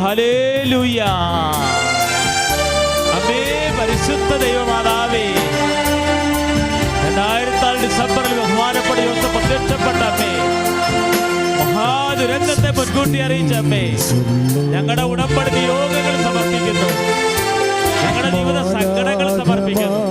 Hallelujah. അമ്മേ പരിശുദ്ധ ദൈവമാതാവേ, 2004 ഡിസംബറിൽ ബഹുമാനപ്പെട്ട യോസേഫ് പ്രത്യക്ഷപ്പെട്ട അമ്മേ, മഹാദുരന്തത്തെ മുൻകൂട്ടി അറിയിച്ച അമ്മേ, ഞങ്ങളുടെ ഉടമ്പടി നിയോഗങ്ങൾ സമർപ്പിക്കുന്നു, ഞങ്ങളുടെ ജീവിത സങ്കടങ്ങൾ സമർപ്പിക്കുന്നു.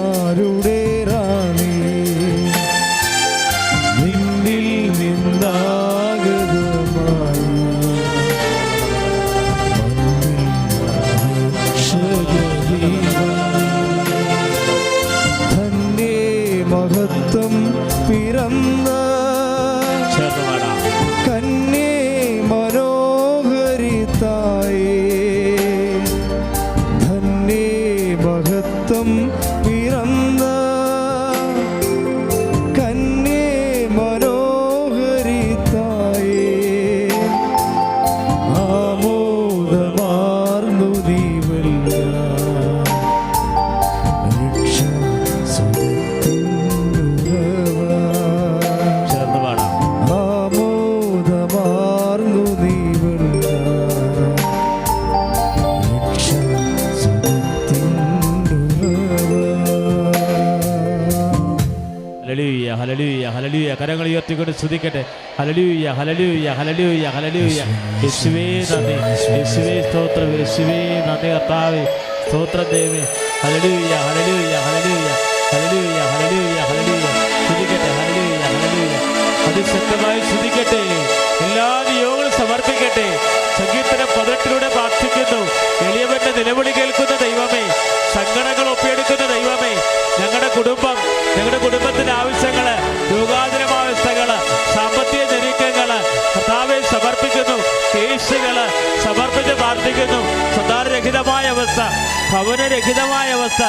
കരങ്ങൾ ഉയർത്തിക്കൊണ്ട് സ്തുതിക്കട്ടെ. ഹല്ലേലൂയ ഹല്ലേലൂയ ഹല്ലേലൂയ ഹല്ലേലൂയ. യേശുവേ നന്ദി, യേശുവേ സ്തോത്രം, യേശുവേ നന്ദി കർത്താവേ, സ്തോത്രം ദൈവമേ. ഹല്ലേലൂയ ഹല്ലേലൂയ ഹല്ലേലൂയ ഹല്ലേലൂയ ഹല്ലേലൂയ ഹല്ലേലൂയ. സ്തുതിക്കട്ടെ, ഹല്ലേലൂയ ഹല്ലേലൂയ. അതിശക്തമായി സ്തുതിക്കട്ടെ, എല്ലാ നിയോഗങ്ങളും സമർപ്പിക്കട്ടെ. സങ്കീർത്തനം 18 പ്രാർത്ഥിക്കുന്നു. എളിയവന്റെ നിലവിളി കേൾക്കുന്ന ദൈവമേ, സങ്കടങ്ങൾ ഒപ്പിയെടുക്കുന്ന ദൈവമേ, ഞങ്ങളുടെ കുടുംബം, ഞങ്ങളുടെ കുടുംബത്തിന്റെ ആവശ്യങ്ങള്, രോഗാതുരമാവസ്ഥകള്, സാമ്പത്തിക ഞെരുക്കങ്ങള് കർത്താവേ സമർപ്പിക്കുന്നു. കേസുകള് സമർപ്പിച്ച് പ്രാർത്ഥിക്കുന്നു. സന്താനരഹിതമായ അവസ്ഥ, ഭവനരഹിതമായ അവസ്ഥ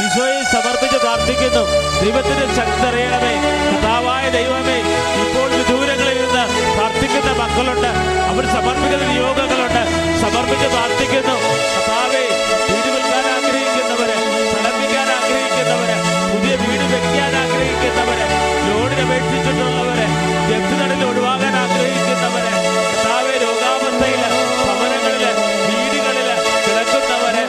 ഈശോയെ സമർപ്പിച്ച് പ്രാർത്ഥിക്കുന്നു. ദൈവത്തിന്റെ ശക്തി അറിയണമേ. കർത്താവായ ദൈവമേ, ഇപ്പോൾ വിദൂരങ്ങളിൽ നിന്ന് പ്രാർത്ഥിക്കുന്ന മക്കളുണ്ട്, അവർ സമർപ്പിക്കുന്ന നിയോഗങ്ങളുണ്ട്, സമർപ്പിച്ച് പ്രാർത്ഥിക്കുന്നു. കർത്താവേ, വീട് വിൽക്കാൻ ആഗ്രഹിക്കുന്നവര്, സ്ഥലം വിൽക്കാൻ ആഗ്രഹിക്കുന്നവര്, പുതിയ വീട് വെക്കാൻ ആഗ്രഹിക്കുന്നവര്, ലോണിന് അപേക്ഷിച്ചിട്ടുള്ളവര്, ജപ്തികളിൽ ഒഴിവാകാൻ ആഗ്രഹിക്കുന്നവര്, കർത്താവേ, രോഗാവസ്ഥയില്, ഭവനങ്ങളില്, വീടുകളില് കിടക്കുന്നവര്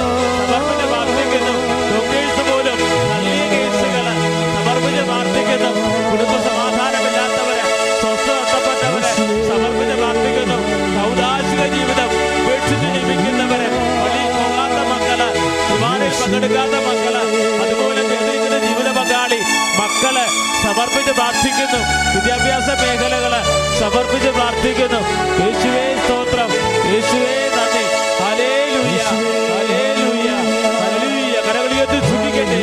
സമർപ്പിച്ച് പ്രാർത്ഥിക്കുന്നു. ഡോക്ടേഴ്സ് പോലും നല്ല കേസുകള് സമർപ്പിച്ച് പ്രാർത്ഥിക്കുന്നു. കുടുംബ സമാധാനമില്ലാത്തവര്, സ്വസ്ഥത നഷ്ടപ്പെട്ടവര് സമർപ്പിച്ച് പ്രാർത്ഥിക്കുന്നു. സൗദാശിക ജീവിതം ഉപേക്ഷിച്ച് ജീവിക്കുന്നവര്, പള്ളിയിൽ പോകാത്ത മക്കള്, കുർബാനയിൽ പങ്കെടുക്കാത്ത മക്കള്, അതുപോലെ വേദനിക്കുന്ന ജീവിത പങ്കാളി മക്കള് സമർപ്പിച്ച് പ്രാർത്ഥിക്കുന്നു. വിദ്യാഭ്യാസ മേഖലകള് സമർപ്പിച്ച് പ്രാർത്ഥിക്കുന്നു. യേശുവേ സ്തോത്രം, യേശുവേ നന്ദി. ഹല്ലേലൂയ ഹല്ലേലൂയ ഹല്ലേലൂയ. കരങ്ങൾ ഉയർത്തി സ്തുതിക്കട്ടെ.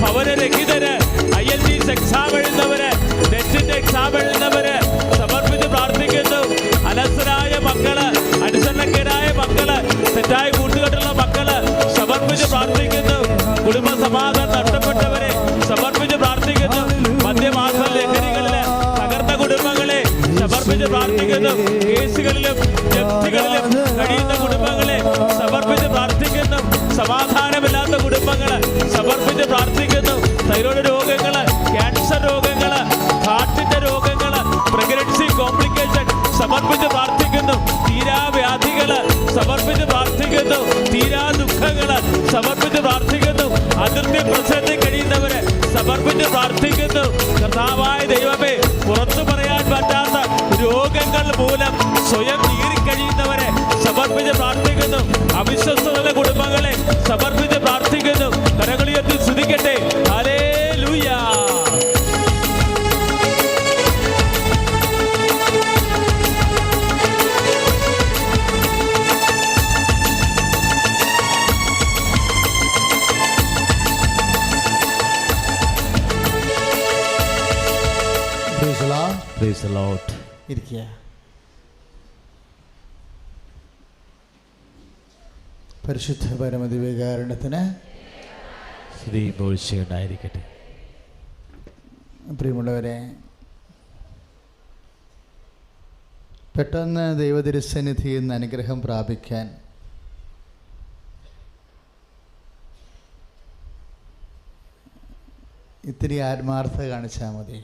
ഭവനരഹിതര്, IELTS എക്സാം എഴുതുന്നവര്, നെറ്റിന്റെ എക്സാം എഴുതുന്നവര് സമർപ്പിച്ച് പ്രാർത്ഥിക്കുന്നു. അലസരായ മക്കള്, അനുസരണക്കേടായ മക്കള്, തെറ്റായ കൂട്ടുകെട്ടുള്ള മക്കള് സമർപ്പിച്ച് പ്രാർത്ഥിക്കുന്നു. കുടുംബ സമാധാനം നഷ്ടപ്പെട്ടവരെ സമർപ്പിച്ച് പ്രാർത്ഥിക്കുന്നു. മദ്യമാസ ലഹരികളില് തകർന്ന കുടുംബങ്ങളെ സമർപ്പിച്ച് പ്രാർത്ഥിക്കുന്നു. കേസുകളിലും ജപ്തികളിലും കഴിയുന്ന കുടുംബങ്ങളെ സമർപ്പിച്ച് പ്രാർത്ഥിക്കുന്നു. സമാധാനമില്ലാത്ത കുടുംബങ്ങള് സമർപ്പിച്ച് പ്രാർത്ഥിക്കുന്നു. തൈറോയ്ഡ് രോഗങ്ങള്, ക്യാൻസർ രോഗങ്ങള്, ഹാർട്ടിന്റെ രോഗങ്ങള്, പ്രഗ്നൻസി കോംപ്ലിക്കേഷൻ സമർപ്പിച്ച് പ്രാർത്ഥിക്കുന്നു. തീരാവ്യാധികള് സമർപ്പിച്ച് പ്രാർത്ഥിക്കുന്നു. തീരാ ദുഃഖങ്ങള് സമർപ്പിച്ച് പ്രാർത്ഥിക്കുന്നു. അതിർത്തി പ്രസവത്തിൽ കഴിയുന്നവരെ സമർപ്പിച്ച് പ്രാർത്ഥിക്കുന്നു. കർത്താവായ ദൈവമേ, പുറത്തു പറയാൻ പറ്റാത്ത രോഗങ്ങൾ മൂലം സ്വയം നീറിക്കഴിയുന്നവരെ സമർപ്പിച്ച് പ്രാർത്ഥിക്കുന്നു. അവിശ്വസ്തരുടെ കുടുംബങ്ങളെ സമർപ്പിച്ച് പ്രാർത്ഥിക്കുന്നു. കരങ്ങളുയർത്തി സ്തുതിക്കട്ടെ. ഹല്ലേലൂയ. Praise the Lord. ഇരിക്കുക. പരിശുദ്ധ പരമദിവ്യകാരുണ്യത്തിന് ഉണ്ടായിരിക്കട്ടെ. പ്രിയമുള്ളവരെ, പെട്ടെന്ന് ദൈവതിരുസന്നിധിയിൽ നിന്ന് അനുഗ്രഹം പ്രാപിക്കാൻ ഇത്തിരി ആത്മാർത്ഥത കാണിച്ചാൽ മതി.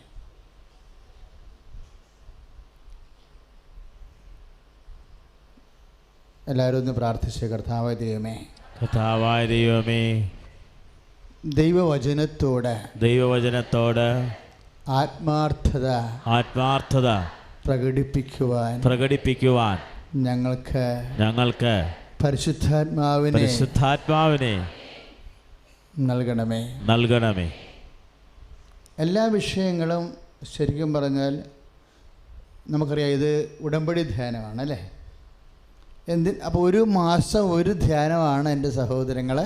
എല്ലാവരും ഒന്ന് പ്രാർത്ഥിച്ച്. കർത്താവായ ദൈവമേ, കർത്താവായ ദൈവമേ, ദൈവവചനത്തോട് ആത്മാർത്ഥത പ്രകടിപ്പിക്കുവാൻ ഞങ്ങൾക്ക് പരിശുദ്ധാത്മാവിനെ നൽകണമേ. എല്ലാ വിഷയങ്ങളും ശരിക്കും പറഞ്ഞാൽ നമുക്കറിയാം, ഇത് ഉടമ്പടി ധ്യാനമാണ് അല്ലേ? അപ്പോൾ ഒരു മാസം ഒരു ധ്യാനമാണ് എൻ്റെ സഹോദരങ്ങളെ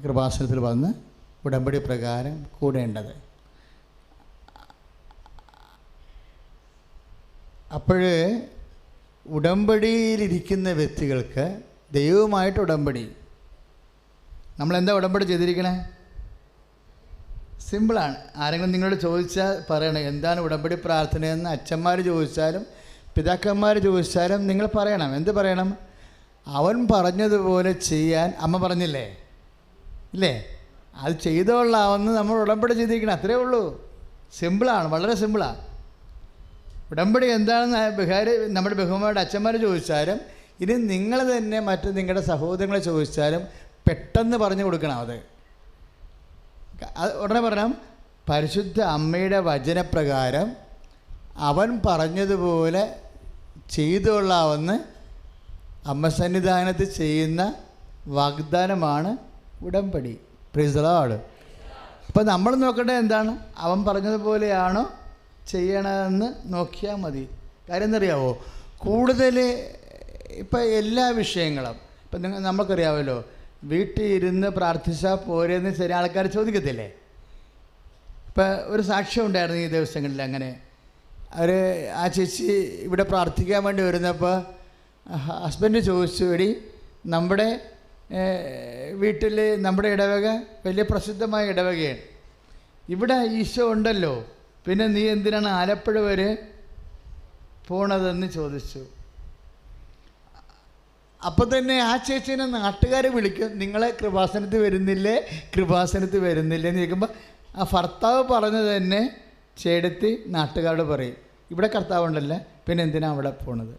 കൃപാസനത്തിൽ വന്ന് ഉടമ്പടി പ്രകാരം കൂടേണ്ടത്. അപ്പോൾ ഉടമ്പടിയിലിരിക്കുന്ന വ്യക്തികൾക്ക് ദൈവവുമായിട്ട് ഉടമ്പടി, നമ്മളെന്താ ഉടമ്പടി ചെയ്തിരിക്കണേ? സിമ്പിളാണ്. ആരെങ്കിലും നിങ്ങളോട് ചോദിച്ചാൽ പറയണം എന്താണ് ഉടമ്പടി പ്രാർത്ഥനയെന്ന്. അച്ഛന്മാർ ചോദിച്ചാലും പിതാക്കന്മാർ ചോദിച്ചാലും നിങ്ങൾ പറയണം. എന്ത് പറയണം? അവൻ പറഞ്ഞതുപോലെ ചെയ്യാൻ അമ്മ പറഞ്ഞില്ലേ ഇല്ലേ? അത് ചെയ്തോളാമെന്ന് നമ്മൾ ഉടമ്പടി ചെയ്തിരിക്കണം. അത്രേ ഉള്ളൂ. സിമ്പിളാണ്, വളരെ സിമ്പിളാണ്. ഉടമ്പടി എന്താണെന്ന് നമ്മുടെ ബഹുമാനയുടെ അച്ഛന്മാർ ചോദിച്ചാലും ഇനി നിങ്ങൾ തന്നെ മറ്റ് നിങ്ങളുടെ സഹോദരങ്ങളെ ചോദിച്ചാലും പെട്ടെന്ന് പറഞ്ഞു കൊടുക്കണം. അത് ഉടനെ പറയണം, പരിശുദ്ധ അമ്മയുടെ വചനപ്രകാരം അവൻ പറഞ്ഞതുപോലെ ചെയ്തുകൊള്ളാമെന്ന് അമ്മ സന്നിധാനത്ത് ചെയ്യുന്ന വാഗ്ദാനമാണ് ഉടമ്പടി. Praise the Lord. അപ്പം നമ്മൾ നോക്കേണ്ടത് എന്താണ്? അവൻ പറഞ്ഞതുപോലെയാണോ ചെയ്യണമെന്ന് നോക്കിയാൽ മതി. കാര്യം എന്തറിയാവോ? കൂടുതൽ ഇപ്പം എല്ലാ വിഷയങ്ങളും ഇപ്പം നമുക്കറിയാമല്ലോ, വീട്ടിൽ ഇരുന്ന് പ്രാർത്ഥിച്ചാൽ പോരെന്ന് ചില ആൾക്കാർ ചോദിക്കത്തില്ലേ? ഇപ്പം ഒരു സാക്ഷ്യം ഉണ്ടായിരുന്നു ഈ ദിവസങ്ങളിൽ. അങ്ങനെ ആ ചേച്ചി ഇവിടെ പ്രാർത്ഥിക്കാൻ വേണ്ടി വരുന്നപ്പോൾ ഹസ്ബൻഡ് ചോദിച്ചു, എടി നമ്മുടെ വീട്ടിൽ നമ്മുടെ ഇടവക വലിയ പ്രസിദ്ധമായ ഇടവകയാണ്, ഇവിടെ ഈശോ ഉണ്ടല്ലോ, പിന്നെ നീ എന്തിനാണ് ആലപ്പുഴ വരെ പോണതെന്ന് ചോദിച്ചു. അപ്പം തന്നെ ആ ചേച്ചീനെ നാട്ടുകാർ വിളിക്കും, നിങ്ങളെ കൃപാസനത്തിൽ വരുന്നില്ലേ, കൃപാസനത്തിൽ വരുന്നില്ലേ എന്ന് ചോദിക്കുമ്പോൾ ആ ഭർത്താവ് പറഞ്ഞത് തന്നെ ചേടത്തി നാട്ടുകാരോട് പറയും, ഇവിടെ കർത്താവ് ഉണ്ടല്ലോ, പിന്നെ എന്തിനാണ് അവിടെ പോണത്.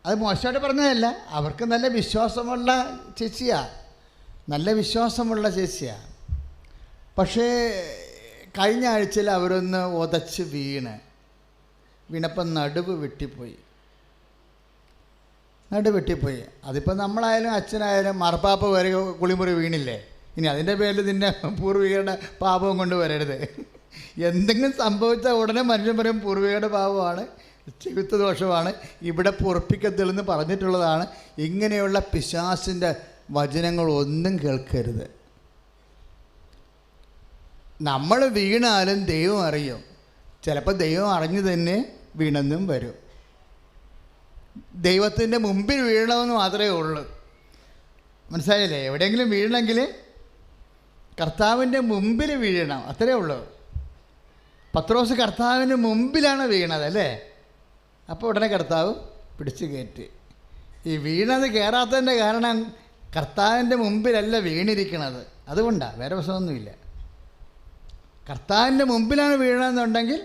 അത് മോശമായിട്ട് പറഞ്ഞതല്ല, അവർക്ക് നല്ല വിശ്വാസമുള്ള ചേച്ചിയാണ്, നല്ല വിശ്വാസമുള്ള ചേച്ചിയാണ്. പക്ഷേ കഴിഞ്ഞ ആഴ്ചയിൽ അവരൊന്ന് ഉതച്ച് വീണപ്പം നടുവ് വെട്ടിപ്പോയി. അതിപ്പോൾ നമ്മളായാലും അച്ഛനായാലും മറപ്പാപ്പ വരെ കുളിമുറി വീണില്ലേ, ഇനി അതിൻ്റെ പേരിൽ നിന്നെ പൂർവികരുടെ പാപവും കൊണ്ട് വരരുത്. എന്തെങ്കിലും സംഭവിച്ചാൽ ഉടനെ മനുഷ്യൻ പറയും പൂർവികരുടെ പാപമാണ്, ചെകുത്ത് ദോഷമാണ്, ഇവിടെ പൊറുപ്പിക്കത്തില്ലെന്ന് പറഞ്ഞിട്ടുള്ളതാണ്. ഇങ്ങനെയുള്ള പിശാസിൻ്റെ വചനങ്ങളൊന്നും കേൾക്കരുത്. നമ്മൾ വീണാലും ദൈവം അറിയും. ചിലപ്പോൾ ദൈവം അറിഞ്ഞു തന്നെ വീണെന്നും വരും. ദൈവത്തിൻ്റെ മുമ്പിൽ വീഴണമെന്ന് മാത്രമേ ഉള്ളൂ. മനസ്സിലായില്ലേ? എവിടെയെങ്കിലും വീഴണമെങ്കിൽ കർത്താവിൻ്റെ മുമ്പിൽ വീഴണം, അത്രേ ഉള്ളൂ. പത്രോസ് കർത്താവിൻ്റെ മുമ്പിലാണ് വീണത് അല്ലേ? അപ്പോൾ ഉടനെ കർത്താവ് പിടിച്ചു കയറ്റി. ഈ വീണത് കയറാത്തതിൻ്റെ കാരണം കർത്താവിൻ്റെ മുമ്പിലല്ല വീണിരിക്കണത്, അതുകൊണ്ടാണ്, വേറെ പ്രശ്നമൊന്നുമില്ല. കർത്താവിൻ്റെ മുമ്പിലാണ് വീഴണമെന്നുണ്ടെങ്കിൽ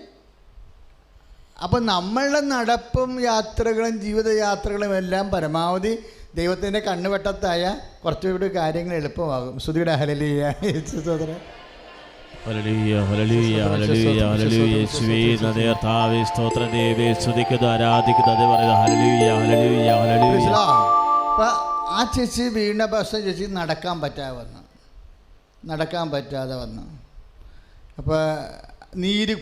അപ്പം നമ്മളുടെ നടപ്പും യാത്രകളും ജീവിതയാത്രകളും എല്ലാം പരമാവധി ദൈവത്തിൻ്റെ കണ്ണുവെട്ടത്തായ കുറച്ചുകൂടി കാര്യങ്ങൾ എളുപ്പമാകും. ശ്രുതിയുടെ ഹല്ലേലൂയ സഹോദരൻ. ഹല്ലേലൂയ ഹല്ലേലൂയ ഹല്ലേലൂയ ഹല്ലേലൂയ യേശുവേ നന്ദി കർത്താവേ സ്തോത്രം ദേവേ സ്തുതിക്കുന്നു ആരാധിക്കുന്നു പറയുന്നത് ഹല്ലേലൂയ ഹല്ലേലൂയ ഹല്ലേലൂയ. അപ്പം ആ ചേച്ചി വീണ പക്ഷേ ചേച്ചി നടക്കാൻ പറ്റാതെ വന്നു. അപ്പോൾ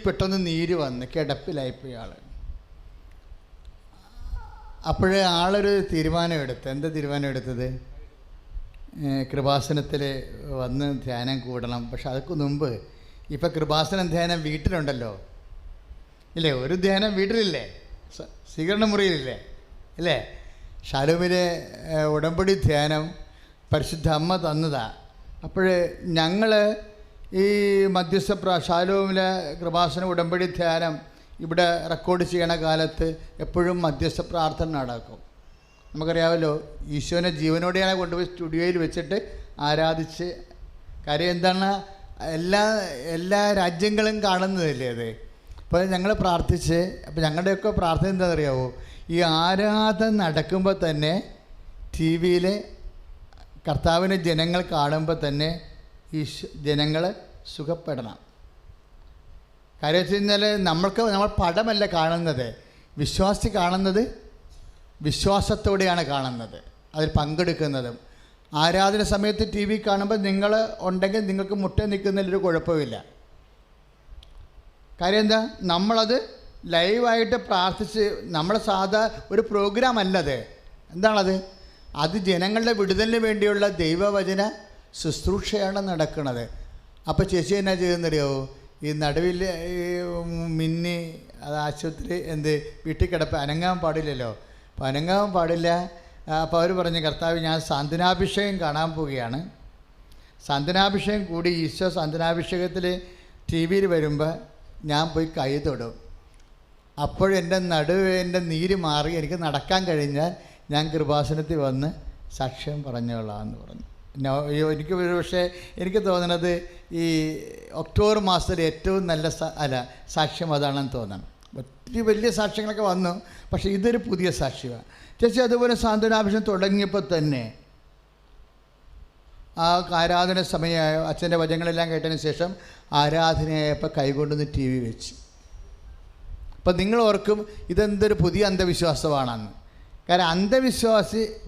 പെട്ടെന്ന് നീര് വന്ന് കിടപ്പിലായിപ്പോയി ആൾ. അപ്പോഴേ ആളൊരു തീരുമാനമെടുത്തു. എന്താ തീരുമാനം എടുത്തത്? കൃപാസനത്തിൽ വന്ന് ധ്യാനം കൂടണം. പക്ഷെ അതൊക്കെ മുമ്പ് ഇപ്പം കൃപാസനം ധ്യാനം വീട്ടിലുണ്ടല്ലോ ഇല്ലേ? ഒരു ധ്യാനം വീട്ടിലില്ലേ? സ്വീകരണ മുറിയിലില്ലേ? ഇല്ലേ? ഷാലോമിലെ ഉടമ്പടി ധ്യാനം പരിശുദ്ധ അമ്മ തന്നതാണ്. അപ്പോൾ ഞങ്ങൾ ഈ മധ്യസ്ഥ ഷാലോമിലെ കൃപാസന ഉടമ്പടി ധ്യാനം ഇവിടെ റെക്കോർഡ് ചെയ്യണ കാലത്ത് എപ്പോഴും മധ്യസ്ഥ പ്രാർത്ഥന നടക്കും. നമുക്കറിയാമല്ലോ, ഈശോനെ ജീവനോടെയാണ് കൊണ്ടുപോയി സ്റ്റുഡിയോയിൽ വെച്ചിട്ട് ആരാധിച്ച്. കാര്യം എന്താണ്, എല്ലാ രാജ്യങ്ങളും കാണുന്നതല്ലേ അത്. അപ്പോൾ ഞങ്ങൾ പ്രാർത്ഥിച്ച്, അപ്പോൾ ഞങ്ങളുടെയൊക്കെ പ്രാർത്ഥന എന്താണെന്നറിയാമോ? ഈ ആരാധന നടക്കുമ്പോൾ തന്നെ ടി വിയിൽ കർത്താവിനെ ജനങ്ങൾ കാണുമ്പോൾ തന്നെ ഈ ജനങ്ങൾ സുഖപ്പെടണം. കാര്യം വെച്ച് കഴിഞ്ഞാൽ നമ്മൾ പടമല്ല കാണുന്നത്, വിശ്വാസി കാണുന്നത് വിശ്വാസത്തോടെയാണ് കാണുന്നത്, അതിൽ പങ്കെടുക്കുന്നതും. ആരാധന സമയത്ത് ടി വി കാണുമ്പോൾ നിങ്ങൾ ഉണ്ടെങ്കിൽ നിങ്ങൾക്ക് മുട്ട നിൽക്കുന്നതിലൊരു കുഴപ്പമില്ല. കാര്യം എന്താ, നമ്മളത് ലൈവായിട്ട് പ്രാർത്ഥിച്ച്, നമ്മൾ സാധാ ഒരു പ്രോഗ്രാം അല്ലത്. എന്താണത്? അത് ജനങ്ങളുടെ വിടുതലിന് വേണ്ടിയുള്ള ദൈവവചന ശുശ്രൂഷയാണ് നടക്കുന്നത്. അപ്പോൾ ചേച്ചി എന്നാ ചെയ്യുന്നറിയാവോ? ഈ നടുവിൽ മിന്നി അത് ആശുപത്രി വീട്ടിൽ കിടപ്പ്, അനങ്ങാൻ പാടില്ലല്ലോ. അപ്പോൾ അനങ്ങാൻ പാടില്ല. അപ്പോൾ അവർ പറഞ്ഞു, കർത്താവ് ഞാൻ സാന്ത്വനാഭിഷേകം കാണാൻ പോവുകയാണ്. സാന്ത്വനാഭിഷേകം കൂടി ഈശോ സാന്ത്വനാഭിഷേകത്തിൽ ടി വിയിൽ വരുമ്പോൾ ഞാൻ പോയി കൈ തൊടും. അപ്പോഴെൻ്റെ നടുവേൻ്റെ നീര് മാറി എനിക്ക് നടക്കാൻ കഴിഞ്ഞാൽ ഞാൻ കൃപാസനത്തിൽ വന്ന് സാക്ഷ്യം പറഞ്ഞോളാം എന്ന് പറഞ്ഞു. എനിക്ക് ഒരു പക്ഷേ എനിക്ക് തോന്നുന്നത് ഈ ഒക്ടോബർ മാസത്തിൽ ഏറ്റവും നല്ല സാക്ഷ്യം അതാണെന്ന് തോന്നണം. ഒത്തിരി വലിയ സാക്ഷ്യങ്ങളൊക്കെ വന്നു, പക്ഷേ ഇതൊരു പുതിയ സാക്ഷ്യമാണ്. ചേച്ചി അതുപോലെ സാന്ത്വനാഭിഷേകം തുടങ്ങിയപ്പോൾ തന്നെ ആ ആരാധന സമയമായ അച്ഛൻ്റെ വചനങ്ങളെല്ലാം കേട്ടതിന് ശേഷം ആരാധനയായപ്പോൾ കൈകൊണ്ടുവന്ന് ടി വി വെച്ച്. അപ്പം നിങ്ങൾ ഓർക്കും ഇതെന്തൊരു പുതിയ അന്ധവിശ്വാസമാണെന്ന്. കാരണം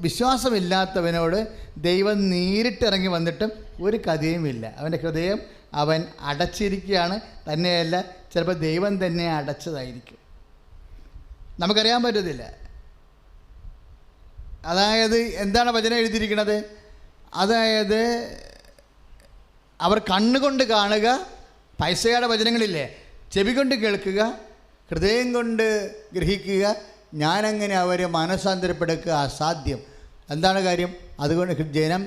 വിശ്വാസമില്ലാത്തവനോട് ദൈവം നേരിട്ടിറങ്ങി വന്നിട്ടും ഒരു കഥയുമില്ല. അവൻ്റെ ഹൃദയം അവൻ അടച്ചിരിക്കുകയാണ്. തന്നെയല്ല, ചിലപ്പോൾ ദൈവം തന്നെ അടച്ചതായിരിക്കും, നമുക്കറിയാൻ പറ്റത്തില്ല. അതായത് എന്താണ് വചനം എഴുതിയിരിക്കുന്നത്? അതായത് അവർ കണ്ണുകൊണ്ട് കാണുക, പൈസയുടെ വചനങ്ങളില്ലേ, ചെവി കൊണ്ട് കേൾക്കുക, ഹൃദയം കൊണ്ട് ഗ്രഹിക്കുക, ഞാനങ്ങനെ അവരെ മനസ്സാന്തരപ്പെടുക്കുക അസാധ്യം. എന്താണ് കാര്യം? അതുകൊണ്ട് ജനം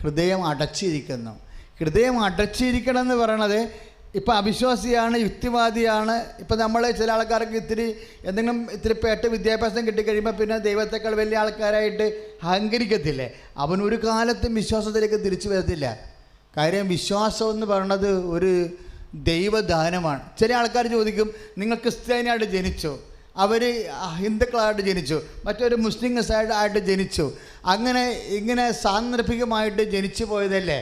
ഹൃദയം അടച്ചിരിക്കുന്നു. ഹൃദയം അടച്ചിരിക്കണം എന്ന് പറയണത്, ഇപ്പം അവിശ്വാസിയാണ്, യുക്തിവാദിയാണ്. ഇപ്പം നമ്മൾ ചില ആൾക്കാർക്ക് ഇത്തിരി പേട്ട് വിദ്യാഭ്യാസം കിട്ടിക്കഴിയുമ്പോൾ പിന്നെ ദൈവത്തെക്കാൾ വലിയ ആൾക്കാരായിട്ട് അഹങ്കരിക്കത്തില്ലേ? അവൻ ഒരു കാലത്തും വിശ്വാസത്തിലേക്ക് തിരിച്ചു വരത്തില്ല. കാര്യം വിശ്വാസം എന്ന് പറയണത് ഒരു ദൈവദാനമാണ്. ചില ആൾക്കാർ ചോദിക്കും, നിങ്ങൾ ക്രിസ്ത്യാനിയായിട്ട് ജനിച്ചോ? അവർ ഹിന്ദുക്കളായിട്ട് ജനിച്ചു, മറ്റൊരു മുസ്ലിം ആയിട്ട് ജനിച്ചു, അങ്ങനെ ഇങ്ങനെ സാന്ദർഭികമായിട്ട് ജനിച്ചു പോയതല്ലേ?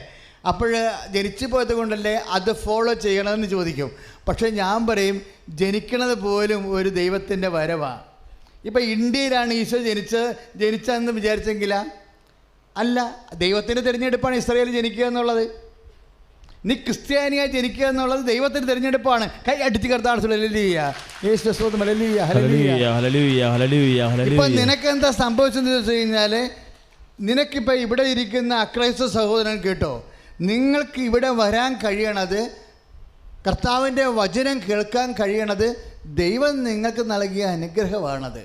അപ്പോൾ ജനിച്ചു പോയത് കൊണ്ടല്ലേ അത് ഫോളോ ചെയ്യണമെന്ന് ചോദിക്കും. പക്ഷേ ഞാൻ പറയും, ജനിക്കണത് പോലും ഒരു ദൈവത്തിൻ്റെ വരവാണ്. ഇപ്പം ഇന്ത്യയിലാണ് ഈശോ ജനിച്ചതെന്ന് വിചാരിച്ചെങ്കിലാ? അല്ല, ദൈവത്തിൻ്റെ തിരഞ്ഞെടുപ്പാണ് ഇസ്രായേൽ ജനിക്കുക എന്നുള്ളത്. നീ ക്രിസ്ത്യാനിയായി ജനിക്കുക എന്നുള്ളത് ദൈവത്തിൻ്റെ തിരഞ്ഞെടുപ്പാണ്. കൈ അടിച്ച് കർത്താവ്. ഇപ്പൊ നിനക്കെന്താ സംഭവിച്ചെന്ന് വെച്ച് കഴിഞ്ഞാൽ, നിനക്കിപ്പോൾ ഇവിടെ ഇരിക്കുന്ന അക്രൈസ്തവ സഹോദരൻ കേട്ടോ, നിങ്ങൾക്ക് ഇവിടെ വരാൻ കഴിയണത്, കർത്താവിൻ്റെ വചനം കേൾക്കാൻ കഴിയണത് ദൈവം നിങ്ങൾക്ക് നൽകിയ അനുഗ്രഹമാണത്.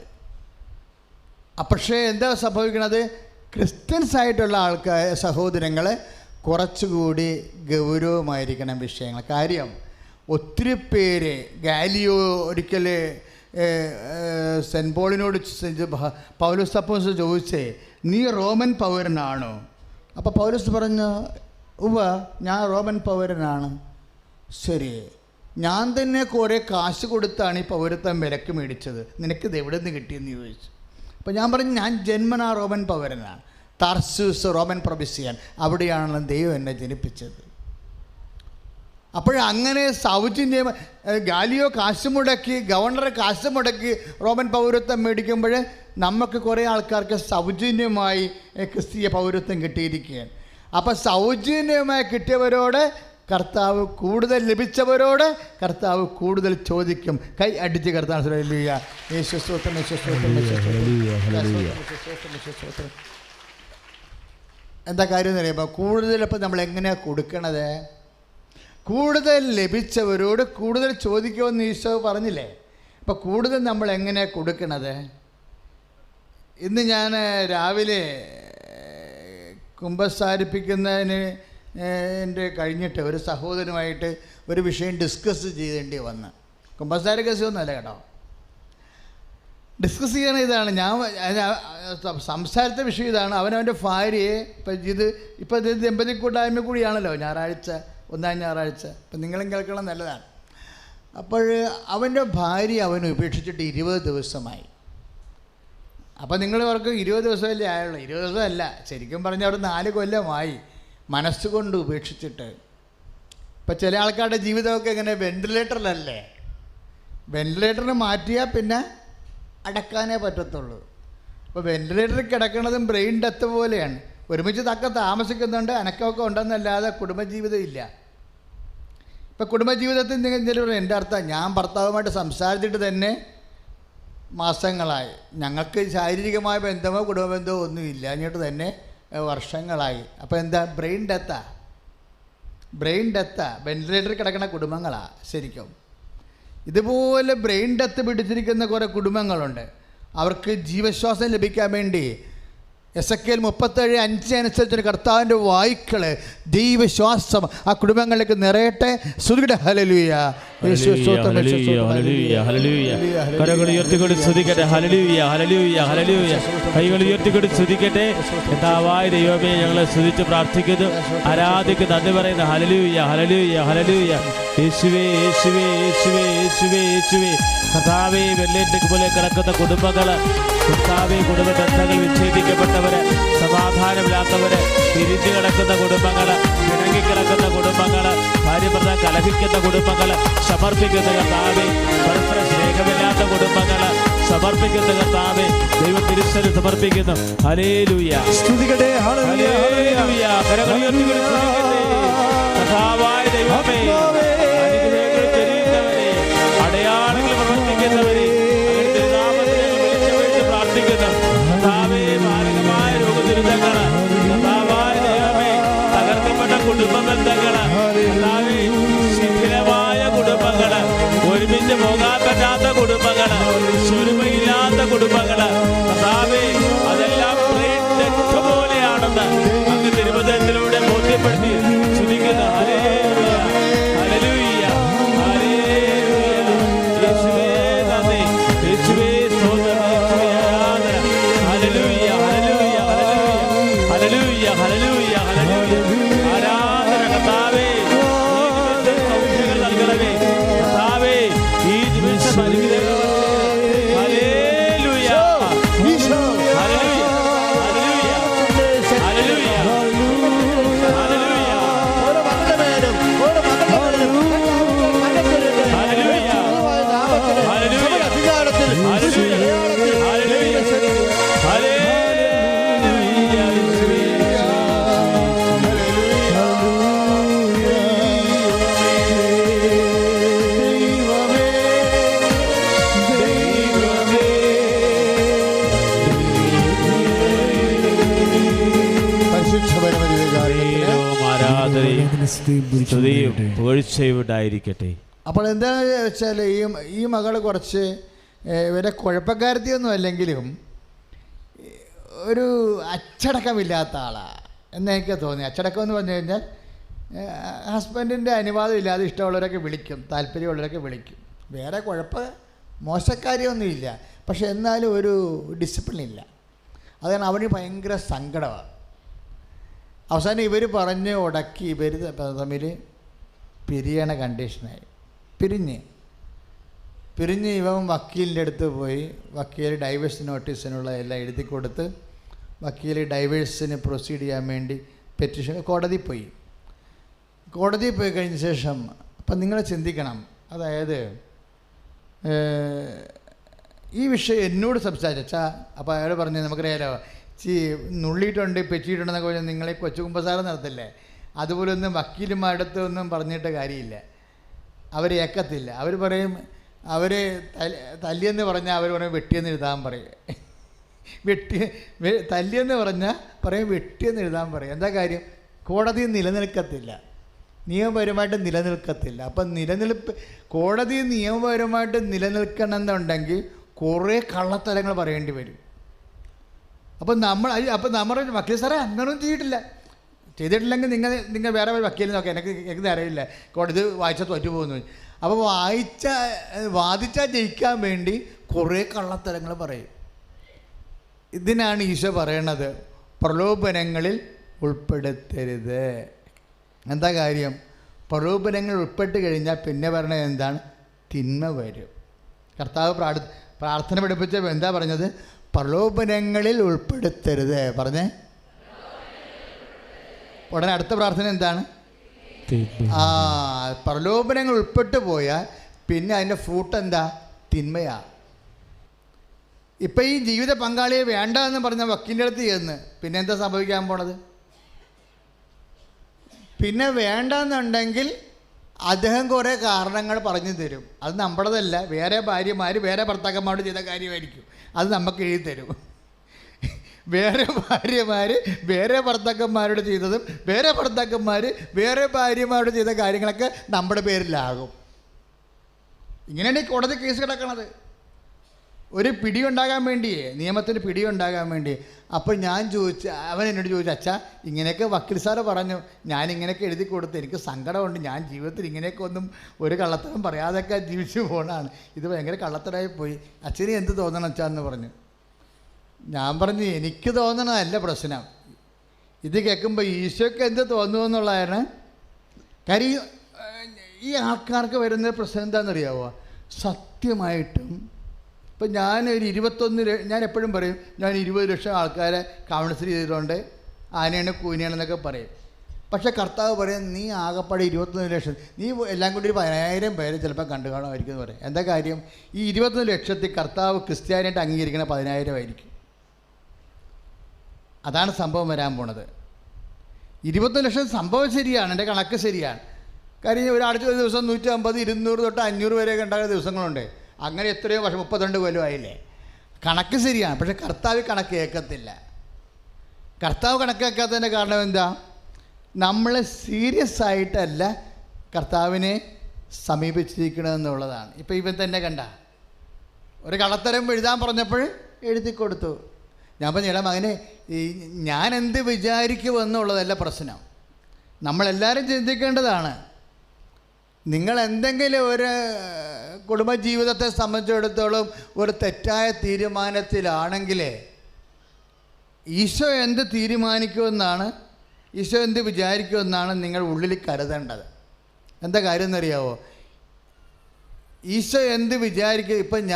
പക്ഷേ എന്താ സംഭവിക്കണത്? ക്രിസ്ത്യൻസ് ആയിട്ടുള്ള സഹോദരങ്ങൾ കുറച്ചുകൂടി ഗൗരവമായിരിക്കണം വിഷയങ്ങൾ. കാര്യം ഒത്തിരി പേര്, ഗാലിയോ ഒരിക്കൽ സെൻറ്റ് പോളിനോട് പൗലോസ് അപ്പോസ്തലൻ ചോദിച്ചേ, നീ റോമൻ പൗരനാണോ? അപ്പോൾ പൗലോസ് പറഞ്ഞു, ഉവ്വ, ഞാൻ റോമൻ പൗരനാണ്. ശരി, ഞാൻ തന്നെ കുറേ കാശ് കൊടുത്താണ് ഈ പൗരത്വം വിലക്ക് മേടിച്ചത്, നിനക്കിത് എവിടെ നിന്ന് കിട്ടിയെന്ന് ചോദിച്ചു. അപ്പോൾ ഞാൻ പറഞ്ഞു, ഞാൻ ജന്മനാ റോമൻ പൗരനാണ്. താർസൂസ് റോമൻ പ്രൊവിൻസിയൻ, അവിടെയാണ് ദൈവം എന്നെ ജനിപ്പിച്ചത്. അപ്പോഴങ്ങനെ സൗജന്യം ഗാലിയോ കാശ് മുടക്കി, ഗവർണറെ കാശ് മുടക്കി റോമൻ പൗരത്വം മേടിക്കുമ്പോൾ നമുക്ക് കുറേ ആൾക്കാർക്ക് സൗജന്യമായി ക്രിസ്തീയ പൗരത്വം കിട്ടിയിരിക്കുകയാണ്. അപ്പോൾ സൗജന്യമായി കിട്ടിയവരോട് കർത്താവ് കൂടുതൽ, ലഭിച്ചവരോട് കർത്താവ് കൂടുതൽ ചോദിക്കും. കൈ അടിച്ച് കർത്താവ് എന്താ കാര്യം എന്ന് പറയുമ്പോൾ, കൂടുതലിപ്പോൾ നമ്മൾ എങ്ങനെയാണ് കൊടുക്കണത്? കൂടുതൽ ലഭിച്ചവരോട് കൂടുതൽ ചോദിക്കുമെന്ന് ഈശോ പറഞ്ഞില്ലേ? അപ്പോൾ കൂടുതൽ നമ്മൾ എങ്ങനെയാണ് കൊടുക്കണത്? ഇന്ന് ഞാൻ രാവിലെ കുമ്പസാരിപ്പിക്കുന്നതിന് കഴിഞ്ഞിട്ട് ഒരു സഹോദരനുമായിട്ട് ഒരു വിഷയം ഡിസ്കസ് ചെയ്യേണ്ടി വന്ന്. കുമ്പസാര കേസൊന്നുമല്ല കേട്ടോ, ഡിസ്കസ് ചെയ്യണ ഇതാണ്. ഞാൻ സംസാരത്തെ വിഷയം ഇതാണ്. അവനവൻ്റെ ഭാര്യയെ ഇപ്പം ഇത് ദമ്പതി കൂട്ടായ്മ കൂടിയാണല്ലോ ഞായറാഴ്ച, ഒന്നാം ഞായറാഴ്ച. അപ്പം നിങ്ങളും കേൾക്കണം, നല്ലതാണ്. അപ്പോൾ അവൻ്റെ ഭാര്യ അവനെ ഉപേക്ഷിച്ചിട്ട് 20 ദിവസമായി. അപ്പം നിങ്ങൾ അവർക്ക് 20 ദിവസമല്ലേ ആയുള്ളൂ? 20 ദിവസമല്ല, ശരിക്കും പറഞ്ഞാൽ അവിടെ 4 കൊല്ലമായി മനസ്സുകൊണ്ട് ഉപേക്ഷിച്ചിട്ട്. ഇപ്പം ചില ആൾക്കാരുടെ ജീവിതമൊക്കെ എങ്ങനെ, വെൻറ്റിലേറ്ററിലല്ലേ? വെൻറ്റിലേറ്ററിന് മാറ്റിയാൽ പിന്നെ അടക്കാനേ പറ്റത്തുള്ളൂ. അപ്പോൾ വെൻറ്റിലേറ്ററിൽ കിടക്കുന്നതും ബ്രെയിൻ ഡെത്ത് പോലെയാണ്. ഒരുമിച്ച് താമസിക്കുന്നുണ്ട്, അനക്കമൊക്കെ ഉണ്ടെന്നല്ലാതെ കുടുംബജീവിതം ഇല്ല. ഇപ്പം കുടുംബജീവിതത്തിൽ നിങ്ങൾ എൻ്റെ അർത്ഥം, ഞാൻ ഭർത്താവുമായിട്ട് സംസാരിച്ചിട്ട് തന്നെ മാസങ്ങളായി. ഞങ്ങൾക്ക് ശാരീരികമായ ബന്ധമോ കുടുംബബന്ധമോ ഒന്നുമില്ല, എന്നിട്ട് തന്നെ വർഷങ്ങളായി. അപ്പോൾ എന്താ? ബ്രെയിൻ ഡെത്താ. വെൻറ്റിലേറ്ററിൽ കിടക്കുന്ന കുടുംബങ്ങളാണ് ശരിക്കും. ഇതുപോലെ ബ്രെയിൻ ഡെത്ത് പിടിച്ചിരിക്കുന്ന കുറേ കുടുംബങ്ങളുണ്ട്. അവർക്ക് ജീവശ്വാസം ലഭിക്കാൻ വേണ്ടി എസെക്കിയേൽ 37:5 അനുസരിച്ച് കർത്താവിൻ്റെ വായ്ക്കൾ, ദൈവശ്വാസം ആ കുടുംബങ്ങളിലേക്ക് നിറയട്ടെ. സ്തുതിക്കട്ടെ, ഹല്ലേലൂയ. കരങ്ങൾ ഉയർത്തിക്കൊണ്ട് സ്തുതിക്കട്ടെ, ഹല്ലേലൂയ, ഹല്ലേലൂയ, ഹല്ലേലൂയ. കൈകൾ ഉയർത്തിക്കൊണ്ട് സ്തുതിക്കട്ടെ. കർത്താവായ ദൈവമേ, ഞങ്ങളെ സ്തുതിച്ച് പ്രാർത്ഥിക്കുന്നു, ആരാധിക്കുന്നു, നന്ദി പറയുന്നു. ഹല്ലേലൂയ, ഹല്ലേലൂയ, ഹല്ലേലൂയ. യേശുവേ, യേശുവേ, യേശുവേ, യേശുവേ, യേശുവേ. കർത്താവേ, വെള്ളേറ്റ് പോലെ കിടക്കുന്ന കുടുംബങ്ങൾ, കർത്താവേ, കുടുംബ ബന്ധങ്ങൾ വിച്ഛേദിക്കപ്പെട്ടവര്, സമാധാനമില്ലാത്തവര്, പിരിഞ്ഞു കിടക്കുന്ന കുടുംബങ്ങൾ, പിണങ്ങിക്കിടക്കുന്ന കുടുംബങ്ങൾ, ഭാര്യഭർത്താവ് കലഹിക്കുന്ന കുടുംബങ്ങൾ സമർപ്പിക്കുന്ന കർത്താവേ, പരസ്പര സ്നേഹമില്ലാത്ത കുടുംബങ്ങൾ സമർപ്പിക്കുന്ന കർത്താവേ, ദൈവ തിരുസന്നിധിയിൽ സമർപ്പിക്കുന്നു. ഹല്ലേലൂയ, സ്തുതിക്കട്ടെ, ഹല്ലേലൂയ. കരങ്ങൾ ഉയർത്തിക്കൊണ്ട് സ്തുതിക്കട്ടെ. കർത്താവായ ദൈവമേ, അനുഗ്രഹങ്ങൾ ചൊരിയുന്നവരേ, അടയാളങ്ങൾ പ്രവർത്തിക്കുന്നവരെ പ്രാർത്ഥിക്കുന്നു. കർത്താവേ, മാരകമായ കുടുംബങ്ങള് കർത്താവേ അതെല്ലാം ബ്രെയിൻ ഡെത്ത് പോലെയാണെന്ന് അങ്ങ് തിരുവചനത്തിലൂടെ ബോധ്യപ്പെടുത്തി സ്തുതിക്കുന്നു. ഹല്ലേലൂയ, ഹല്ലേലൂയ, ഹല്ലേലൂയ. യേശുവേ നന്ദി, യേശുവേ സ്തോത്രം, യേശുവേ ആരാധന. ഹല്ലേലൂയ, ഹല്ലേലൂയ, ഹല്ലേലൂയ, ഹല്ലേലൂയ, ഹല്ലേലൂയ, ഹല്ലേലൂയ. ആരാധന കർത്താവേ, ഈ നിമിഷം സൗഖ്യങ്ങൾ നൽകണമേ കർത്താവേ, ഈ നിമിഷം അനുഗ്രഹങ്ങൾ ഹല്ലേലൂയ, ഹല്ലേലൂയ, ഹല്ലേലൂയ, ഹല്ലേലൂയ, ഹല്ലേലൂയ. ഓരോ മകളുടെ മേലും ഓരോ മകളുടെ മേലും ഹല്ലേലൂയ, ഹല്ലേലൂയ, അധികാരത്തിൽ ഹല്ലേലൂയ, ഹല്ലേലൂയ, ഹല്ലേലൂയ. ആരാധനയും സ്തുതിയും പുകഴ്ചയും ഉണ്ടായിരിക്കട്ടെ. അപ്പോൾ എന്താണെന്ന് വെച്ചാൽ ഈ മകൾ കുറച്ച് ഇവരെ കുഴപ്പക്കാരത്തിയൊന്നും അല്ലെങ്കിലും ഒരു അച്ചടക്കമില്ലാത്ത ആളാണ് എന്നെനിക്ക് തോന്നി. അച്ചടക്കം എന്ന് പറഞ്ഞു കഴിഞ്ഞാൽ ഹസ്ബൻഡിൻ്റെ അനുവാദം ഇല്ലാതെ ഇഷ്ടമുള്ളവരൊക്കെ വിളിക്കും, താല്പര്യമുള്ളവരൊക്കെ വിളിക്കും. വേറെ മോശക്കാരിയൊന്നുമില്ല, പക്ഷെ എന്നാലും ഒരു ഡിസിപ്ലിൻ ഇല്ല. അതാണ് അവന് ഭയങ്കര സങ്കടമാണ്. അവസാനം ഇവർ പറഞ്ഞ് ഉടക്കി ഇവർ തമ്മിൽ പിരിയണ കണ്ടീഷനായി. പിരിഞ്ഞ് ഇവൻ വക്കീലിൻ്റെ അടുത്ത് പോയി. വക്കീൽ ഡൈവേഴ്സ് നോട്ടീസിനുള്ള എല്ലാം എഴുതി കൊടുത്ത് വക്കീൽ ഡൈവേഴ്സിന് പ്രൊസീഡ് ചെയ്യാൻ വേണ്ടി പെറ്റീഷൻ കോടതി പോയി കഴിഞ്ഞ ശേഷം അപ്പം നിങ്ങൾ ചിന്തിക്കണം, അതായത് ഈ വിഷയം എന്നോട് സംസാരിച്ചാ. അപ്പോൾ അയാൾ പറഞ്ഞു, നമുക്കറിയാലോ നുള്ളിയിട്ടുണ്ട് പെച്ചിട്ടുണ്ടെന്നൊക്കെ പറഞ്ഞാൽ നിങ്ങളെ കൊച്ചുകുമ്പസാരം നടത്തില്ലേ, അതുപോലെ ഒന്നും വക്കീലുമാരുടെ അടുത്ത് ഒന്നും പറഞ്ഞിട്ട് കാര്യമില്ല. അവർ ഏക്കത്തില്ല. അവർ പറയും, അവർ തല്ലിയെന്ന് പറഞ്ഞാൽ അവർ പറയും വെട്ടിയെന്ന് എഴുതാൻ പറയും. തല്ലിയെന്ന് പറഞ്ഞാൽ പറയും വെട്ടിയെന്ന് എഴുതാൻ പറയും. എന്താ കാര്യം? കോടതി നിലനിൽക്കത്തില്ല, നിയമപരമായിട്ട് നിലനിൽക്കത്തില്ല. അപ്പം കോടതി നിയമപരമായിട്ട് നിലനിൽക്കണമെന്നുണ്ടെങ്കിൽ കുറേ കള്ളത്തരങ്ങൾ പറയേണ്ടി വരും. അപ്പം നമ്മൾ വക്കീൽ സാറേ അങ്ങനൊന്നും ചെയ്തിട്ടില്ലെങ്കിൽ നിങ്ങൾ വേറെ വക്കീലിൽ നോക്കാം, എനിക്ക് അറിയില്ല, കോടതി വായിച്ചാൽ തോറ്റു പോകുന്നു. അപ്പോൾ വാദിച്ചാൽ ജയിക്കാൻ വേണ്ടി കുറേ കള്ളത്തരങ്ങൾ പറയും. ഇതിനാണ് ഈശോ പറയണത്, പ്രലോഭനങ്ങളിൽ ഉൾപ്പെടുത്തരുത്. എന്താ കാര്യം? പ്രലോഭനങ്ങൾ ഉൾപ്പെട്ട് കഴിഞ്ഞാൽ പിന്നെ പറയണത് എന്താണ്? തിന്മ വരും. കർത്താവ് പ്രാർത്ഥന പഠിപ്പിച്ചപ്പോൾ എന്താ പറഞ്ഞത്? പ്രലോഭനങ്ങളിൽ ഉൾപ്പെടുത്തരുത് പറഞ്ഞേ. ഉടനെ അടുത്ത പ്രാർത്ഥന എന്താണ്? പ്രലോഭനങ്ങൾ ഉൾപ്പെട്ടു പോയാൽ പിന്നെ അതിൻ്റെ ഫ്രൂട്ട് എന്താ? തിന്മയാ. ഇപ്പം ഈ ജീവിത പങ്കാളിയെ വേണ്ട എന്ന് പറഞ്ഞ വക്കീലിൻ്റെ അടുത്ത് ചെന്ന് പിന്നെ എന്താ സംഭവിക്കാൻ പോണത്? പിന്നെ വേണ്ടെന്നുണ്ടെങ്കിൽ അദ്ദേഹം കുറേ കാരണങ്ങൾ പറഞ്ഞു തരും. അത് നമ്മുടേതല്ല, വേറെ ഭാര്യമാർ വേറെ ഭർത്താക്കന്മാരോട് ചെയ്ത കാര്യമായിരിക്കും, അത് നമുക്ക് എഴുതി തരും. വേറെ ഭാര്യമാർ വേറെ ഭർത്താക്കന്മാരോട് ചെയ്തതും വേറെ ഭർത്താക്കന്മാർ വേറെ ഭാര്യമാരോട് ചെയ്ത കാര്യങ്ങളൊക്കെ നമ്മുടെ പേരിലാകും. ഇങ്ങനെയാണ് ഈ കോടതി കേസ് കിടക്കണത്. ഒരു പിടിയുണ്ടാകാൻ വേണ്ടിയേ, നിയമത്തിന് പിടിയുണ്ടാകാൻ വേണ്ടി. അപ്പോൾ അവൻ എന്നോട് ചോദിച്ചു, അച്ഛാ ഇങ്ങനെയൊക്കെ വക്കീൽ സാറ് പറഞ്ഞു, ഞാനിങ്ങനെയൊക്കെ എഴുതി കൊടുത്ത് എനിക്ക് സങ്കടമുണ്ട്, ഞാൻ ജീവിതത്തിൽ ഇങ്ങനെയൊക്കെ ഒന്നും ഒരു കള്ളത്തരം പറയാതൊക്കെ ജീവിച്ചു പോകണതാണ്, ഇത് ഭയങ്കര കള്ളത്തരമായി പോയി, അച്ഛന് എന്ത് തോന്നണം അച്ഛാ എന്ന് പറഞ്ഞു. ഞാൻ പറഞ്ഞു, എനിക്ക് തോന്നണതല്ല പ്രശ്നം, ഇത് കേൾക്കുമ്പോൾ ഈശോയ്ക്ക് എന്ത് തോന്നുമെന്നുള്ളതാണ് കാര്യം. ഈ ആൾക്കാർക്ക് വരുന്ന പ്രശ്നം എന്താണെന്നറിയാമോ? സത്യമായിട്ടും ഇപ്പം ഞാൻ എപ്പോഴും പറയും, ഞാൻ 20 ലക്ഷം ആൾക്കാരെ കൗൺസിൽ ചെയ്തിട്ടുണ്ട്, ആനയാണ് കൂനിയാണെന്നൊക്കെ പറയും. പക്ഷേ കർത്താവ് പറയും, നീ ആകെപ്പാടെ 21 ലക്ഷം, നീ എല്ലാം കൂടി ഒരു 10,000 പേര് ചിലപ്പോൾ കണ്ടു കാണുമായിരിക്കും എന്ന് പറയും. എന്താ കാര്യം? ഈ 21 ലക്ഷത്തിൽ കർത്താവ് ക്രിസ്ത്യാനിയായിട്ട് അംഗീകരിക്കുന്ന 10,000 ആയിരിക്കും. അതാണ് സംഭവം വരാൻ പോണത്. 21 ലക്ഷം സംഭവം ശരിയാണ്, എൻ്റെ കണക്ക് ശരിയാണ്. കാര്യം ഒരാഴ്ച ഒരു ദിവസം 150, 200 തൊട്ട് 500 വരെയൊക്കെ ഉണ്ടാകുന്ന ദിവസങ്ങളുണ്ട്. അങ്ങനെ എത്രയോ വർഷം, 32 കൊല്ലമായില്ലേ. കണക്ക് ശരിയാണ്, പക്ഷെ കർത്താവ് കണക്ക് കേൾക്കത്തില്ല. കർത്താവ് കണക്ക് കേൾക്കാത്തതിൻ്റെ കാരണം എന്താ? നമ്മൾ സീരിയസ് ആയിട്ടല്ല കർത്താവിനെ സമീപിച്ചിരിക്കണമെന്നുള്ളതാണ്. ഇപ്പോൾ ഇവൻ തന്നെ കണ്ട ഒരു കള്ളത്തരം എഴുതാൻ പറഞ്ഞപ്പോൾ എഴുതി കൊടുത്തു. ഞാൻ പറഞ്ഞു, എടാ മകനെ, ഈ ഞാൻ എന്ത് വിചാരിക്കുമെന്നുള്ളതല്ല പ്രശ്നം. നമ്മളെല്ലാവരും ചിന്തിക്കേണ്ടതാണ്. നിങ്ങൾ എന്തെങ്കിലും ഒരു കുടുംബജീവിതത്തെ സംബന്ധിച്ചിടത്തോളം ഒരു തെറ്റായ തീരുമാനത്തിലാണെങ്കിൽ ഈശോ എന്ത് തീരുമാനിക്കുമെന്നാണ്, ഈശോ എന്ത് വിചാരിക്കുമെന്നാണ് നിങ്ങൾ ഉള്ളിൽ കരുതേണ്ടത്. എന്താ കാര്യം എന്നറിയാവോ? ഈശോ എന്ത് വിചാരിക്കും? ഇപ്പം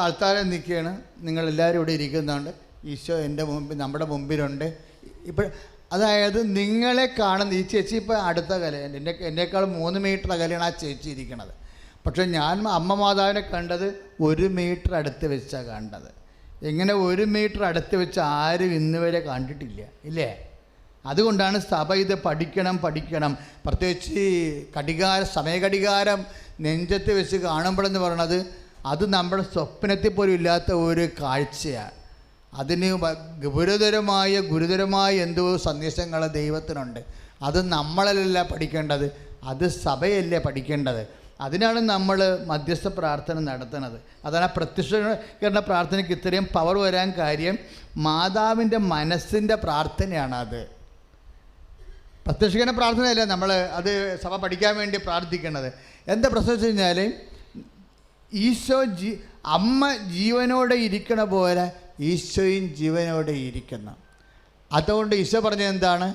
ആൾക്കാരെ നിൽക്കുകയാണ്, നിങ്ങളെല്ലാവരും ഇവിടെ ഇരിക്കുന്നുണ്ട്, ഈശോ എൻ്റെ മുമ്പിൽ, നമ്മുടെ മുമ്പിലുണ്ട്. ഇപ്പോൾ അതായത് നിങ്ങളെ കാണുന്ന ഈ ചേച്ചി ഇപ്പോൾ അടുത്ത കലയാണ്, എന്നേക്കാൾ 3 മീറ്റർ അകലെയാണ് ആ ചേച്ചി ഇരിക്കണത്. പക്ഷേ ഞാൻ അമ്മ മാതാവിനെ കണ്ടത് 1 മീറ്റർ അടുത്ത് വെച്ചാണ് കണ്ടത്. ഇങ്ങനെ 1 മീറ്റർ അടുത്ത് വെച്ച് ആരും ഇന്ന് വരെ കണ്ടിട്ടില്ല, ഇല്ലേ? അതുകൊണ്ടാണ് സഭ ഇത് പഠിക്കണം. പ്രത്യേകിച്ച് സമയഘടികാരം നെഞ്ചത്ത് വെച്ച് കാണുമ്പോഴെന്ന് പറയണത് അത് നമ്മുടെ സ്വപ്നത്തിൽ പോലും ഇല്ലാത്ത ഒരു കാഴ്ചയാണ്. അതിന് ഗുരുതരമായ എന്തോ സന്ദേശങ്ങൾ ദൈവത്തിനുണ്ട്. അത് നമ്മളല്ല പഠിക്കേണ്ടത്, അത് സഭയല്ലേ പഠിക്കേണ്ടത്. അതിനാണ് നമ്മൾ മധ്യസ്ഥ പ്രാർത്ഥന നടത്തുന്നത്. അതാണ് പ്രത്യക്ഷീകരണ പ്രാർത്ഥനയ്ക്ക് ഇത്രയും പവർ വരാൻ കാര്യം. മാതാവിൻ്റെ മനസ്സിൻ്റെ പ്രാർത്ഥനയാണ് അത്. പ്രത്യക്ഷീകരണ പ്രാർത്ഥനയല്ല അത് സഭ പഠിക്കാൻ വേണ്ടി പ്രാർത്ഥിക്കുന്നത്. എന്താ പ്രശ്നം വെച്ച് കഴിഞ്ഞാൽ, ഈശോ അമ്മ ജീവനോടെ ഇരിക്കണ പോലെ ഈശോയും ജീവനോടെ ഇരിക്കുന്നു. അതുകൊണ്ട് ഈശോ പറഞ്ഞത് എന്താണ്?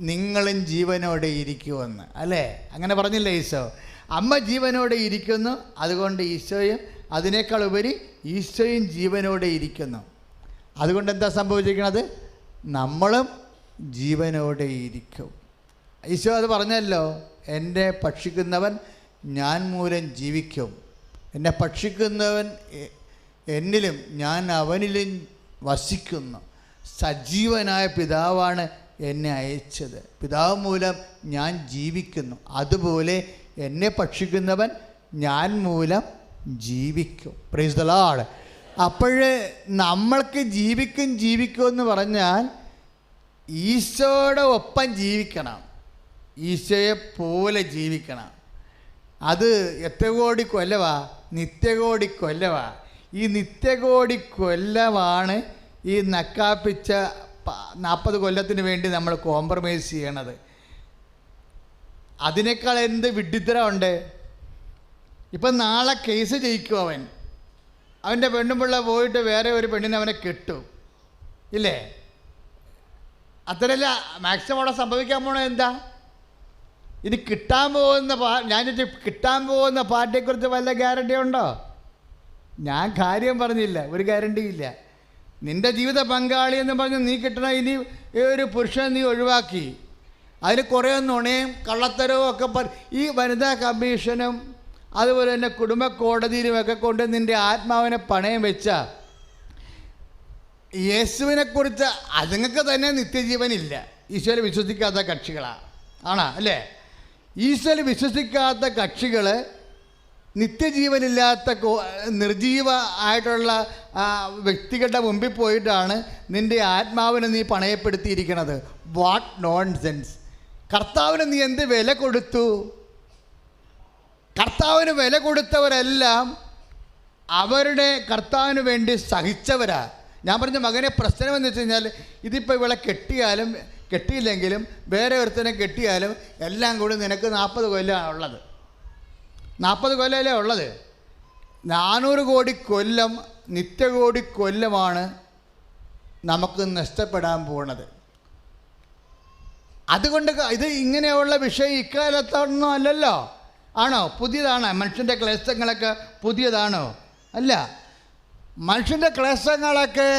നിങ്ങളും ജീവനോടെ ഇരിക്കുമെന്ന്, അല്ലേ? അങ്ങനെ പറഞ്ഞില്ലേ ഈശോ? അമ്മ ജീവനോടെ ഇരിക്കുന്നു, അതുകൊണ്ട് ഈശോയും, അതിനേക്കാൾ ഉപരി ഈശോയും ജീവനോടെ ഇരിക്കുന്നു. അതുകൊണ്ട് എന്താ സംഭവിച്ചിരിക്കുന്നത്? നമ്മളും ജീവനോടെ ഇരിക്കും. ഈശോ അത് പറഞ്ഞല്ലോ, എന്നെ ഭക്ഷിക്കുന്നവൻ ഞാൻ മൂലം ജീവിക്കും, എന്നെ ഭക്ഷിക്കുന്നവൻ എന്നിലും ഞാൻ അവനിലും വസിക്കുന്നു. സജീവനായ പിതാവാണ് എന്നെ അയച്ചത്, പിതാവ് മൂലം ഞാൻ ജീവിക്കുന്നു. അതുപോലെ എന്നെ ഭക്ഷിക്കുന്നവൻ ഞാൻ മൂലം ജീവിക്കും. Praise the Lord. അപ്പോഴേ നമ്മൾക്ക് ജീവിക്കുമെന്ന് പറഞ്ഞാൽ ഈശോയുടെ ഒപ്പം ജീവിക്കണം, ഈശോയെ പോലെ ജീവിക്കണം. അത് എത്ര കോടി കൊല്ലവാ? നിത്യകോടി കൊല്ലവാ. ഈ നിത്യകോടി കൊല്ലമാണ് ഈ നക്കാപ്പിച്ച 40 കൊല്ലത്തിന് വേണ്ടി നമ്മൾ കോംപ്രമൈസ് ചെയ്യണത്. അതിനേക്കാൾ എന്ത് വിഡ്ഢിത്തരമുണ്ട്? ഇപ്പം നാളെ കേസ് ജയിക്കും അവൻ്റെ പെണ്ണുമ്പിള്ള പോയിട്ട് വേറെ ഒരു പെണ്ണിനെ അവനെ കിട്ടും, ഇല്ലേ? അത്രയല്ല മാക്സിമം അവിടെ സംഭവിക്കാൻ പോണത് എന്താ? ഇനി കിട്ടാൻ പോകുന്ന പാർട്ടിയെക്കുറിച്ച് വല്ല ഗ്യാരണ്ടി ഉണ്ടോ? ഞാൻ കാര്യം പറഞ്ഞില്ല, ഒരു ഗ്യാരണ്ടിയില്ല. നിൻ്റെ ജീവിത പങ്കാളി എന്ന് പറഞ്ഞ് നീ കിട്ടണ ഇനി ഒരു പുരുഷൻ നീ ഒഴിവാക്കി, അതിന് കുറേ നുണയും കള്ളത്തരവും ഒക്കെ ഈ വനിതാ കമ്മീഷനും അതുപോലെ തന്നെ കുടുംബ കോടതിയിലുമൊക്കെ കൊണ്ട് നിൻ്റെ ആത്മാവിനെ പണയം വെച്ച യേശുവിനെക്കുറിച്ച് അതുങ്ങൾക്ക് തന്നെ നിത്യജീവനില്ല. ഈശോയിൽ വിശ്വസിക്കാത്ത കക്ഷികളാണ്, അല്ലേ? ഈശോയിൽ വിശ്വസിക്കാത്ത കക്ഷികൾ നിത്യജീവനില്ലാത്ത നിർജീവ ആയിട്ടുള്ള വ്യക്തികളുടെ മുമ്പിൽ പോയിട്ടാണ് നിൻ്റെ ആത്മാവിനെ നീ പണയപ്പെടുത്തിയിരിക്കുന്നത്. What nonsense! കർത്താവിന് നീ എന്ത് വില കൊടുത്തു? കർത്താവിന് വില കൊടുത്തവരെല്ലാം അവരുടെ കർത്താവിന് വേണ്ടി സഹിച്ചവരാ. ഞാൻ പറഞ്ഞ മകനെ പ്രശ്നമെന്ന് വെച്ച് കഴിഞ്ഞാൽ, ഇതിപ്പോൾ ഇവളെ കെട്ടിയില്ലെങ്കിലും വേറെ ഒരുത്തനെ കെട്ടിയാലും എല്ലാം കൂടി നിനക്ക് 40 കൊല്ലമാണ് ഉള്ളത്. 40 കൊല്ലമല്ലേ ഉള്ളത്. 400 കോടി കൊല്ലം, നിത്യകോടി കൊല്ലമാണ് നമുക്ക് നഷ്ടപ്പെടാൻ പോകുന്നത്. അതുകൊണ്ട് ഇത് ഇങ്ങനെയുള്ള വിഷയം ഇക്കാലത്തൊന്നും അല്ലല്ലോ. ആണോ? പുതിയതാണോ? മനുഷ്യൻ്റെ ക്ലേശങ്ങളൊക്കെ പുതിയതാണോ? അല്ല. മനുഷ്യൻ്റെ ക്ലേശങ്ങളൊക്കെ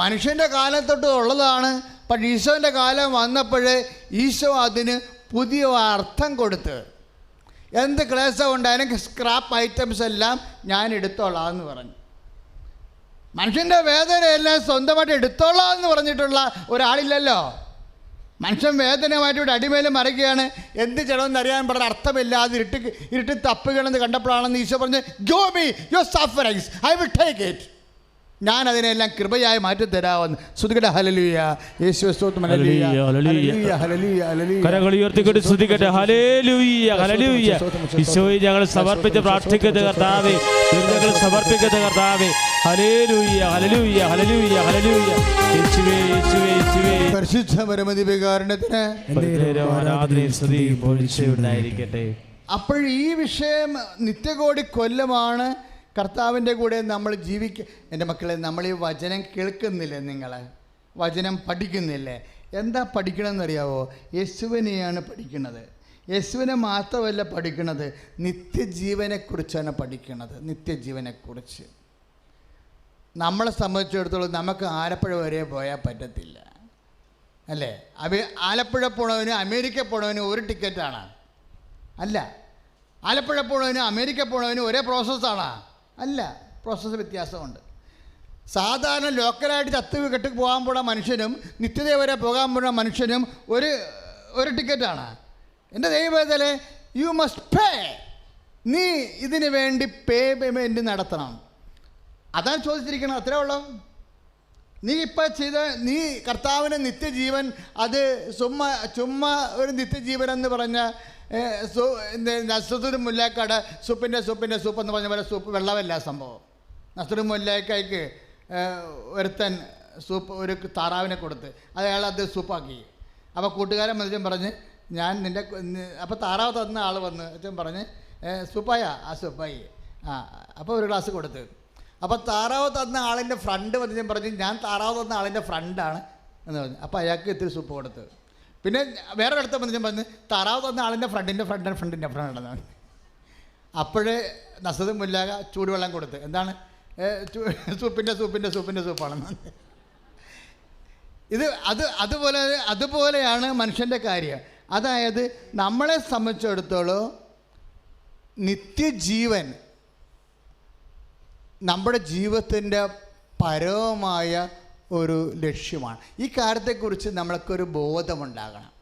മനുഷ്യൻ്റെ കാലത്തൊട്ട് ഉള്ളതാണ്. പക്ഷേ ഈശോൻ്റെ കാലം വന്നപ്പോഴേ ഈശോ അതിന് പുതിയ അർത്ഥം കൊടുത്ത്, എന്ത് ക്ലേശം ഉണ്ടായാലും സ്ക്രാപ്പ് ഐറ്റംസ് എല്ലാം ഞാൻ എടുത്തോളാം എന്ന് പറഞ്ഞു. മനുഷ്യൻ്റെ വേദനയെല്ലാം സ്വന്തമായിട്ട് എടുത്തോളാം എന്ന് പറഞ്ഞിട്ടുള്ള ഒരാളില്ലല്ലോ. മനുഷ്യൻ വേദനയുമായിട്ട് ഇവിടെ അടിമേലും മറിക്കുകയാണ്. എന്ത് ചെയ്യണമെന്ന് അറിയാൻ പറഞ്ഞ അർത്ഥമില്ലാതെ ഇരുട്ടി തപ്പുകയാണെന്ന് കണ്ടപ്പോഴാണെന്ന് ഈശോ പറഞ്ഞ്, go me your sufferings I will take it. ഞാൻ അതിനെല്ലാം കൃപയായി മാറ്റിത്തരാമെന്ന്. ശ്രുതികട്ടെ ഹല്ലേലൂയ. യേശുവേ സ്തോത്രം. ഹല്ലേലൂയ ഹല്ലേലൂയ ഹല്ലേലൂയ ഹല്ലേലൂയ. കരങ്ങൾ ഉയർത്തിക്കൊണ്ട് സ്തുതിക്കട്ടെ. ഹല്ലേലൂയ ഹല്ലേലൂയ. ഈശോയെ ഞങ്ങൾ സമർപ്പിച്ച് പ്രാർത്ഥിക്കുന്ന കർത്താവേ, ഞങ്ങൾ സമർപ്പിക്കുന്ന കർത്താവേ, ഹല്ലേലൂയ ഹല്ലേലൂയ ഹല്ലേലൂയ ഹല്ലേലൂയ. യേശുവേ യേശുവേ യേശുവേ. പരിശുദ്ധ പരമദിവ്യകാരുണ്യത്തിന് ആരാധനയും സ്തുതിയും പുകഴ്ചയും ഉണ്ടായിരിക്കട്ടെ. അപ്പോൾ ഈ വിഷയം നിത്യകോടി കൊല്ലമാണ് കർത്താവിൻ്റെ കൂടെ നമ്മൾ എൻ്റെ മക്കളെ, നമ്മൾ ഈ വചനം കേൾക്കുന്നില്ലേ? നിങ്ങൾ വചനം പഠിക്കുന്നില്ലേ? എന്താ പഠിക്കണമെന്നറിയാവോ? യേശുവിനെയാണ് പഠിക്കുന്നത്. യേശുവിനെ മാത്രമല്ല പഠിക്കുന്നത്, നിത്യജീവനെക്കുറിച്ചാണ് പഠിക്കുന്നത്. നിത്യജീവനെക്കുറിച്ച് നമ്മളെ സംബന്ധിച്ചിടത്തോളം നമുക്ക് ആലപ്പുഴ വരെ പോയാൽ പറ്റത്തില്ല, അല്ലേ? ആലപ്പുഴ പോണവന് അമേരിക്ക പോണവന് ഒരു ടിക്കറ്റാണ്. അല്ല, ആലപ്പുഴ പോണവന് അമേരിക്ക പോണവന് ഒരേ പ്രോസസ്സാണ്. അല്ല, പ്രോസസ്സ് വ്യത്യാസമുണ്ട്. സാധാരണ ലോക്കലായിട്ട് ചത്ത് കെട്ടി പോകാൻ പോണ മനുഷ്യനും നിത്യത വരെ പോകാൻ പോണ മനുഷ്യനും ഒരു ടിക്കറ്റാണ്. എൻ്റെ ദൈവത്തിലെ യു മസ്റ്റ് പേ. നീ ഇതിന് വേണ്ടി പേയ്മെൻറ്റ് നടത്തണം. അതാണ് ചോദിച്ചിരിക്കണം. അത്രേ ഉള്ളൂ. നീ ഇപ്പം നീ കർത്താവിന് നിത്യജീവൻ, അത് ചുമ്മാ ഒരു നിത്യജീവൻ എന്ന് പറഞ്ഞ നസ്രുദ്ദീൻ മുല്ലക്കാട് സൂപ്പിൻ്റെ സൂപ്പ് എന്ന് പറഞ്ഞ പോലെ സൂപ്പ് വെള്ളമല്ല സംഭവം. നസ്രുദ്ദീൻ മുല്ലക്കായ്ക്ക് ഒരുത്തൻ ഒരു താറാവിനെ കൊടുത്ത് അത് സൂപ്പാക്കി. അപ്പോൾ കൂട്ടുകാരൻ മനുഷ്യൻ പറഞ്ഞ് ഞാൻ നിൻ്റെ അപ്പോൾ താറാവ് തന്ന ആൾ വന്ന് അച്ഛൻ പറഞ്ഞ് സൂപ്പായ സൂപ്പായി അപ്പോൾ ഒരു ഗ്ലാസ് കൊടുത്ത്. അപ്പോൾ താറാവ് തന്ന ആളിൻ്റെ ഫ്രണ്ട് മനുഷ്യൻ പറഞ്ഞ് ഞാൻ താറാവ് തന്ന ആളിൻ്റെ ഫ്രണ്ടാണ് എന്ന് പറഞ്ഞു. അപ്പോൾ അയാൾക്ക് ഇത്തിരി സൂപ്പ് കൊടുത്ത്. പിന്നെ വേറെ അടുത്ത മനുഷ്യൻ പറഞ്ഞ് താറാവ് തന്ന ആളിൻ്റെ ഫ്രണ്ടിൻ്റെ ഫ്രണ്ടാണ്. അപ്പോഴേ നസ്രുദ്ദീൻ മുല്ലാക ചൂടുവെള്ളം കൊടുത്ത്. എന്താണ്? സൂപ്പിൻ്റെ സൂപ്പാണെന്ന്. അതുപോലെയാണ് മനുഷ്യൻ്റെ കാര്യം. അതായത് നമ്മളെ സംബന്ധിച്ചിടത്തോളം നിത്യജീവൻ നമ്മുടെ ജീവിതത്തിൻ്റെ പരമമായ ഒരു ലക്ഷ്യമാണ്. ഈ കാര്യത്തെക്കുറിച്ച് നമ്മൾക്കൊരു ബോധമുണ്ടാകണം.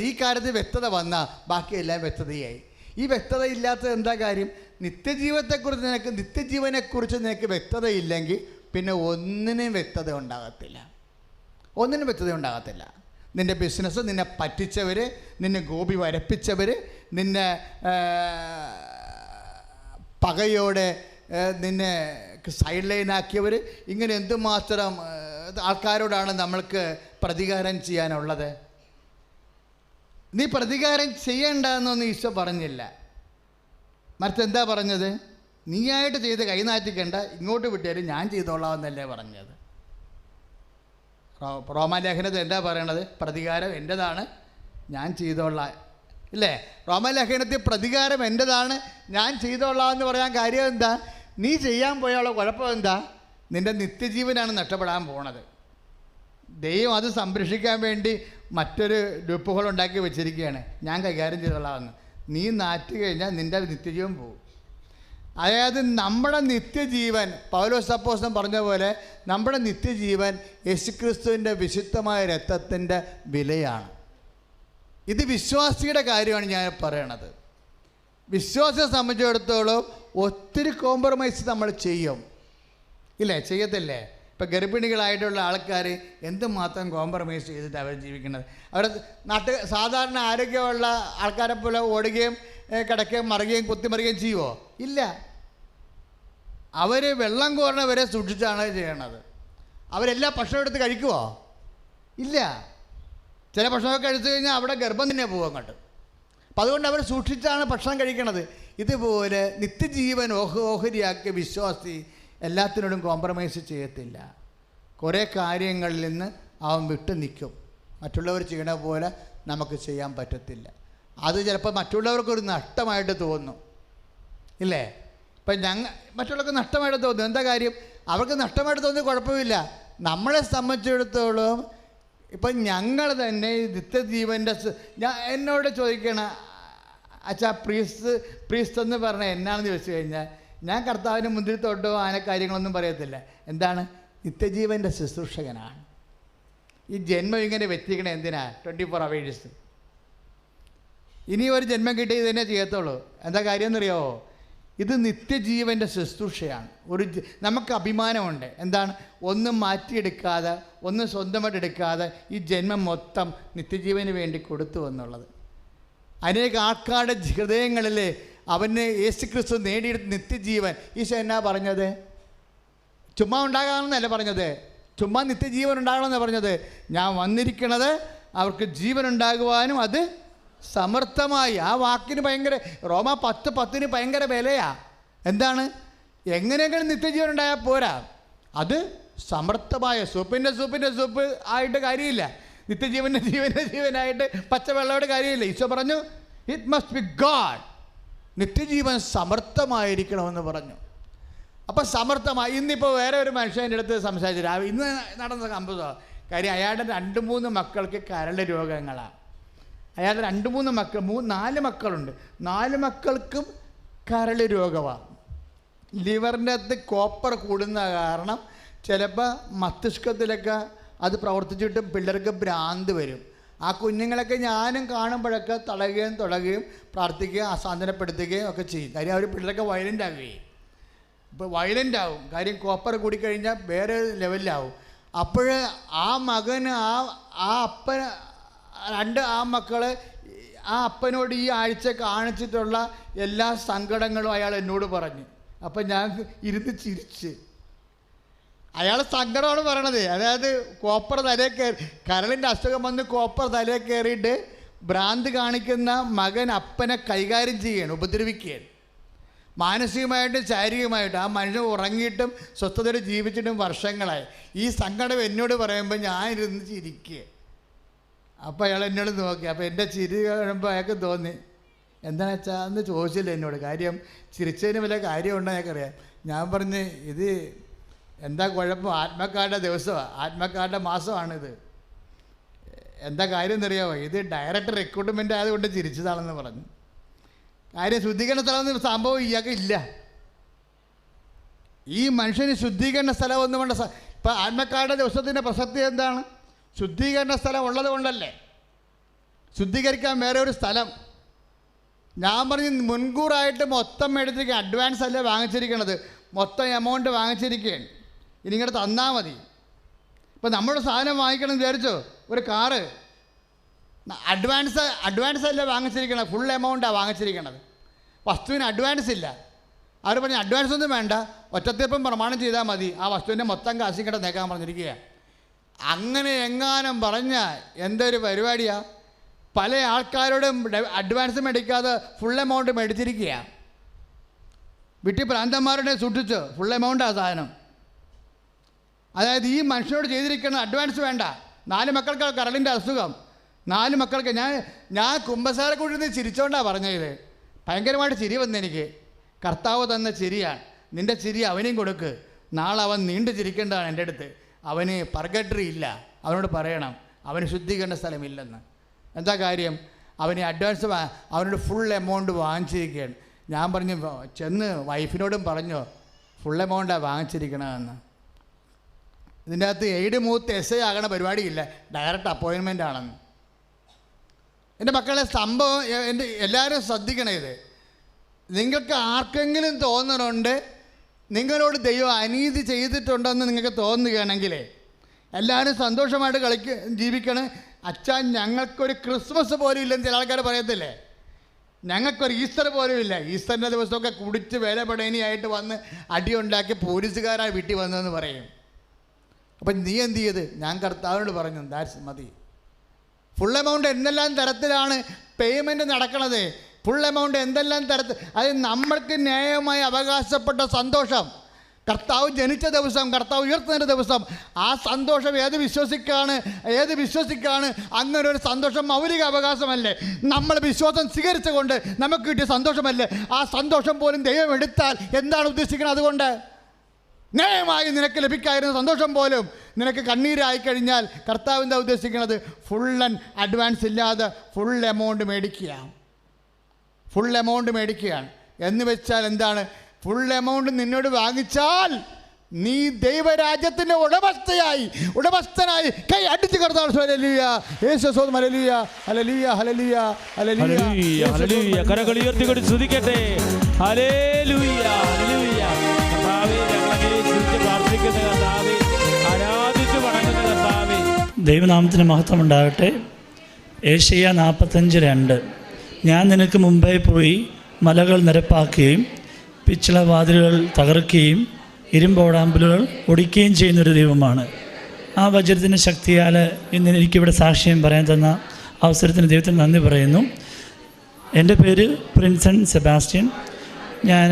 ഈ കാര്യത്തിൽ വ്യക്തത വന്നാൽ ബാക്കിയെല്ലാം വ്യക്തതയായി. ഈ വ്യക്തത ഇല്ലാത്തത് എന്താ കാര്യം? നിത്യജീവനെക്കുറിച്ച് നിനക്ക് വ്യക്തതയില്ലെങ്കിൽ പിന്നെ ഒന്നിനും വ്യക്തത ഉണ്ടാകത്തില്ല. നിൻ്റെ ബിസിനസ്, നിന്നെ പറ്റിച്ചവർ, നിന്നെ ഗോപി വരപ്പിച്ചവർ, നിന്നെ പകയോടെ നിന്നെ സൈഡ് ലൈനാക്കിയവർ, ഇങ്ങനെ എന്തുമാത്രം ആൾക്കാരോടാണ് നമ്മൾക്ക് പ്രതികാരം ചെയ്യാനുള്ളത്. നീ പ്രതികാരം ചെയ്യേണ്ടെന്നൊന്നും ഈശോ പറഞ്ഞില്ല. മറിച്ചെന്താ പറഞ്ഞത്? നീയായിട്ട് ചെയ്ത് കൈനാറ്റിക്കണ്ട, ഇങ്ങോട്ട് വിട്ടേരും, ഞാൻ ചെയ്തോളാം എന്നല്ലേ പറഞ്ഞത്. റോമാലേഖനത്തിൽ എന്താ പറയണത്? പ്രതികാരം എൻ്റെതാണ്, ഞാൻ ചെയ്തോളാം. ഇല്ലേ? റോമാലേഖനത്തിൽ പ്രതികാരം എൻ്റെതാണ്, ഞാൻ ചെയ്തോളാം എന്ന് പറയാൻ കാര്യം എന്താ? നീ ചെയ്യാൻ പോയുള്ള കുഴപ്പം എന്താ? നിൻ്റെ നിത്യജീവനാണ് നഷ്ടപ്പെടാൻ പോണത്. ദൈവം അത് സംരക്ഷിക്കാൻ വേണ്ടി മറ്റൊരു ലൂപ്പുകൾ ഉണ്ടാക്കി വെച്ചിരിക്കുകയാണ്. ഞാൻ കൈകാര്യം ചെയ്തോളാമെന്ന്. നീ നാറ്റ് കഴിഞ്ഞാൽ നിൻ്റെ നിത്യജീവൻ പോകും. അതായത് നമ്മുടെ നിത്യജീവൻ, പൗലോസ് അപ്പോസ്തലൻ പറഞ്ഞ പോലെ, നമ്മുടെ നിത്യജീവൻ യേശുക്രിസ്തുവിൻ്റെ വിശുദ്ധമായ രക്തത്തിൻ്റെ വിലയാണ്. ഇത് വിശ്വാസിയുടെ കാര്യമാണ് ഞാൻ പറയണത്. വിശ്വാസിയെ സംബന്ധിച്ചിടത്തോളം ഒത്തിരി കോംപ്രമൈസ് നമ്മൾ ചെയ്യും, ഇല്ലേ? ചെയ്യത്തില്ലേ? ഇപ്പം ഗർഭിണികളായിട്ടുള്ള ആൾക്കാർ എന്തുമാത്രം കോംപ്രമൈസ് ചെയ്തിട്ട് അവർ ജീവിക്കുന്നത്. അവർ സാധാരണ ആരോഗ്യമുള്ള ആൾക്കാരെ പോലെ ഓടുകയും കിടക്കുകയും മറിയുകയും കുത്തിമറിയുകയും ചെയ്യുമോ? ഇല്ല. അവർ വെള്ളം കോരണവരെ സൂക്ഷിച്ചാണ് ചെയ്യണത്. അവരെല്ലാ ഭക്ഷണം എടുത്ത് കഴിക്കുമോ? ഇല്ല. ചില ഭക്ഷണമൊക്കെ കഴിച്ചു കഴിഞ്ഞാൽ അവിടെ ഗർഭം തന്നെ പോകും അങ്ങോട്ട്. അപ്പം അതുകൊണ്ട് അവർ സൂക്ഷിച്ചാണ് ഭക്ഷണം കഴിക്കണത്. ഇതുപോലെ നിത്യജീവൻ ഓഹരിയാക്കിയ വിശ്വാസി എല്ലാത്തിനോടും കോംപ്രമൈസ് ചെയ്യത്തില്ല. കുറേ കാര്യങ്ങളിൽ നിന്ന് അവൻ വിട്ടു നിൽക്കും. മറ്റുള്ളവർ ചെയ്യണ പോലെ നമുക്ക് ചെയ്യാൻ പറ്റത്തില്ല. അത് ചിലപ്പോൾ മറ്റുള്ളവർക്കൊരു നഷ്ടമായിട്ട് തോന്നും, ഇല്ലേ? ഇപ്പം മറ്റുള്ളവർക്ക് നഷ്ടമായിട്ട് തോന്നും. എന്താ കാര്യം? അവർക്ക് നഷ്ടമായിട്ട് തോന്നി കുഴപ്പമില്ല. നമ്മളെ സംബന്ധിച്ചിടത്തോളം ഇപ്പം ഞങ്ങൾ തന്നെ നിത്യജീവൻ്റെ എന്നോട് ചോദിക്കണം, അച്ഛാ പ്രീസ്റ്റ് എന്ന് പറഞ്ഞാൽ എന്നാണെന്ന് ചോദിച്ചു കഴിഞ്ഞാൽ ഞാൻ കർത്താവിന് മുന്തിരിത്തോട്ടോ ആന കാര്യങ്ങളൊന്നും പറയത്തില്ല. എന്താണ്? നിത്യജീവൻ്റെ ശുശ്രൂഷകനാണ്. ഈ ജന്മം ഇങ്ങനെ വെച്ചിരിക്കണേ എന്തിനാ? 24 hours. ഇനി ഒരു ജന്മം കിട്ടി ഇതന്നെ ചെയ്യത്തുള്ളൂ. എന്താ കാര്യം എന്നറിയാമോ? ഇത് നിത്യജീവൻ്റെ ശുശ്രൂഷയാണ്. നമുക്ക് അഭിമാനമുണ്ട്. എന്താണ്? ഒന്നും മാറ്റിയെടുക്കാതെ, ഒന്നും സ്വന്തമായിട്ട് എടുക്കാതെ ഈ ജന്മം മൊത്തം നിത്യജീവന് വേണ്ടി കൊടുത്തു എന്നുള്ളത്. അനേക ആൾക്കാരുടെ ഹൃദയങ്ങളിൽ അവന് യേശുക്രിസ്തു നേടിയെടുത്ത നിത്യജീവൻ. ഈശോ എന്നാ പറഞ്ഞത്? ചുമ്മാ ഉണ്ടാകാമെന്നല്ല പറഞ്ഞത്, ചുമ്മാ നിത്യജീവൻ ഉണ്ടാകണമെന്നാണ് പറഞ്ഞത്. ഞാൻ വന്നിരിക്കുന്നത് അവർക്ക് ജീവൻ ഉണ്ടാകുവാനും അത് സമർത്ഥമായി. ആ വാക്കിന് ഭയങ്കര, റോമ 10:10 ഭയങ്കര വിലയാണ്. എന്താണ്? എങ്ങനെയെങ്കിലും നിത്യജീവൻ ഉണ്ടായാൽ പോരാ, അത് സമർത്ഥമായ. സൂപ്പിൻ്റെ സൂപ്പ് ആയിട്ട് കാര്യമില്ല, നിത്യജീവൻ്റെ ജീവനായിട്ട് പച്ചവെള്ളയുടെ കാര്യമില്ല. ഈശോ പറഞ്ഞു ഇറ്റ് മസ്റ്റ് ബി ഗാഡ്. നിത്യജീവൻ സമർത്ഥമായിരിക്കണമെന്ന് പറഞ്ഞു. അപ്പം സമർത്ഥമായി. ഇന്നിപ്പോൾ വേറെ ഒരു മനുഷ്യൻ്റെ അടുത്ത് സംസാരിച്ചില്ല, ഇന്ന് നടന്ന സംഭവം. കാര്യം അയാളുടെ 2-3 മക്കൾക്ക് കരൾ രോഗങ്ങളാണ്. അയാളുടെ 2-3 മക്കൾ, 4 മക്കളുണ്ട്. 4 മക്കൾക്കും കരൾ രോഗമാണ്. ലിവറിൻ്റെ അകത്ത് കോപ്പർ കൂടുന്ന കാരണം ചിലപ്പോൾ മസ്തിഷ്കത്തിലൊക്കെ അത് പ്രവർത്തിച്ചിട്ട് പിള്ളേർക്ക് ഭ്രാന്ത് വരും. ആ കുഞ്ഞുങ്ങളൊക്കെ ഞാനും കാണുമ്പോഴൊക്കെ തുടങ്ങുകയും പ്രാർത്ഥിക്കുകയും അസാന്തനപ്പെടുത്തുകയും ഒക്കെ ചെയ്യും. കാര്യം അവർ പിള്ളേരൊക്കെ വയലൻ്റ് ആകുകയും. ഇപ്പോൾ വയലൻ്റ് ആവും, കാര്യം കോപ്പർ കൂടിക്കഴിഞ്ഞാൽ വേറെ ലെവലിലാവും. അപ്പോൾ ആ മകന് ആ അപ്പന് 2 മക്കൾ ആ അപ്പനോട് ഈ ആഴ്ച കാണിച്ചിട്ടുള്ള എല്ലാ സങ്കടങ്ങളും അയാൾ എന്നോട് പറഞ്ഞു. അപ്പം ഞാൻ ഇരുന്ന് ചിരിച്ച്. അയാൾ സങ്കടമാണ് പറയണത്. അതായത് കോപ്പർ തലയിൽ കയറി, കരളിൻ്റെ അസുഖം വന്ന് കോപ്പർ തലയിൽ കയറിയിട്ട് ഭ്രാന്ത് കാണിക്കുന്ന മകൻ അപ്പനെ കൈകാര്യം ചെയ്യുകയാണ്, ഉപദ്രവിക്കുകയാണ്. മാനസികമായിട്ടും ശാരീരികമായിട്ടും. ആ മനുഷ്യൻ ഉറങ്ങിയിട്ടും സ്വസ്ഥതയോട് ജീവിച്ചിട്ടും വർഷങ്ങളായി. ഈ സങ്കടം എന്നോട് പറയുമ്പോൾ ഞാൻ ഇരുന്ന് ചിരിക്കുക. അപ്പോൾ അയാൾ എന്നോട് നോക്കി. അപ്പോൾ എൻ്റെ ചിരി കാണുമ്പോൾ അയാൾക്ക് തോന്നി, എന്താണെന്ന് വെച്ചാൽ അന്ന് ചോദിച്ചില്ല എന്നോട്. കാര്യം ചിരിച്ചതിന് വല്ല കാര്യമുണ്ടോ ഞങ്ങൾക്കറിയാം. ഞാൻ പറഞ്ഞ് ഇത് എന്താ കുഴപ്പം, ആത്മക്കാരുടെ ദിവസമാണ്, ആത്മക്കാരുടെ മാസമാണിത്. എന്താ കാര്യം എന്നറിയാമോ? ഇത് ഡയറക്റ്റ് റിക്രൂട്ട്മെൻ്റ് ആയതുകൊണ്ട് ചിരിച്ചതാണെന്ന് പറഞ്ഞു. കാര്യം ശുദ്ധീകരണ സ്ഥലമൊന്നും സംഭവം ഇയാൾക്ക് ഇല്ല. ഈ മനുഷ്യന് ശുദ്ധീകരണ സ്ഥലമൊന്നും വേണ്ട. ഇപ്പം ആത്മക്കാരുടെ ദിവസത്തിൻ്റെ പ്രസക്തി എന്താണ്? ശുദ്ധീകരണ സ്ഥലം ഉള്ളത് കൊണ്ടല്ലേ. ശുദ്ധീകരിക്കാൻ വേറെ ഒരു സ്ഥലം. ഞാൻ പറഞ്ഞ് മുൻകൂറായിട്ട് മൊത്തം എടുത്തിരിക്കുക, അഡ്വാൻസ് അല്ലേ വാങ്ങിച്ചിരിക്കണത്, മൊത്തം എമൗണ്ട് വാങ്ങിച്ചിരിക്കുകയാണ്. ഇനി ഇങ്ങോട്ട് തന്നാൽ മതി. ഇപ്പം നമ്മുടെ സാധനം വാങ്ങിക്കണം വിചാരിച്ചോ, ഒരു കാറ് അഡ്വാൻസ് അല്ലേ വാങ്ങിച്ചിരിക്കണത്, ഫുൾ എമൗണ്ടാണ് വാങ്ങിച്ചിരിക്കണത്. വസ്തുവിന് അഡ്വാൻസ് ഇല്ല. അവർ പറഞ്ഞ് അഡ്വാൻസ് ഒന്നും വേണ്ട, ഒറ്റത്തീർപ്പം പ്രമാണം ചെയ്താൽ മതി, ആ വസ്തുവിൻ്റെ മൊത്തം കാശും കൂടെ നേക്കാൻ പറഞ്ഞിരിക്കുക. അങ്ങനെ എങ്ങാനും പറഞ്ഞാൽ എന്തൊരു പരിപാടിയാണ്. പല ആൾക്കാരോടും അഡ്വാൻസ് മേടിക്കാതെ ഫുൾ എമൗണ്ട് മേടിച്ചിരിക്കുക. വീട്ടിൽ പ്രാന്തന്മാരുടെ സൂക്ഷിച്ച് ഫുൾ എമൗണ്ടാണ് സാധനം. അതായത് ഈ മനുഷ്യനോട് ചെയ്തിരിക്കുന്ന അഡ്വാൻസ് വേണ്ട. 4 മക്കൾക്ക് കരളിൻ്റെ അസുഖം, 4 മക്കൾക്ക്. ഞാൻ കുമ്പസാരക്കൂട്ടിൽ നിന്ന് ചിരിച്ചോണ്ടാണ് പറഞ്ഞത്. ഭയങ്കരമായിട്ട് ചിരി വന്നെനിക്ക്. കർത്താവ് തന്ന ചിരിയാണ്. നിൻ്റെ ചിരി അവനെയും കൊടുക്ക്. നാളെ അവൻ നീണ്ടു ചിരിക്കേണ്ടതാണ് എൻ്റെ അടുത്ത്. അവന് പർഗട്ടറി ഇല്ല, അവനോട് പറയണം അവന് ശുദ്ധീകരണ സ്ഥലമില്ലെന്ന്. എന്താ കാര്യം? അവന് അഡ്വാൻസ് അവനോട് ഫുൾ എമൗണ്ട് വാങ്ങിച്ചിരിക്കുകയാണ്. ഞാൻ പറഞ്ഞു, ചെന്ന് വൈഫിനോടും പറഞ്ഞോ ഫുൾ എമൗണ്ടാണ് വാങ്ങിച്ചിരിക്കണമെന്ന്. ഇതിൻ്റെ അകത്ത് എയ്ഡ് മൂത്ത് എസ് ഐ ആകണ പരിപാടിയില്ല, ഡയറക്റ്റ് അപ്പോയിൻമെൻ്റ് ആണെന്ന്. എൻ്റെ മക്കളെ സംഭവം എല്ലാവരും ശ്രദ്ധിക്കണേ. ഇത് നിങ്ങൾക്ക് ആർക്കെങ്കിലും തോന്നുന്നുണ്ട് നിങ്ങളോട് ദൈവം അനീതി ചെയ്തിട്ടുണ്ടെന്ന് നിങ്ങൾക്ക് തോന്നുകയാണെങ്കിൽ എല്ലാവരും സന്തോഷമായിട്ട് ജീവിക്കണം. അച്ഛാ ഞങ്ങൾക്കൊരു ക്രിസ്മസ് പോലും ഇല്ലെന്ന് ചില ആൾക്കാർ പറയത്തില്ലേ, ഞങ്ങൾക്കൊരു ഈസ്റ്റർ പോലും ഇല്ല. ഈസ്റ്ററിൻ്റെ ദിവസമൊക്കെ കുടിച്ച് വേലപടേനിയായിട്ട് വന്ന് അടിയുണ്ടാക്കി പോലീസുകാരായി വീട്ടിൽ വന്നതെന്ന് പറയും. അപ്പം നീ എന്ത് ചെയ്ത്? ഞാൻ കർത്താവിനോട് പറഞ്ഞു ദാറ്റ്സ് മതി. ഫുൾ എമൗണ്ട് എന്തെല്ലാം തരത്തിലാണ് പേയ്മെൻറ്റ് നടക്കണത്, ഫുൾ എമൗണ്ട് എന്തെല്ലാം തരത്തിൽ, അത് നമ്മൾക്ക് ന്യായമായി അവകാശപ്പെട്ട സന്തോഷം, കർത്താവ് ജനിച്ച ദിവസം, കർത്താവ് ഉയർത്തുന്ന ദിവസം, ആ സന്തോഷം ഏത് വിശ്വസിക്കാണ് അങ്ങനെ ഒരു സന്തോഷം മൗലിക അവകാശമല്ലേ? നമ്മൾ വിശ്വാസം സ്വീകരിച്ചുകൊണ്ട് നമുക്ക് കിട്ടിയ സന്തോഷമല്ലേ? ആ സന്തോഷം പോലും ദൈവം എടുത്താൽ എന്താണ് ഉദ്ദേശിക്കുന്നത്? അതുകൊണ്ട് ന്യായമായി നിനക്ക് ലഭിക്കായിരുന്ന സന്തോഷം പോലും നിനക്ക് കണ്ണീരായി കഴിഞ്ഞാൽ കർത്താവ് എന്താ ഉദ്ദേശിക്കുന്നത്? ഫുൾ ആൻഡ് അഡ്വാൻസ് ഇല്ലാതെ ഫുൾ എമൗണ്ട് മേടിക്കുകയാണ് എന്ന് വെച്ചാൽ എന്താണ്? ഫുൾ എമൗണ്ട് നിന്നോട് വാങ്ങിച്ചാൽ നീ ദൈവരാജ്യത്തിന്റെ ഉടമസ്ഥനായി കൈ അടിച്ചു കർത്താവ്. ഹല്ലേലൂയ, യേശുവേ, ഹല്ലേലൂയ, ഹല്ലേലൂയ, ഹല്ലേലൂയ, ഹല്ലേലൂയ, ഹല്ലേലൂയ. കരങ്ങൾ ഉയർത്തിക്കൊണ്ട് സ്തുതിക്കട്ടെ. ഹല്ലേലൂയ, ഹല്ലേലൂയ. കർത്താവേ, ഞങ്ങളെ സ്തുതിച്ച് പ്രാർത്ഥിക്കുന്ന കർത്താവേ, ആരാധിച്ച് വണങ്ങുന്ന കർത്താവേ, ദൈവനാമത്തിന് മഹത്വം ഉണ്ടാകട്ടെ. ഏശയ്യ 45:2. ഞാൻ നിനക്ക് മുമ്പേ പോയി മലകൾ നിരപ്പാക്കുകയും പിച്ചള വാതിലുകൾ തകർക്കുകയും ഇരുമ്പോടാമ്പലുകൾ ഒടിക്കുകയും ചെയ്യുന്നൊരു ദൈവമാണ്. ആ വചനത്തിൻ്റെ ശക്തിയാൽ ഇന്ന് എനിക്കിവിടെ സാക്ഷ്യം പറയാൻ തന്ന അവസരത്തിന് ദൈവത്തിന് നന്ദി പറയുന്നു. എൻ്റെ പേര് പ്രിൻസൺ സെബാസ്റ്റ്യൻ. ഞാൻ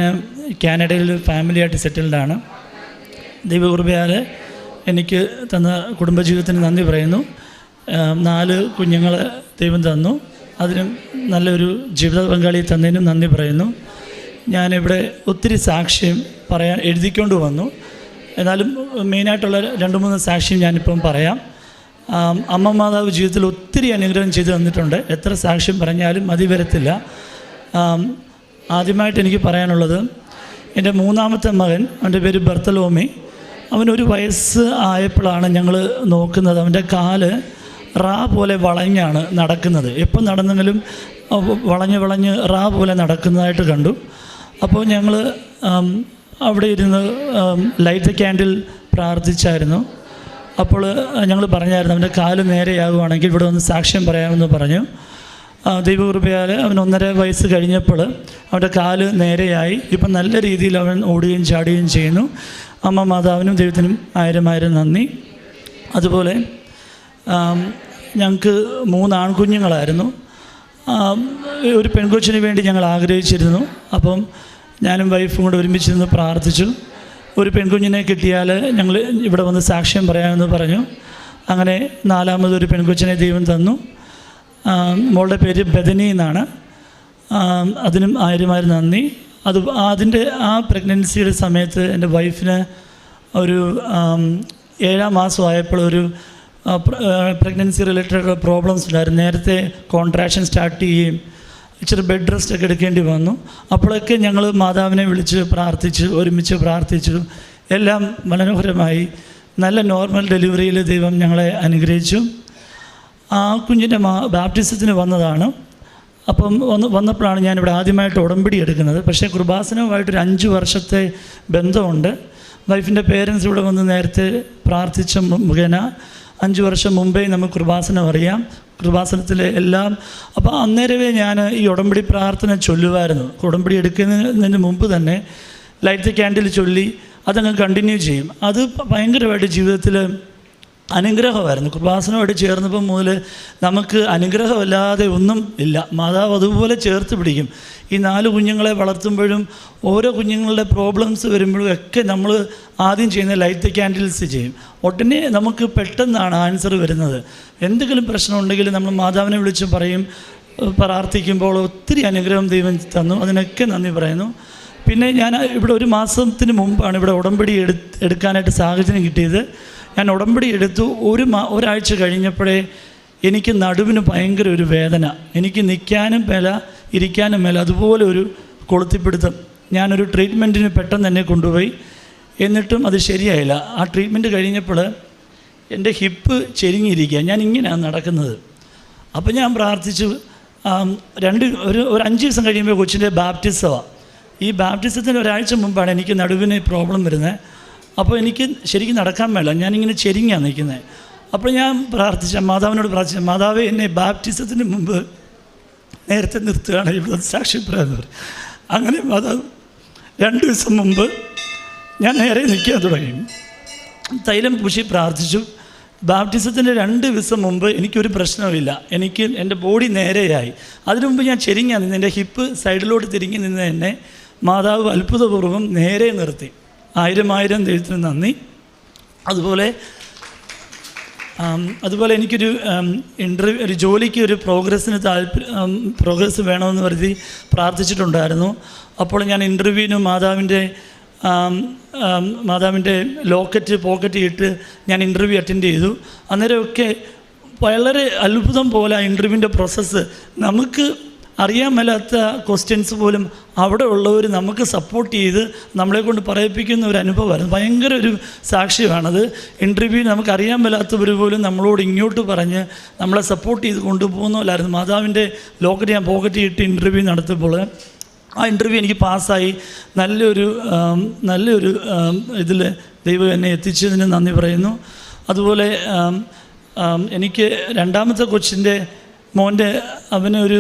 കാനഡയിൽ ഫാമിലിയായിട്ട് സെറ്റിൽഡാണ്. ദൈവകൃപയാൽ എനിക്ക് തന്ന കുടുംബജീവിതത്തിന് നന്ദി പറയുന്നു. 4 കുഞ്ഞുങ്ങളെ ദൈവം തന്നു. അതിനും നല്ലൊരു ജീവിത പങ്കാളിയെ തന്നതിനും നന്ദി പറയുന്നു. ഞാനിവിടെ ഒത്തിരി സാക്ഷ്യം പറയാൻ എഴുതിക്കൊണ്ട് വന്നു. എന്നാലും മെയിനായിട്ടുള്ള 2-3 സാക്ഷ്യം ഞാനിപ്പം പറയാം. അമ്മ മാതാവ് ജീവിതത്തിൽ ഒത്തിരി അനുഗ്രഹം ചെയ്തു തന്നിട്ടുണ്ട്. എത്ര സാക്ഷ്യം പറഞ്ഞാലും മതി വരത്തില്ല. ആദ്യമായിട്ട് എനിക്ക് പറയാനുള്ളത്, എൻ്റെ 3ാമത്തെ മകൻ, അവൻ്റെ പേര് ബർത്തലോമി. അവനൊരു വയസ്സ് ആയപ്പോഴാണ് ഞങ്ങൾ നോക്കുന്നത്. അവൻ്റെ കാല് പോലെ വളഞ്ഞാണ് നടക്കുന്നത്. എപ്പം നടന്നെങ്കിലും വളഞ്ഞ് പോലെ നടക്കുന്നതായിട്ട് കണ്ടു. അപ്പോൾ ഞങ്ങൾ അവിടെ ഇരുന്ന് ലൈറ്റ് ക്യാൻഡിൽ പ്രാർത്ഥിച്ചായിരുന്നു. അപ്പോൾ ഞങ്ങൾ പറഞ്ഞായിരുന്നു, അവൻ്റെ കാല് നേരെയാകുവാണെങ്കിൽ ഇവിടെ ഒന്ന് സാക്ഷ്യം പറയാമെന്ന് പറഞ്ഞു. ദൈവകൃപയാൽ അവൻ 1.5 വയസ്സ് കഴിഞ്ഞപ്പോൾ അവൻ്റെ കാല് നേരെയായി. ഇപ്പം നല്ല രീതിയിൽ അവൻ ഓടുകയും ചാടുകയും ചെയ്യുന്നു. അമ്മ മാതാവിനും ദൈവത്തിനും 1000 നന്ദി. അതുപോലെ ഞങ്ങൾക്ക് 3 ആൺകുഞ്ഞുങ്ങളായിരുന്നു. ഒരു പെൺകൊച്ചിന് വേണ്ടി ഞങ്ങൾ ആഗ്രഹിച്ചിരുന്നു. അപ്പം ഞാനും വൈഫും കൂടെ ഒരുമിച്ചിരുന്ന് പ്രാർത്ഥിച്ചു. ഒരു പെൺകുഞ്ഞിനെ കിട്ടിയാൽ ഞങ്ങൾ ഇവിടെ വന്ന് സാക്ഷ്യം പറയാമെന്ന് പറഞ്ഞു. അങ്ങനെ 4ാമതൊരു പെൺകൊച്ചിനെ ദൈവം തന്നു. മോളുടെ പേര് ബദനി എന്നാണ്. അതിനും 1000 നന്ദി. അതിൻ്റെ ആ പ്രഗ്നൻസിയുടെ സമയത്ത് എൻ്റെ വൈഫിന് ഒരു 7ാം മാസമായപ്പോൾ ഒരു പ്രഗ്നൻസി റിലേറ്റഡ് പ്രോബ്ലംസ് ഉണ്ടായിരുന്നു. നേരത്തെ കോൺട്രാക്ഷൻ സ്റ്റാർട്ട് ചെയ്യുകയും ഇച്ചിരി ബെഡ് റെസ്റ്റ് ഒക്കെ എടുക്കേണ്ടി വന്നു. അപ്പോഴൊക്കെ ഞങ്ങൾ മാതാവിനെ വിളിച്ച് പ്രാർത്ഥിച്ചു, ഒരുമിച്ച് പ്രാർത്ഥിച്ചു. എല്ലാം മനോഹരമായി. നല്ല നോർമൽ ഡെലിവറിയിൽ ദൈവം ഞങ്ങളെ അനുഗ്രഹിച്ചു. ആ കുഞ്ഞിൻ്റെ ബാപ്റ്റിസത്തിന് വന്നതാണ്. അപ്പം വന്നപ്പോഴാണ് ഞാനിവിടെ ആദ്യമായിട്ട് ഉടമ്പടി എടുക്കുന്നത്. പക്ഷേ കൃപാസനവുമായിട്ടൊരു 5 വർഷത്തെ ബന്ധമുണ്ട്. വൈഫിൻ്റെ പേരൻസ് ഇവിടെ വന്ന് നേരത്തെ പ്രാർത്ഥിച്ച മുഖേന 5 വർഷം മുമ്പേ നമുക്ക് കൃപാസനം അറിയാം. കൃപാസനത്തിലെ എല്ലാം. അപ്പോൾ അന്നേരമേ ഞാൻ ഈ ഉടമ്പടി പ്രാർത്ഥന ചൊല്ലുമായിരുന്നു. ഉടമ്പടി എടുക്കുന്നതിന് മുമ്പ് തന്നെ ലൈറ്റ് ക്യാൻഡിൽ ചൊല്ലി അതങ്ങ് കണ്ടിന്യൂ ചെയ്യും. അത് ഭയങ്കരമായിട്ട് ജീവിതത്തിൽ അനുഗ്രഹമായിരുന്നു. കൃപാസനമായിട്ട് ചേർന്നപ്പോൾ മുതൽ നമുക്ക് അനുഗ്രഹമല്ലാതെ ഒന്നും ഇല്ല. മാതാവ് അതുപോലെ ചേർത്ത് പിടിക്കും. ഈ 4 കുഞ്ഞുങ്ങളെ വളർത്തുമ്പോഴും ഓരോ കുഞ്ഞുങ്ങളുടെ പ്രോബ്ലംസ് വരുമ്പോഴും ഒക്കെ നമ്മൾ ആദ്യം ചെയ്യുന്ന ലൈറ്റ് ക്യാൻഡിൽസ് ചെയ്യും. ഉടനെ നമുക്ക് പെട്ടെന്നാണ് ആൻസർ വരുന്നത്. എന്തെങ്കിലും പ്രശ്നമുണ്ടെങ്കിൽ നമ്മൾ മാതാവിനെ വിളിച്ച് പറയും. പ്രാർത്ഥിക്കുമ്പോൾ ഒത്തിരി അനുഗ്രഹം ദൈവം തന്നു. അതിനൊക്കെ നന്ദി പറയുന്നു. പിന്നെ ഞാൻ ഇവിടെ 1 മാസത്തിന് മുമ്പാണ് ഇവിടെ ഉടമ്പടി എടുക്കാനായിട്ട് സാഹചര്യം കിട്ടിയത്. ഞാൻ ഉടമ്പടി എടുത്തു. ഒരാഴ്ച കഴിഞ്ഞപ്പോഴേ എനിക്ക് നടുവിന് ഭയങ്കര ഒരു വേദന. എനിക്ക് നിൽക്കാനും മേല, ഇരിക്കാനും മേല, അതുപോലെ ഒരു കൊളുത്തിപ്പിടുത്തം. ഞാനൊരു ട്രീറ്റ്മെൻറ്റിന് പെട്ടെന്ന് തന്നെ കൊണ്ടുപോയി. എന്നിട്ടും അത് ശരിയായില്ല. ആ ട്രീറ്റ്മെൻറ്റ് കഴിഞ്ഞപ്പോൾ എൻ്റെ ഹിപ്പ് ചെരിഞ്ഞിരിക്കുക. ഞാൻ ഇങ്ങനെയാണ് നടക്കുന്നത്. അപ്പോൾ ഞാൻ പ്രാർത്ഥിച്ചു. ഒരു 5 ദിവസം കഴിയുമ്പോൾ കൊച്ചിൻ്റെ ബാപ്റ്റിസമാണ്. ഈ ബാപ്റ്റിസത്തിന് ഒരാഴ്ച മുമ്പാണ് എനിക്ക് നടുവിന് പ്രോബ്ലം വരുന്നത്. അപ്പോൾ എനിക്ക് ശരിക്കും നടക്കാൻ മേല. ഞാനിങ്ങനെ ചെരിഞ്ഞാണ് നിൽക്കുന്നത്. അപ്പോൾ ഞാൻ മാതാവിനോട് പ്രാർത്ഥിച്ച, മാതാവേ, എന്നെ ബാപ്റ്റിസത്തിന് മുമ്പ് നേരത്തെ നിർത്തുകയാണ്, ഇവിടെ സാക്ഷ്യം പറയാമെന്ന് പറയും. അങ്ങനെ മാതാവ് 2 ദിവസം മുമ്പ് ഞാൻ നേരെ നിൽക്കാൻ തുടങ്ങി. തൈലം പൂശി പ്രാർത്ഥിച്ചു. ബാപ്റ്റിസത്തിൻ്റെ 2 ദിവസം മുമ്പ് എനിക്കൊരു പ്രശ്നവുമില്ല. എൻ്റെ ബോഡി നേരെയായി. അതിനു മുമ്പ് ഞാൻ ചെരിഞ്ഞാൽ നിന്ന് എൻ്റെ ഹിപ്പ് സൈഡിലോട്ട് തിരിഞ്ഞ് നിന്ന് എന്നെ മാതാവ് അത്ഭുതപൂർവ്വം നേരെ നിർത്തി. 1000 ദൈവത്തിന് നന്ദി. അതുപോലെ എനിക്കൊരു ഒരു ജോലിക്ക് ഒരു പ്രോഗ്രസ് വേണമെന്ന് കരുതി പ്രാർത്ഥിച്ചിട്ടുണ്ടായിരുന്നു. അപ്പോൾ ഞാൻ ഇൻ്റർവ്യൂവിന് മാതാവിൻ്റെ പോക്കറ്റ് ഇട്ട് ഞാൻ ഇൻ്റർവ്യൂ അറ്റൻഡ് ചെയ്തു. അന്നേരമൊക്കെ വളരെ അത്ഭുതം പോലെ ആ ഇൻ്റർവ്യൂവിൻ്റെ പ്രോസസ്സ് നമുക്ക് അറിയാൻ മേലാത്ത ക്വസ്റ്റ്യൻസ് പോലും അവിടെ ഉള്ളവർ നമുക്ക് സപ്പോർട്ട് ചെയ്ത് നമ്മളെ കൊണ്ട് പറയിപ്പിക്കുന്ന ഒരു അനുഭവമായിരുന്നു. ഭയങ്കര ഒരു സാക്ഷ്യമാണത്. ഇൻ്റർവ്യൂ നമുക്കറിയാൻ മേലാത്തവർ പോലും നമ്മളോട് ഇങ്ങോട്ട് പറഞ്ഞ് നമ്മളെ സപ്പോർട്ട് ചെയ്ത് കൊണ്ടുപോകുന്നവരായിരുന്നു. മാതാവിൻ്റെ ലോക്കറ്റ് ഞാൻ പോക്കറ്റ് ഇട്ട് ഇൻ്റർവ്യൂ നടത്തുമ്പോൾ ആ ഇൻ്റർവ്യൂ എനിക്ക് പാസ്സായി നല്ലൊരു ഇതിൽ ദൈവം എന്നെ എത്തിച്ചതിന് നന്ദി പറയുന്നു. അതുപോലെ എനിക്ക് രണ്ടാമത്തെ കൊച്ചിൻ്റെ മോൻ്റെ അവനൊരു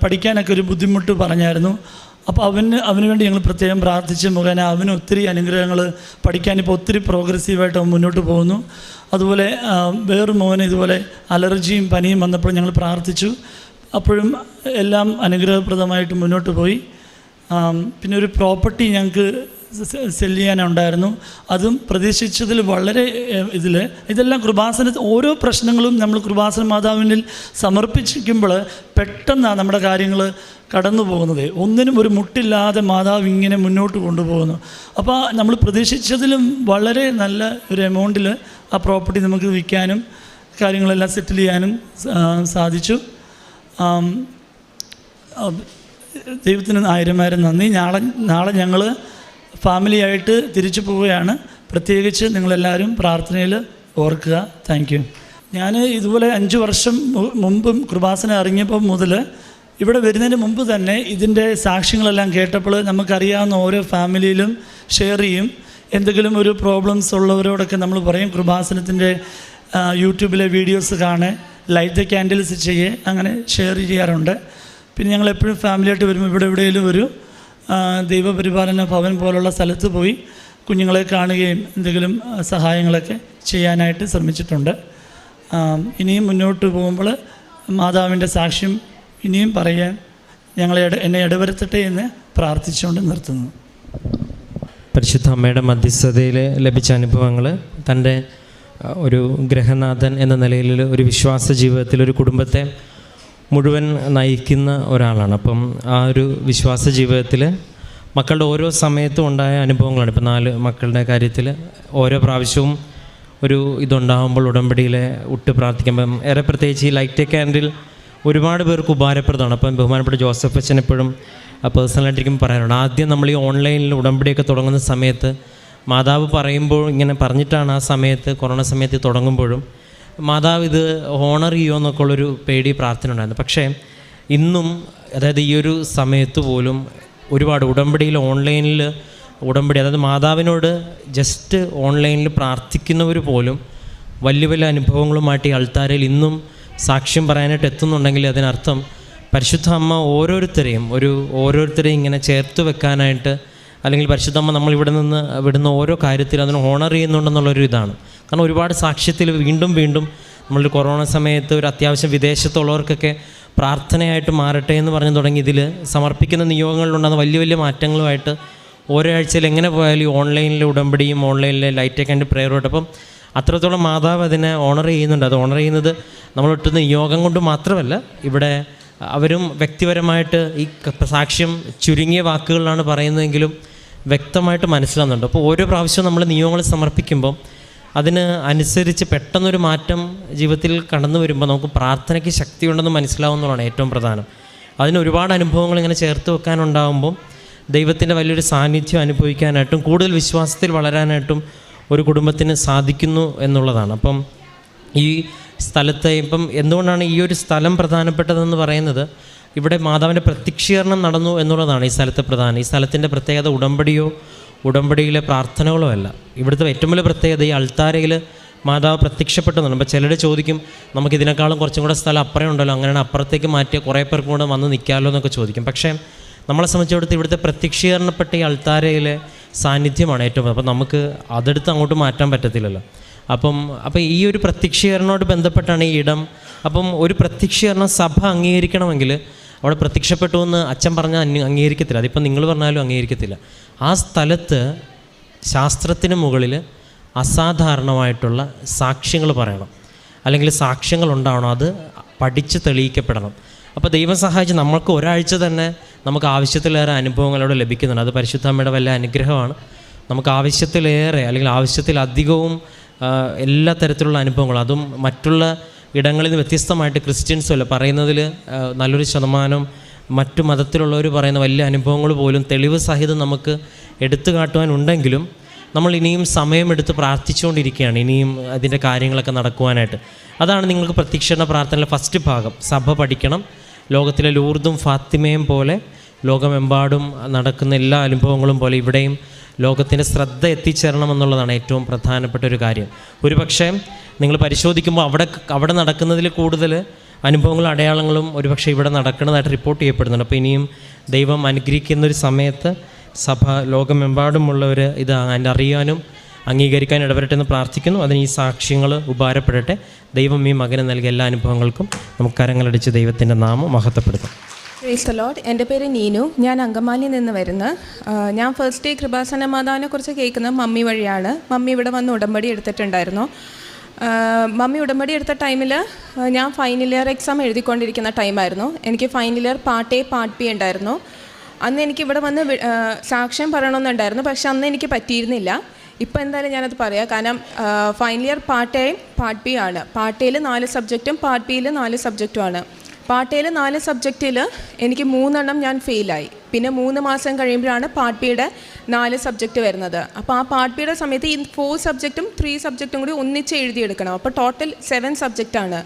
പഠിക്കാനൊക്കെ ഒരു ബുദ്ധിമുട്ട് പറഞ്ഞായിരുന്നു. അപ്പോൾ അവന് വേണ്ടി ഞങ്ങൾ പ്രത്യേകം പ്രാർത്ഥിച്ച മുഖേന അവന് ഒത്തിരി അനുഗ്രഹങ്ങൾ പഠിക്കാനിപ്പോൾ ഒത്തിരി പ്രോഗ്രസീവായിട്ട് അവൻ മുന്നോട്ട് പോകുന്നു. അതുപോലെ വേറൊരു മോന് ഇതുപോലെ അലർജിയും പനിയും വന്നപ്പോൾ ഞങ്ങൾ പ്രാർത്ഥിച്ചു. അപ്പോഴും എല്ലാം അനുഗ്രഹപ്രദമായിട്ട് മുന്നോട്ട് പോയി. പിന്നെ ഒരു പ്രോപ്പർട്ടി ഞങ്ങൾക്ക് സെല് ചെയ്യാനുണ്ടായിരുന്നു. അതും പ്രതീക്ഷിച്ചതിൽ വളരെ ഇതെല്ലാം കൃപാസന ഓരോ പ്രശ്നങ്ങളും നമ്മൾ കൃപാസന മാതാവിനിൽ സമർപ്പിച്ചിരിക്കുമ്പോൾ പെട്ടെന്നാണ് നമ്മുടെ കാര്യങ്ങൾ കടന്നു പോകുന്നത്. ഒന്നിനും ഒരു മുട്ടില്ലാതെ മാതാവ് ഇങ്ങനെ മുന്നോട്ട് കൊണ്ടുപോകുന്നു. അപ്പോൾ നമ്മൾ പ്രതീക്ഷിച്ചതിലും വളരെ നല്ല ഒരു എമൗണ്ടിൽ ആ പ്രോപ്പർട്ടി നമുക്ക് വിൽക്കാനും കാര്യങ്ങളെല്ലാം സെറ്റിൽ ചെയ്യാനും സാധിച്ചു. ദൈവത്തിന് 1000 നന്ദി. നാളെ ഞങ്ങൾ ഫാമിലിയായിട്ട് തിരിച്ചു പോവുകയാണ്. പ്രത്യേകിച്ച് നിങ്ങളെല്ലാവരും പ്രാർത്ഥനയിൽ ഓർക്കുക. Thank you. ഞാൻ ഇതുപോലെ 5 വർഷം മുമ്പും കൃപാസന ഇറങ്ങിയപ്പോൾ മുതൽ ഇവിടെ വരുന്നതിന് മുമ്പ് തന്നെ ഇതിൻ്റെ സാക്ഷ്യങ്ങളെല്ലാം കേട്ടപ്പോൾ നമുക്കറിയാവുന്ന ഓരോ ഫാമിലിയിലും ഷെയർ ചെയ്യും. എന്തെങ്കിലും ഒരു പ്രോബ്ലംസ് ഉള്ളവരോടൊക്കെ നമ്മൾ പറയും കൃപാസനത്തിൻ്റെ യൂട്യൂബിലെ വീഡിയോസ് കാണേ, ലൈറ്റ് ദ ക്യാൻഡിൽസ് ചെയ്യേ, അങ്ങനെ ഷെയർ ചെയ്യാറുണ്ട്. പിന്നെ ഞങ്ങളെപ്പോഴും ഫാമിലിയായിട്ട് വരുമ്പോൾ ഇവിടെ എവിടെയെങ്കിലും ഒരു ദൈവപരിപാലന ഭവൻ പോലുള്ള സ്ഥലത്ത് പോയി കുഞ്ഞുങ്ങളെ കാണുകയും എന്തെങ്കിലും സഹായങ്ങളൊക്കെ ചെയ്യാനായിട്ട് ശ്രമിച്ചിട്ടുണ്ട്. ഇനിയും മുന്നോട്ട് പോകുമ്പോൾ മാതാവിൻ്റെ സാക്ഷ്യം ഇനിയും പറയാൻ എന്നെ ഇടവരുത്തട്ടെ എന്ന് പ്രാർത്ഥിച്ചുകൊണ്ട് നിർത്തുന്നു. പരിശുദ്ധ അമ്മയുടെ മധ്യസ്ഥതയിൽ ലഭിച്ച അനുഭവങ്ങൾ തൻ്റെ ഒരു ഗൃഹനാഥൻ എന്ന നിലയിൽ ഒരു വിശ്വാസ ജീവിതത്തിൽ ഒരു കുടുംബത്തെ മുഴുവൻ നയിക്കുന്ന ഒരാളാണ്. അപ്പം ആ ഒരു വിശ്വാസ ജീവിതത്തിൽ മക്കളുടെ ഓരോ സമയത്തും ഉണ്ടായ അനുഭവങ്ങളാണ്. ഇപ്പം 4 മക്കളുടെ കാര്യത്തിൽ ഓരോ പ്രാവശ്യവും ഒരു ഇതുണ്ടാകുമ്പോൾ ഉടമ്പടിയിലെ പ്രാർത്ഥിക്കുമ്പം ഏറെ പ്രത്യേകിച്ച് ഈ ലൈറ്റ് ക്യാൻഡിൽ ഒരുപാട് പേർക്ക് ഉപകാരപ്രദമാണ്. അപ്പം ബഹുമാനപ്പെട്ട ജോസഫ് അച്ഛൻ എപ്പോഴും പേഴ്സണലായിട്ടിരിക്കും പറയാറുണ്ട്, ആദ്യം നമ്മൾ ഈ ഓൺലൈനിൽ ഉടമ്പടിയൊക്കെ തുടങ്ങുന്ന സമയത്ത് മാതാവ് പറയുമ്പോൾ ഇങ്ങനെ പറഞ്ഞിട്ടാണ് ആ സമയത്ത് കൊറോണ സമയത്ത് തുടങ്ങുമ്പോഴും മാതാവ് ഇത് ഹോണർ ചെയ്യുമോ എന്നൊക്കെ ഉള്ളൊരു പേടി പ്രാർത്ഥന ഉണ്ടായിരുന്നു. പക്ഷേ ഇന്നും അതായത് ഈ ഒരു സമയത്ത് പോലും ഒരുപാട് ഉടമ്പടിയിൽ ഓൺലൈനിൽ ഉടമ്പടി അതായത് മാതാവിനോട് ജസ്റ്റ് ഓൺലൈനിൽ പ്രാർത്ഥിക്കുന്നവർ പോലും വലിയ വലിയ അനുഭവങ്ങളുമായിട്ട് ഈ അൾത്താരയിൽ ഇന്നും സാക്ഷ്യം പറയാനായിട്ട് എത്തുന്നുണ്ടെങ്കിൽ അതിനർത്ഥം പരിശുദ്ധ അമ്മ ഓരോരുത്തരെയും ഇങ്ങനെ ചേർത്ത് വെക്കാനായിട്ട്, അല്ലെങ്കിൽ പരിശുദ്ധ അമ്മ നമ്മൾ ഇവിടെ നിന്ന് വിടുന്ന ഓരോ കാര്യത്തിലും അതിന് ഹോണർ ചെയ്യുന്നുണ്ടെന്നുള്ളൊരു ഇതാണ്. കാരണം ഒരുപാട് സാക്ഷ്യത്തിൽ വീണ്ടും നമ്മളൊരു കൊറോണ സമയത്ത് ഒരു അത്യാവശ്യം വിദേശത്തുള്ളവർക്കൊക്കെ പ്രാർത്ഥനയായിട്ട് മാറട്ടെ എന്ന് പറഞ്ഞു തുടങ്ങി ഇതിൽ സമർപ്പിക്കുന്ന നിയോഗങ്ങളിലുണ്ടാകുന്ന വലിയ വലിയ മാറ്റങ്ങളുമായിട്ട് ഓരോ ആഴ്ചയിൽ എങ്ങനെ പോയാലും ഈ ഓൺലൈനിലെ ഉടമ്പടിയും ഓൺലൈനിലെ ലൈറ്റ് ആൻഡ് പ്രയറുമായിട്ട് അപ്പം അത്രത്തോളം മാതാവ് അതിനെ ഓണർ ചെയ്യുന്നുണ്ട്. അത് ഓണർ ചെയ്യുന്നത് നമ്മളൊട്ടുന്ന നിയോഗം കൊണ്ട് മാത്രമല്ല, ഇവിടെ അവരും വ്യക്തിപരമായിട്ട് ഈ സാക്ഷ്യം ചുരുങ്ങിയ വാക്കുകളിലാണ് പറയുന്നതെങ്കിലും വ്യക്തമായിട്ട് മനസ്സിലാകുന്നുണ്ട്. അപ്പോൾ ഓരോ പ്രാവശ്യവും നമ്മൾ നിയോഗങ്ങൾ സമർപ്പിക്കുമ്പോൾ അതിന് അനുസരിച്ച് പെട്ടെന്നൊരു മാറ്റം ജീവിതത്തിൽ കടന്നു വരുമ്പോൾ നമുക്ക് പ്രാർത്ഥനയ്ക്ക് ശക്തിയുണ്ടെന്ന് മനസ്സിലാവുന്നതാണ് ഏറ്റവും പ്രധാനം. അതിന് ഒരുപാട് അനുഭവങ്ങൾ ഇങ്ങനെ ചേർത്ത് വെക്കാനുണ്ടാകുമ്പം ദൈവത്തിൻ്റെ വലിയൊരു സാന്നിധ്യം അനുഭവിക്കാനായിട്ടും കൂടുതൽ വിശ്വാസത്തിൽ വളരാനായിട്ടും ഒരു കുടുംബത്തിന് സാധിക്കുന്നു എന്നുള്ളതാണ്. അപ്പം ഈ സ്ഥലത്തെ ഇപ്പം എന്തുകൊണ്ടാണ് ഈ ഒരു സ്ഥലം പ്രധാനപ്പെട്ടതെന്ന് പറയുന്നത്, ഇവിടെ മാതാവിൻ്റെ പ്രത്യക്ഷീകരണം നടന്നു എന്നുള്ളതാണ് ഈ സ്ഥലത്തെ പ്രധാനം. ഈ സ്ഥലത്തിൻ്റെ പ്രത്യേകത ഉടമ്പടിയിലെ പ്രാർത്ഥനകളോ അല്ല. ഇവിടുത്തെ ഏറ്റവും വലിയ പ്രത്യേകത ഈ അൾത്താരയിൽ മാതാവ് പ്രത്യക്ഷപ്പെട്ടെന്നാണ്. അപ്പോൾ ചിലർ ചോദിക്കും, നമുക്കിതിനേക്കാളും കുറച്ചും കൂടെ സ്ഥലം അപ്പുറം ഉണ്ടല്ലോ, അങ്ങനെയാണ് അപ്പുറത്തേക്ക് മാറ്റിയ കുറേ പേർക്ക് കൂടെ വന്ന് നിൽക്കാമല്ലോ എന്നൊക്കെ ചോദിക്കും. പക്ഷേ നമ്മളെ സംബന്ധിച്ചിടത്ത് ഇവിടുത്തെ പ്രത്യക്ഷീകരണപ്പെട്ട ഈ അൾത്താരയിലെ സാന്നിധ്യമാണ് ഏറ്റവും. അപ്പം നമുക്ക് അതെടുത്ത് അങ്ങോട്ട് മാറ്റാൻ പറ്റത്തില്ലല്ലോ. അപ്പം ഈ ഒരു പ്രത്യക്ഷീകരണത്തോട് ബന്ധപ്പെട്ടാണ് ഈ ഇടം. അപ്പം ഒരു പ്രത്യക്ഷീകരണം സഭ അംഗീകരിക്കണമെങ്കിൽ അവിടെ പ്രത്യക്ഷപ്പെട്ടു എന്ന് അച്ഛൻ പറഞ്ഞാൽ അംഗീകരിക്കത്തില്ല, അതിപ്പം നിങ്ങൾ പറഞ്ഞാലും അംഗീകരിക്കത്തില്ല. ആ സ്ഥലത്ത് ശാസ്ത്രത്തിന് മുകളിൽ അസാധാരണമായിട്ടുള്ള സാക്ഷ്യങ്ങൾ പറയണം, അല്ലെങ്കിൽ സാക്ഷ്യങ്ങൾ ഉണ്ടാവണം, അത് പഠിച്ച് തെളിയിക്കപ്പെടണം. അപ്പോൾ ദൈവം സഹായിച്ച് നമ്മൾക്ക് ഒരാഴ്ച തന്നെ നമുക്ക് ആവശ്യത്തിലേറെ അനുഭവങ്ങളോട് ലഭിക്കുന്നുണ്ട്. അത് പരിശുദ്ധ അമ്മയുടെ വലിയ അനുഗ്രഹമാണ്. നമുക്ക് ആവശ്യത്തിലേറെ അല്ലെങ്കിൽ ആവശ്യത്തിലധികവും എല്ലാ തരത്തിലുള്ള അനുഭവങ്ങളും, അതും മറ്റുള്ള ഇടങ്ങളിൽ നിന്ന് വ്യത്യസ്തമായിട്ട് ക്രിസ്ത്യൻസുമല്ല പറയുന്നതിൽ നല്ലൊരു ശതമാനം മറ്റു മതത്തിലുള്ളവർ പറയുന്ന വലിയ അനുഭവങ്ങൾ പോലും തെളിവ് സഹിതം നമുക്ക് എടുത്തു കാട്ടുവാനുണ്ടെങ്കിലും നമ്മൾ ഇനിയും സമയമെടുത്ത് പ്രാർത്ഥിച്ചുകൊണ്ടിരിക്കുകയാണ്, ഇനിയും അതിൻ്റെ കാര്യങ്ങളൊക്കെ നടക്കുവാനായിട്ട്. അതാണ് നിങ്ങൾക്ക് പ്രത്യക്ഷീകരണ പ്രാർത്ഥനയിലെ ഫസ്റ്റ് ഭാഗം. സഭ പഠിക്കണം. ലോകത്തിലെ ലൂർദും ഫാത്തിമയും പോലെ ലോകമെമ്പാടും നടക്കുന്ന എല്ലാ അനുഭവങ്ങളും പോലെ ഇവിടെയും ലോകത്തിൻ്റെ ശ്രദ്ധ എത്തിച്ചേരണമെന്നുള്ളതാണ് ഏറ്റവും പ്രധാനപ്പെട്ട ഒരു കാര്യം. ഒരു പക്ഷേ നിങ്ങൾ പരിശോധിക്കുമ്പോൾ അവിടെ നടക്കുന്നതിൽ കൂടുതൽ അനുഭവങ്ങളും അടയാളങ്ങളും ഒരുപക്ഷെ ഇവിടെ നടക്കുന്നതായിട്ട് റിപ്പോർട്ട് ചെയ്യപ്പെടുന്നുണ്ട്. അപ്പോൾ ഇനിയും ദൈവം അനുഗ്രഹിക്കുന്നൊരു സമയത്ത് സഭ ലോകമെമ്പാടുമുള്ളവർ ഇത് അറിയാനും അംഗീകരിക്കാൻ ഇടവരട്ടെ എന്ന് പ്രാർത്ഥിക്കുന്നു. അതിന് ഈ സാക്ഷ്യങ്ങൾ ഉപകാരപ്പെടട്ടെ. ദൈവം ഈ മകന് നൽകിയ എല്ലാ അനുഭവങ്ങൾക്കും നമുക്ക് കരങ്ങളടിച്ച് ദൈവത്തിൻ്റെ നാമം മഹത്വപ്പെടുത്താം. Praise the Lord. എൻ്റെ പേര് നീനു. ഞാൻ അങ്കമാലിയിൽ നിന്ന് വരുന്ന. ഞാൻ ഫസ്റ്റ് ഡേ കൃപാസന മാതാവിനെ കുറിച്ച് കേൾക്കുന്നത് മമ്മി വഴിയാണ്. മമ്മി ഇവിടെ വന്ന് ഉടമ്പടി എടുത്തിട്ടുണ്ടായിരുന്നു. മമ്മി ഉടമ്പടി എടുത്ത ടൈമിൽ ഞാൻ ഫൈനൽ ഇയർ എക്സാം എഴുതിക്കൊണ്ടിരിക്കുന്ന ടൈമായിരുന്നു. എനിക്ക് final year part A part B ഉണ്ടായിരുന്നു. അന്ന് എനിക്ക് ഇവിടെ വന്ന് സാക്ഷ്യം പറയണമെന്നുണ്ടായിരുന്നു, പക്ഷെ അന്ന് എനിക്ക് പറ്റിയിരുന്നില്ല. ഇപ്പോൾ എന്തായാലും ഞാനത് പറയാം. കാരണം ഫൈനൽ ഇയർ പാർട്ട് എയും പാർട്ട് ബി ആണ്. പാർട്ട് എയിൽ 4 സബ്ജക്റ്റും പാർട്ട് ബിയിൽ 4 സബ്ജക്റ്റുമാണ്. പാർട്ട് എയിൽ 4 സബ്ജക്റ്റിൽ എനിക്ക് 3 ഞാൻ ഫെയിലായി. പിന്നെ 3 മാസം കഴിയുമ്പോഴാണ് പാർട്ട് ബിയുടെ 4 സബ്ജക്റ്റ് വരുന്നത്. അപ്പോൾ ആ പാർട്ട് ബിയുടെ സമയത്ത് ഈ 4 സബ്ജക്റ്റും 3 സബ്ജക്റ്റും കൂടി ഒന്നിച്ച് എഴുതിയെടുക്കണം. അപ്പോൾ ടോട്ടൽ 7 സബ്ജക്റ്റാണ്.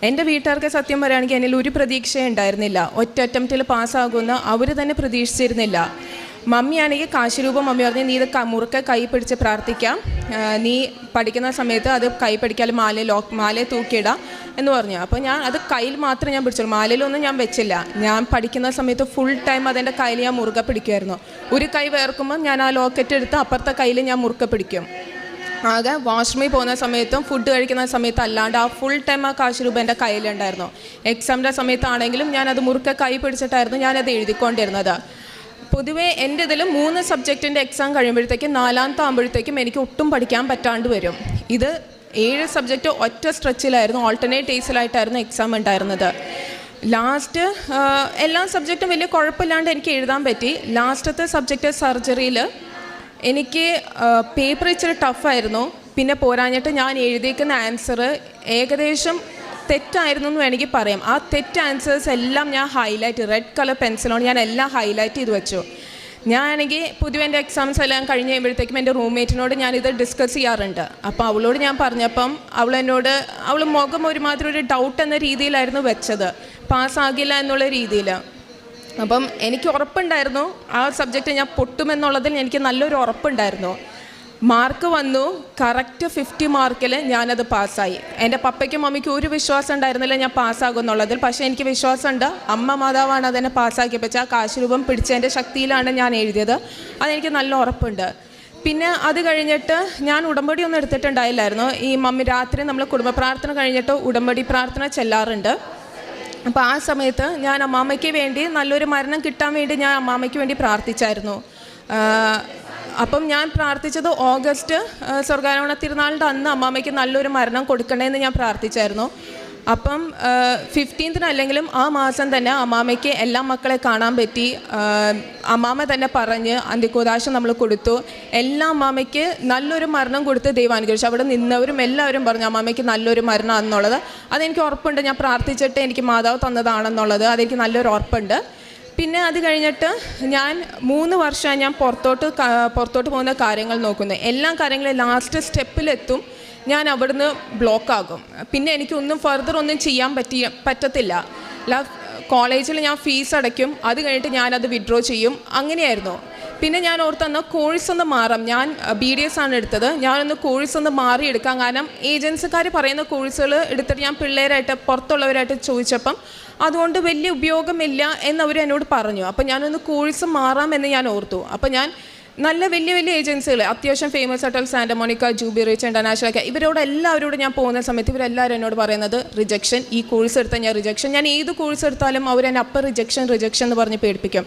എൻ്റെ വീട്ടുകാർക്ക് സത്യം പറയുകയാണെങ്കിൽ എന്നിൽ ഒരു പ്രതീക്ഷയും ഉണ്ടായിരുന്നില്ല. ഒറ്റ അറ്റംപ്റ്റിൽ പാസ്സാകുമെന്ന് അവർ തന്നെ പ്രതീക്ഷിച്ചിരുന്നില്ല. മമ്മിയാണെങ്കിൽ കാശുരൂപം മമ്മി പറഞ്ഞു, നീ ഇത് മുറുക്കെ കൈ പിടിച്ച് പ്രാർത്ഥിക്കാം, നീ പഠിക്കുന്ന സമയത്ത് അത് കൈ പിടിക്കാൽ മാലയെ തൂക്കിയിടാം എന്ന് പറഞ്ഞു. അപ്പോൾ ഞാൻ അത് കയ്യിൽ മാത്രമേ ഞാൻ പിടിച്ചുള്ളൂ, മാലയിലൊന്നും ഞാൻ വെച്ചില്ല. ഞാൻ പഠിക്കുന്ന സമയത്ത് ഫുൾ ടൈം അതെൻ്റെ കയ്യിൽ ഞാൻ മുറുകെ പിടിക്കുമായിരുന്നു. ഒരു കൈ വേർക്കുമ്പോൾ ഞാൻ ആ ലോക്കറ്റ് എടുത്ത് അപ്പുറത്തെ കയ്യിൽ ഞാൻ മുറുകെ പിടിക്കും. ആകെ വാഷ്റൂമിൽ പോകുന്ന സമയത്തും ഫുഡ് കഴിക്കുന്ന സമയത്ത് അല്ലാണ്ട് ആ ഫുൾ ടൈം ആ കാശ് രൂപ എൻ്റെ കയ്യിലുണ്ടായിരുന്നു. എക്സാമിൻ്റെ സമയത്താണെങ്കിലും ഞാനത് മുറുക്കെ കൈ പിടിച്ചിട്ടായിരുന്നു ഞാനത് എഴുതിക്കൊണ്ടിരുന്നത്. പൊതുവേ എൻ്റെ ഇതിൽ 3 സബ്ജക്റ്റിൻ്റെ എക്സാം കഴിയുമ്പോഴത്തേക്കും 4ാമത്തെ ആകുമ്പോഴത്തേക്കും എനിക്ക് ഒട്ടും പഠിക്കാൻ പറ്റാണ്ട് വരും. ഇത് 7 സബ്ജക്റ്റ് ഒറ്റ സ്ട്രെച്ചിലായിരുന്നു, ഓൾട്ടർനേറ്റ് ഡേയ്സിലായിട്ടായിരുന്നു എക്സാം ഉണ്ടായിരുന്നത്. ലാസ്റ്റ് എല്ലാ സബ്ജക്റ്റും വലിയ കുഴപ്പമില്ലാണ്ട് എനിക്ക് എഴുതാൻ പറ്റി. ലാസ്റ്റത്തെ സബ്ജക്റ്റ് സർജറിയിൽ എനിക്ക് പേപ്പർ ഇച്ചിരി ടഫായിരുന്നു. പിന്നെ പോരാഞ്ഞിട്ട് ഞാൻ എഴുതിയിരിക്കുന്ന ആൻസർ ഏകദേശം തെറ്റായിരുന്നു എന്ന് വേണമെങ്കിൽ പറയാം. ആ തെറ്റ് ആൻസേഴ്സ് എല്ലാം ഞാൻ റെഡ് കളർ പെൻസിലോണ്ട് ഞാൻ എല്ലാം ഹൈലൈറ്റ് ചെയ്ത് വെച്ചു. ഞാനാണെങ്കിൽ പൊതുവെ എൻ്റെ എക്സാംസ് എല്ലാം കഴിഞ്ഞ് കഴിയുമ്പോഴത്തേക്കും എൻ്റെ റൂംമേറ്റിനോട് ഞാനിത് ഡിസ്കസ് ചെയ്യാറുണ്ട്. അപ്പോൾ അവളോട് ഞാൻ പറഞ്ഞപ്പം അവൾ മുഖം ഒരുമാതിരി ഒരു ഡൗട്ട് എന്ന രീതിയിലായിരുന്നു വെച്ചത്, പാസ്സാകില്ല എന്നുള്ള രീതിയിൽ. അപ്പം എനിക്ക് ഉറപ്പുണ്ടായിരുന്നു ആ സബ്ജക്റ്റ് ഞാൻ പൊട്ടുമെന്നുള്ളതിൽ എനിക്ക് നല്ലൊരു ഉറപ്പുണ്ടായിരുന്നു. മാർക്ക് വന്നു, കറക്റ്റ് 50 മാർക്കിൽ ഞാനത് പാസ്സായി. എൻ്റെ പപ്പയ്ക്കും മമ്മിക്കും ഒരു വിശ്വാസം ഉണ്ടായിരുന്നില്ല ഞാൻ പാസ്സാകും എന്നുള്ളതിൽ. പക്ഷേ എനിക്ക് വിശ്വാസമുണ്ട്, അമ്മ മാതാവാണ് അതെന്നെ പാസ്സാക്കി വെച്ചാൽ ആ കാശ് രൂപം പിടിച്ചതിൻ്റെ ശക്തിയിലാണ് ഞാൻ എഴുതിയത്. അതെനിക്ക് നല്ല ഉറപ്പുണ്ട്. പിന്നെ അത് കഴിഞ്ഞിട്ട് ഞാൻ ഉടമ്പടി ഒന്നും എടുത്തിട്ടുണ്ടായില്ലായിരുന്നു. ഈ മമ്മി രാത്രി നമ്മൾ കുടുംബ പ്രാർത്ഥന കഴിഞ്ഞിട്ട് ഉടമ്പടി പ്രാർത്ഥന ചെല്ലാറുണ്ട്. അപ്പോൾ ആ സമയത്ത് ഞാൻ അമ്മാമ്മയ്ക്ക് വേണ്ടി നല്ലൊരു മരണം കിട്ടാൻ വേണ്ടി ഞാൻ അമ്മാമ്മയ്ക്ക് വേണ്ടി പ്രാർത്ഥിച്ചായിരുന്നു. അപ്പം ഞാൻ പ്രാർത്ഥിച്ചത് ഓഗസ്റ്റ് സ്വർഗാരോഹണ തിരുനാളിൻ്റെ അന്ന് അമ്മാമ്മയ്ക്ക് നല്ലൊരു മരണം കൊടുക്കണമെന്ന് ഞാൻ പ്രാർത്ഥിച്ചായിരുന്നു. അപ്പം 15th അല്ലെങ്കിലും ആ മാസം തന്നെ അമ്മാമ്മയ്ക്ക് എല്ലാ മക്കളെ കാണാൻ പറ്റി. അമ്മാമ്മ തന്നെ പറഞ്ഞ് അന്ത്യകൂദാശ നമ്മൾ കൊടുത്തു. എല്ലാ അമ്മാമ്മയ്ക്ക് നല്ലൊരു മരണം കൊടുത്ത് ദൈവം അനുഗ്രഹിച്ചു. അവിടെ നിന്നവരും എല്ലാവരും പറഞ്ഞു അമ്മാമ്മയ്ക്ക് നല്ലൊരു മരണം എന്നുള്ളത്. അതെനിക്ക് ഉറപ്പുണ്ട്, ഞാൻ പ്രാർത്ഥിച്ചിട്ട് എനിക്ക് മാതാവ് തന്നതാണെന്നുള്ളത് അതെനിക്ക് നല്ലൊരു ഉറപ്പുണ്ട്. പിന്നെ അത് കഴിഞ്ഞിട്ട് ഞാൻ 3 വർഷം ഞാൻ പുറത്തോട്ട് പോകുന്ന കാര്യങ്ങൾ നോക്കുന്നു. എല്ലാ കാര്യങ്ങളും ലാസ്റ്റ് സ്റ്റെപ്പിലെത്തും, ഞാൻ അവിടുന്ന് ബ്ലോക്കാകും. പിന്നെ എനിക്കൊന്നും ഫർദർ ഒന്നും ചെയ്യാൻ പറ്റത്തില്ല. കോളേജിൽ ഞാൻ ഫീസ് അടയ്ക്കും, അത് കഴിഞ്ഞിട്ട് ഞാനത് വിഡ്രോ ചെയ്യും. അങ്ങനെയായിരുന്നു. പിന്നെ ഞാൻ ഓർത്തെന്ന് കോഴ്സ് ഒന്ന് മാറാം. ഞാൻ BDS ആണ് എടുത്തത്. ഞാനൊന്ന് കോഴ്സ് ഒന്ന് മാറിയെടുക്കാം. കാരണം ഏജൻസിക്കാർ പറയുന്ന കോഴ്സുകൾ എടുത്തിട്ട് ഞാൻ പിള്ളേരായിട്ട് പുറത്തുള്ളവരായിട്ട് ചോദിച്ചപ്പം അതുകൊണ്ട് വലിയ ഉപയോഗമില്ല എന്നവർ എന്നോട് പറഞ്ഞു. അപ്പം ഞാനൊന്ന് കോഴ്സ് മാറാമെന്ന് ഞാൻ ഓർത്തു. അപ്പം ഞാൻ നല്ല വലിയ ഏജൻസികൾ അത്യാവശ്യം ഫേമസ് ആയിട്ടുള്ള സാന്റാ മോണിക്ക, ജൂബി റിച്ച് ഇന്റർനാഷണൽ ഒക്കെ ഇവരോട് എല്ലാവരോടും ഞാൻ പോകുന്ന സമയത്ത് ഇവരെല്ലാവരും എന്നോട് പറയുന്നത് റിജക്ഷൻ. ഈ കോഴ്സ് എടുത്താൽ ഞാൻ റിജക്ഷൻ. ഞാൻ ഏത് കോഴ്സ് എടുത്താലും അവരെന്നെ അപ്പം റിജക്ഷൻ എന്ന് പറഞ്ഞ് പേടിപ്പിക്കും.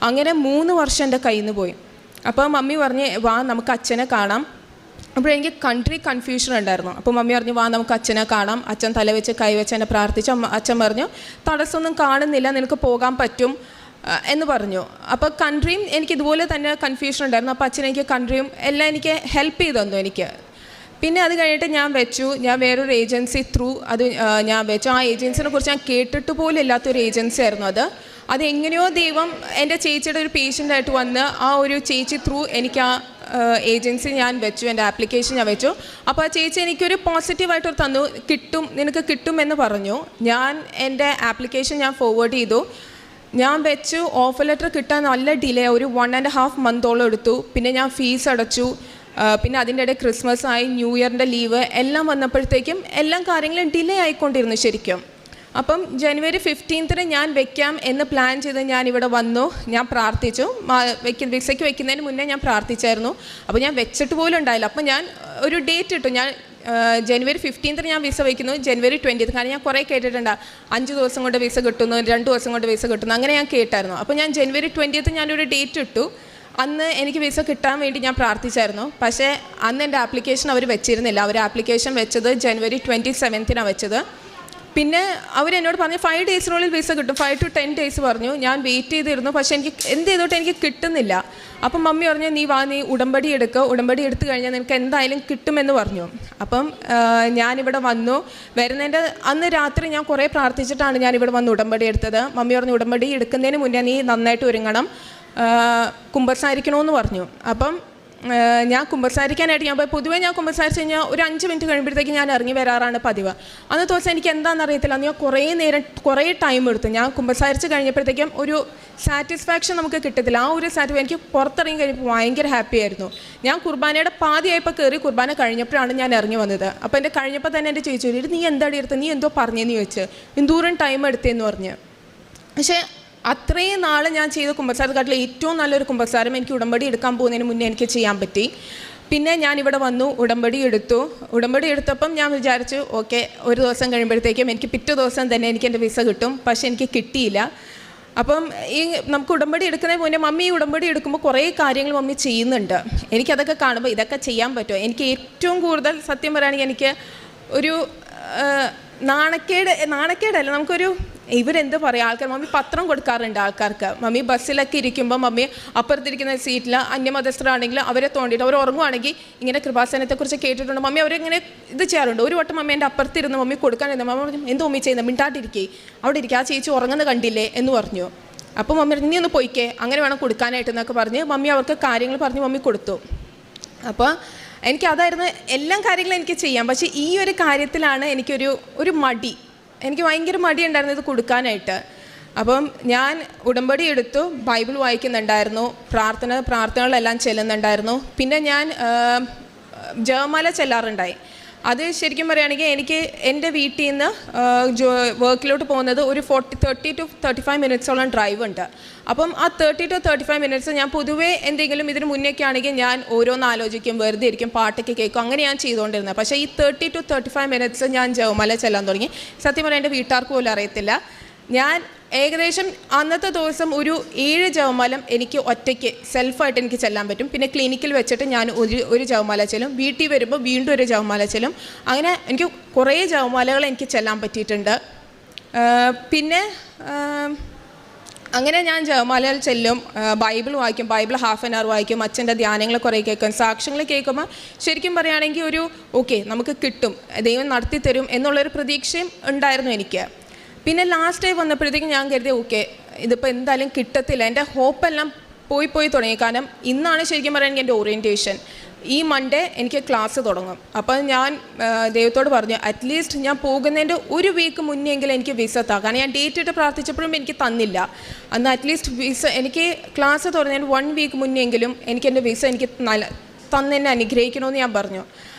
അങ്ങനെ 3 വർഷം എൻ്റെ കയ്യിൽ നിന്ന് പോയി. അപ്പോൾ മമ്മി പറഞ്ഞ് വാ നമുക്ക് അച്ഛനെ കാണാം. അപ്പോൾ എനിക്ക് കൺഫ്യൂഷൻ ഉണ്ടായിരുന്നു. അപ്പോൾ മമ്മി പറഞ്ഞു വാ നമുക്ക് അച്ഛനെ കാണാം. അച്ഛൻ തലവെച്ച് കൈവച്ച് എന്നെ പ്രാർത്ഥിച്ചു. അച്ഛൻ പറഞ്ഞു തടസ്സമൊന്നും കാണുന്നില്ല, നിനക്ക് പോകാൻ പറ്റും എന്ന് പറഞ്ഞു. അപ്പോൾ എനിക്ക് ഇതുപോലെ തന്നെ കൺഫ്യൂഷൻ ഉണ്ടായിരുന്നു. അപ്പോൾ അച്ഛൻ എനിക്ക് എല്ലാം എനിക്ക് ഹെൽപ്പ് ചെയ്തു തന്നു എനിക്ക്. പിന്നെ അത് കഴിഞ്ഞിട്ട് ഞാൻ വെച്ചു, ഞാൻ വേറൊരു ഏജൻസി ത്രൂ അത് ഞാൻ വെച്ചു. ആ ഏജൻസിനെ കുറിച്ച് ഞാൻ കേട്ടിട്ട് പോലും ഇല്ലാത്തൊരു ഏജൻസി ആയിരുന്നു അത് എങ്ങനെയോ ദൈവം എൻ്റെ ചേച്ചിയുടെ ഒരു പേഷ്യൻ്റായിട്ട് വന്ന് ആ ഒരു ചേച്ചി ത്രൂ എനിക്ക് ആ ഏജൻസി ഞാൻ വെച്ചു, എൻ്റെ ആപ്ലിക്കേഷൻ ഞാൻ വെച്ചു. അപ്പോൾ ആ ചേച്ചി എനിക്കൊരു പോസിറ്റീവായിട്ടൊരു തന്നു, നിനക്ക് കിട്ടുമെന്ന് പറഞ്ഞു. ഞാൻ എൻ്റെ ആപ്ലിക്കേഷൻ ഞാൻ ഫോർവേഡ് ചെയ്തു, ഞാൻ വെച്ചു. ഓഫർ ലെറ്റർ കിട്ടാൻ നല്ല ഡിലേ, ഒരു 1.5 മന്തോളം എടുത്തു. പിന്നെ ഞാൻ ഫീസ് അടച്ചു. പിന്നെ അതിൻ്റെ ഇടയിൽ ക്രിസ്മസ് ആയി, ന്യൂ ഇയറിൻ്റെ ലീവ് എല്ലാം വന്നപ്പോഴത്തേക്കും എല്ലാ കാര്യങ്ങളും ഡിലേ ആയിക്കൊണ്ടിരുന്നു ശരിക്കും. അപ്പം ജനുവരി 15 ഞാൻ വെക്കാം എന്ന് പ്ലാൻ ചെയ്ത് ഞാൻ ഇവിടെ വന്നു. ഞാൻ പ്രാർത്ഥിച്ചു, വിസയ്ക്ക് വെക്കുന്നതിന് മുന്നേ ഞാൻ പ്രാർത്ഥിച്ചായിരുന്നു. അപ്പോൾ ഞാൻ വെച്ചിട്ട് പോലും ഉണ്ടായില്ല. അപ്പോൾ ഞാൻ ഒരു ഡേറ്റ് ഇട്ടു, ഞാൻ ജനുവരി 15 ഞാൻ വിസ വയ്ക്കുന്നു, ജനുവരി 20. കാരണം ഞാൻ കുറേ കേട്ടിട്ടുണ്ട് 5 ദിവസം കൊണ്ട് വിസ കിട്ടുന്നു, 2 ദിവസം കൊണ്ട് വിസ കിട്ടുന്നു, അങ്ങനെ ഞാൻ കേട്ടായിരുന്നു. അപ്പോൾ ഞാൻ ജനുവരി 20 ഞാനൊരു ഡേറ്റ് ഇട്ടു. അന്ന് എനിക്ക് വിസ കിട്ടാൻ വേണ്ടി ഞാൻ പ്രാർത്ഥിച്ചായിരുന്നു. പക്ഷേ അന്ന് എൻ്റെ ആപ്ലിക്കേഷൻ അവർ വെച്ചിരുന്നില്ല. അവർ ആപ്ലിക്കേഷൻ വെച്ചത് ജനുവരി 27 വെച്ചത്. പിന്നെ അവരെന്നോട് പറഞ്ഞു 5 ഡേയ്സിനുള്ളിൽ വിസ കിട്ടും, 5 to 10 ഡേയ്സ് പറഞ്ഞു. ഞാൻ വെയിറ്റ് ചെയ്തിരുന്നു, പക്ഷേ എനിക്ക് എന്ത് ചെയ്തോട്ട് എനിക്ക് കിട്ടുന്നില്ല. അപ്പം മമ്മി പറഞ്ഞു, നീ ഉടമ്പടി എടുക്കുക, ഉടമ്പടി എടുത്തു കഴിഞ്ഞാൽ നിനക്ക് എന്തായാലും കിട്ടുമെന്ന് പറഞ്ഞു. അപ്പം ഞാനിവിടെ വന്നു. വരുന്നതിൻ്റെ അന്ന് രാത്രി ഞാൻ കുറേ പ്രാർത്ഥിച്ചിട്ടാണ് ഞാനിവിടെ വന്ന് ഉടമ്പടി എടുത്തത്. മമ്മി പറഞ്ഞു, ഉടമ്പടി എടുക്കുന്നതിന് മുന്നേ നീ നന്നായിട്ട് ഒരുങ്ങണം, കുമ്പസാരിക്കണമെന്ന് പറഞ്ഞു. അപ്പം ഞാൻ കുമ്പസാരിക്കാനായിട്ട് ഞാൻ പോയി. പൊതുവേ ഞാൻ കുമ്പസാരിച്ച് കഴിഞ്ഞാൽ ഒരു 5 മിനിറ്റ് കഴിയുമ്പോഴത്തേക്ക് ഞാൻ ഇറങ്ങി വരാറാണ് പതിവ്. അന്നത്തെ ദിവസം എനിക്ക് എന്താണെന്ന് അറിയത്തില്ല, അന്ന് ഞാൻ കുറേ ടൈം എടുത്തു. ഞാൻ കുമ്പസാരിച്ച് കഴിഞ്ഞപ്പോഴത്തേക്കും ഒരു സാറ്റിസ്ഫാക്ഷൻ നമുക്ക് കിട്ടത്തില്ല. ആ ഒരു എനിക്ക് പുറത്തിറങ്ങി കഴിഞ്ഞപ്പോൾ ഭയങ്കര ഹാപ്പി ആയിരുന്നു. ഞാൻ കുർബാനയുടെ പാതിയായപ്പോൾ കയറി, കുർബാന കഴിഞ്ഞപ്പോഴാണ് ഞാൻ ഇറങ്ങി വന്നത്. അപ്പോൾ എൻ്റെ കഴിഞ്ഞപ്പോൾ തന്നെ എൻ്റെ ചേച്ചി ചോദിച്ചു, നീ എന്താടി എടുത്തത്, നീ എന്തോ പറഞ്ഞതെന്ന് ചോദിച്ചു, എന്തോരം ടൈം എടുത്തതെന്ന് പറഞ്ഞ്. പക്ഷേ അത്രയും നാൾ ഞാൻ ചെയ്ത കുമ്പസാരത്തെക്കാട്ടിൽ ഏറ്റവും നല്ലൊരു കുമ്പസാരം എനിക്ക് ഉടമ്പടി എടുക്കാൻ പോകുന്നതിന് മുന്നേ എനിക്ക് ചെയ്യാൻ പറ്റി. പിന്നെ ഞാനിവിടെ വന്നു, ഉടമ്പടി എടുത്തപ്പം ഞാൻ വിചാരിച്ചു ഓക്കെ, ഒരു ദിവസം കഴിയുമ്പോഴത്തേക്കും എനിക്ക് പിറ്റേ ദിവസം തന്നെ എനിക്ക് എൻ്റെ വിസ കിട്ടും. പക്ഷേ എനിക്ക് കിട്ടിയില്ല. അപ്പം നമുക്ക് ഉടമ്പടി എടുക്കുന്നതിന് മുന്നേ മമ്മി ഉടമ്പടി എടുക്കുമ്പോൾ കുറേ കാര്യങ്ങൾ മമ്മി ചെയ്യുന്നുണ്ട്. എനിക്കതൊക്കെ കാണുമ്പോൾ ഇതൊക്കെ ചെയ്യാൻ പറ്റുമോ? എനിക്ക് ഏറ്റവും കൂടുതൽ സത്യം പറയുകയാണെങ്കിൽ എനിക്ക് ഒരു നാണക്കേടല്ല, നമുക്കൊരു ഇവരെന്ത് പറയുക, ആൾക്കാർ മമ്മി പത്രം കൊടുക്കാറുണ്ട് ആൾക്കാർക്ക്. മമ്മി ബസ്സിലൊക്കെ ഇരിക്കുമ്പോൾ മമ്മി അപ്പുറത്തിരിക്കുന്ന സീറ്റിൽ അന്യമതസ്ഥരാണെങ്കിൽ അവരെ തോണ്ടിയിട്ട് അവർ ഉറങ്ങുവാണെങ്കിൽ ഇങ്ങനെ കൃപാസനത്തെക്കുറിച്ച് കേട്ടിട്ടുണ്ട്. മമ്മി അവരിങ്ങനെ ഇത് ചെയ്യാറുണ്ട്. ഒരു വട്ടം മമ്മി എൻ്റെ അപ്പുറത്തിരുന്ന് മമ്മി കൊടുക്കാനിരുന്നു. മമ്മി പറഞ്ഞു, എന്തോ മമ്മി ചെയ്യുന്നത്, മിണ്ടാട്ടിരിക്കേ, അവിടെ ഇരിക്കുക, ആ ചേച്ചി ഉറങ്ങുന്നത് കണ്ടില്ലേ എന്ന് പറഞ്ഞു. അപ്പോൾ മമ്മി നീ ഒന്ന് പോയിക്കേ, അങ്ങനെ വേണം കൊടുക്കാനായിട്ട് എന്നൊക്കെ പറഞ്ഞ് മമ്മി അവർക്ക് കാര്യങ്ങൾ പറഞ്ഞ് മമ്മി കൊടുത്തു. അപ്പോൾ എനിക്കതായിരുന്നു എല്ലാ കാര്യങ്ങളും എനിക്ക് ചെയ്യാം. പക്ഷേ ഈ ഒരു കാര്യത്തിലാണ് എനിക്കൊരു മടി, എനിക്ക് ഭയങ്കര മടി ഉണ്ടായിരുന്നു ഇത് കൊടുക്കാനായിട്ട്. അപ്പം ഞാൻ ഉടമ്പടി എടുത്തു, ബൈബിൾ വായിക്കുന്നുണ്ടായിരുന്നു, പ്രാർത്ഥനകളെല്ലാം ചെല്ലുന്നുണ്ടായിരുന്നു. പിന്നെ ഞാൻ ജപമാല ചെല്ലാറുണ്ടായി. അത് ശരിക്കും പറയുകയാണെങ്കിൽ എനിക്ക് എൻ്റെ വീട്ടിൽ നിന്ന് വർക്കിലോട്ട് പോകുന്നത് ഒരു 30 to 35 മിനിറ്റ്സോളം ഡ്രൈവ് ഉണ്ട്. അപ്പം ആ 30 to 35 മിനിറ്റ്സ് ഞാൻ പൊതുവേ എന്തെങ്കിലും ഇതിന് മുന്നേയൊക്കെ ആണെങ്കിൽ ഞാൻ ഓരോന്ന് ആലോചിക്കും, വെറുതെ ഇരിക്കും, പാട്ടൊക്കെ കേൾക്കും, അങ്ങനെ ഞാൻ ചെയ്തുകൊണ്ടിരുന്നത്. പക്ഷേ ഈ 30 to 35 മിനിറ്റ്സ് ഞാൻ ജപമാല ചെല്ലാൻ തുടങ്ങി. സത്യം പറഞ്ഞാൽ എൻ്റെ വീട്ടുകാർക്ക് പോലും അറിയത്തില്ല. ഞാൻ ഏകദേശം അന്നത്തെ ദിവസം ഒരു 7 ജപമാല എനിക്ക് ഒറ്റയ്ക്ക് സെൽഫായിട്ട് എനിക്ക് ചെല്ലാൻ പറ്റും. പിന്നെ ക്ലിനിക്കിൽ വെച്ചിട്ട് ഞാൻ ഒരു ജപമാല ചെല്ലും, വീട്ടിൽ വരുമ്പോൾ വീണ്ടും ഒരു ജപമാല ചെല്ലും. അങ്ങനെ എനിക്ക് കുറേ ജപമാലകൾ എനിക്ക് ചെല്ലാൻ പറ്റിയിട്ടുണ്ട്. പിന്നെ അങ്ങനെ ഞാൻ ജപമാലകൾ ചെല്ലും, ബൈബിൾ വായിക്കും, ബൈബിൾ ഹാഫ് ആൻ അവർ വായിക്കും, അച്ഛൻ്റെ ധ്യാനങ്ങൾ കുറേ കേൾക്കും, സാക്ഷ്യങ്ങൾ കേൾക്കുമ്പോൾ ശരിക്കും പറയുകയാണെങ്കിൽ ഒരു ഓക്കെ നമുക്ക് കിട്ടും, ദൈവം നടത്തി തരും എന്നുള്ളൊരു പ്രതീക്ഷയും ഉണ്ടായിരുന്നു എനിക്ക്. പിന്നെ ലാസ്റ്റ് ഡേ വന്നപ്പോഴത്തേക്കും ഞാൻ കരുതി ഓക്കെ ഇതിപ്പോൾ എന്തായാലും കിട്ടത്തില്ല, എൻ്റെ ഹോപ്പെല്ലാം പോയി തുടങ്ങി. കാരണം ഇന്നാണ് ശരിക്കും പറയുകയാണെങ്കിൽ എൻ്റെ ഓറിയൻറ്റേഷൻ. ഈ മൺഡേ എനിക്ക് ക്ലാസ് തുടങ്ങും. അപ്പോൾ ഞാൻ ദൈവത്തോട് പറഞ്ഞു അറ്റ്ലീസ്റ്റ് ഞാൻ പോകുന്നതിൻ്റെ ഒരു വീക്ക് മുന്നെങ്കിലും എനിക്ക് വിസ താ. കാരണം ഞാൻ ഡേറ്റ് ഇട്ട് പ്രാർത്ഥിച്ചപ്പോഴും എനിക്ക് തന്നില്ല. അന്ന് അറ്റ്ലീസ്റ്റ് വിസ എനിക്ക് ക്ലാസ് തുടങ്ങുന്നതിന് 1 വീക്ക് മുന്നെങ്കിലും എനിക്ക് എൻ്റെ വിസ എനിക്ക് തന്നെ അനുഗ്രഹിക്കണമെന്ന് ഞാൻ പറഞ്ഞു.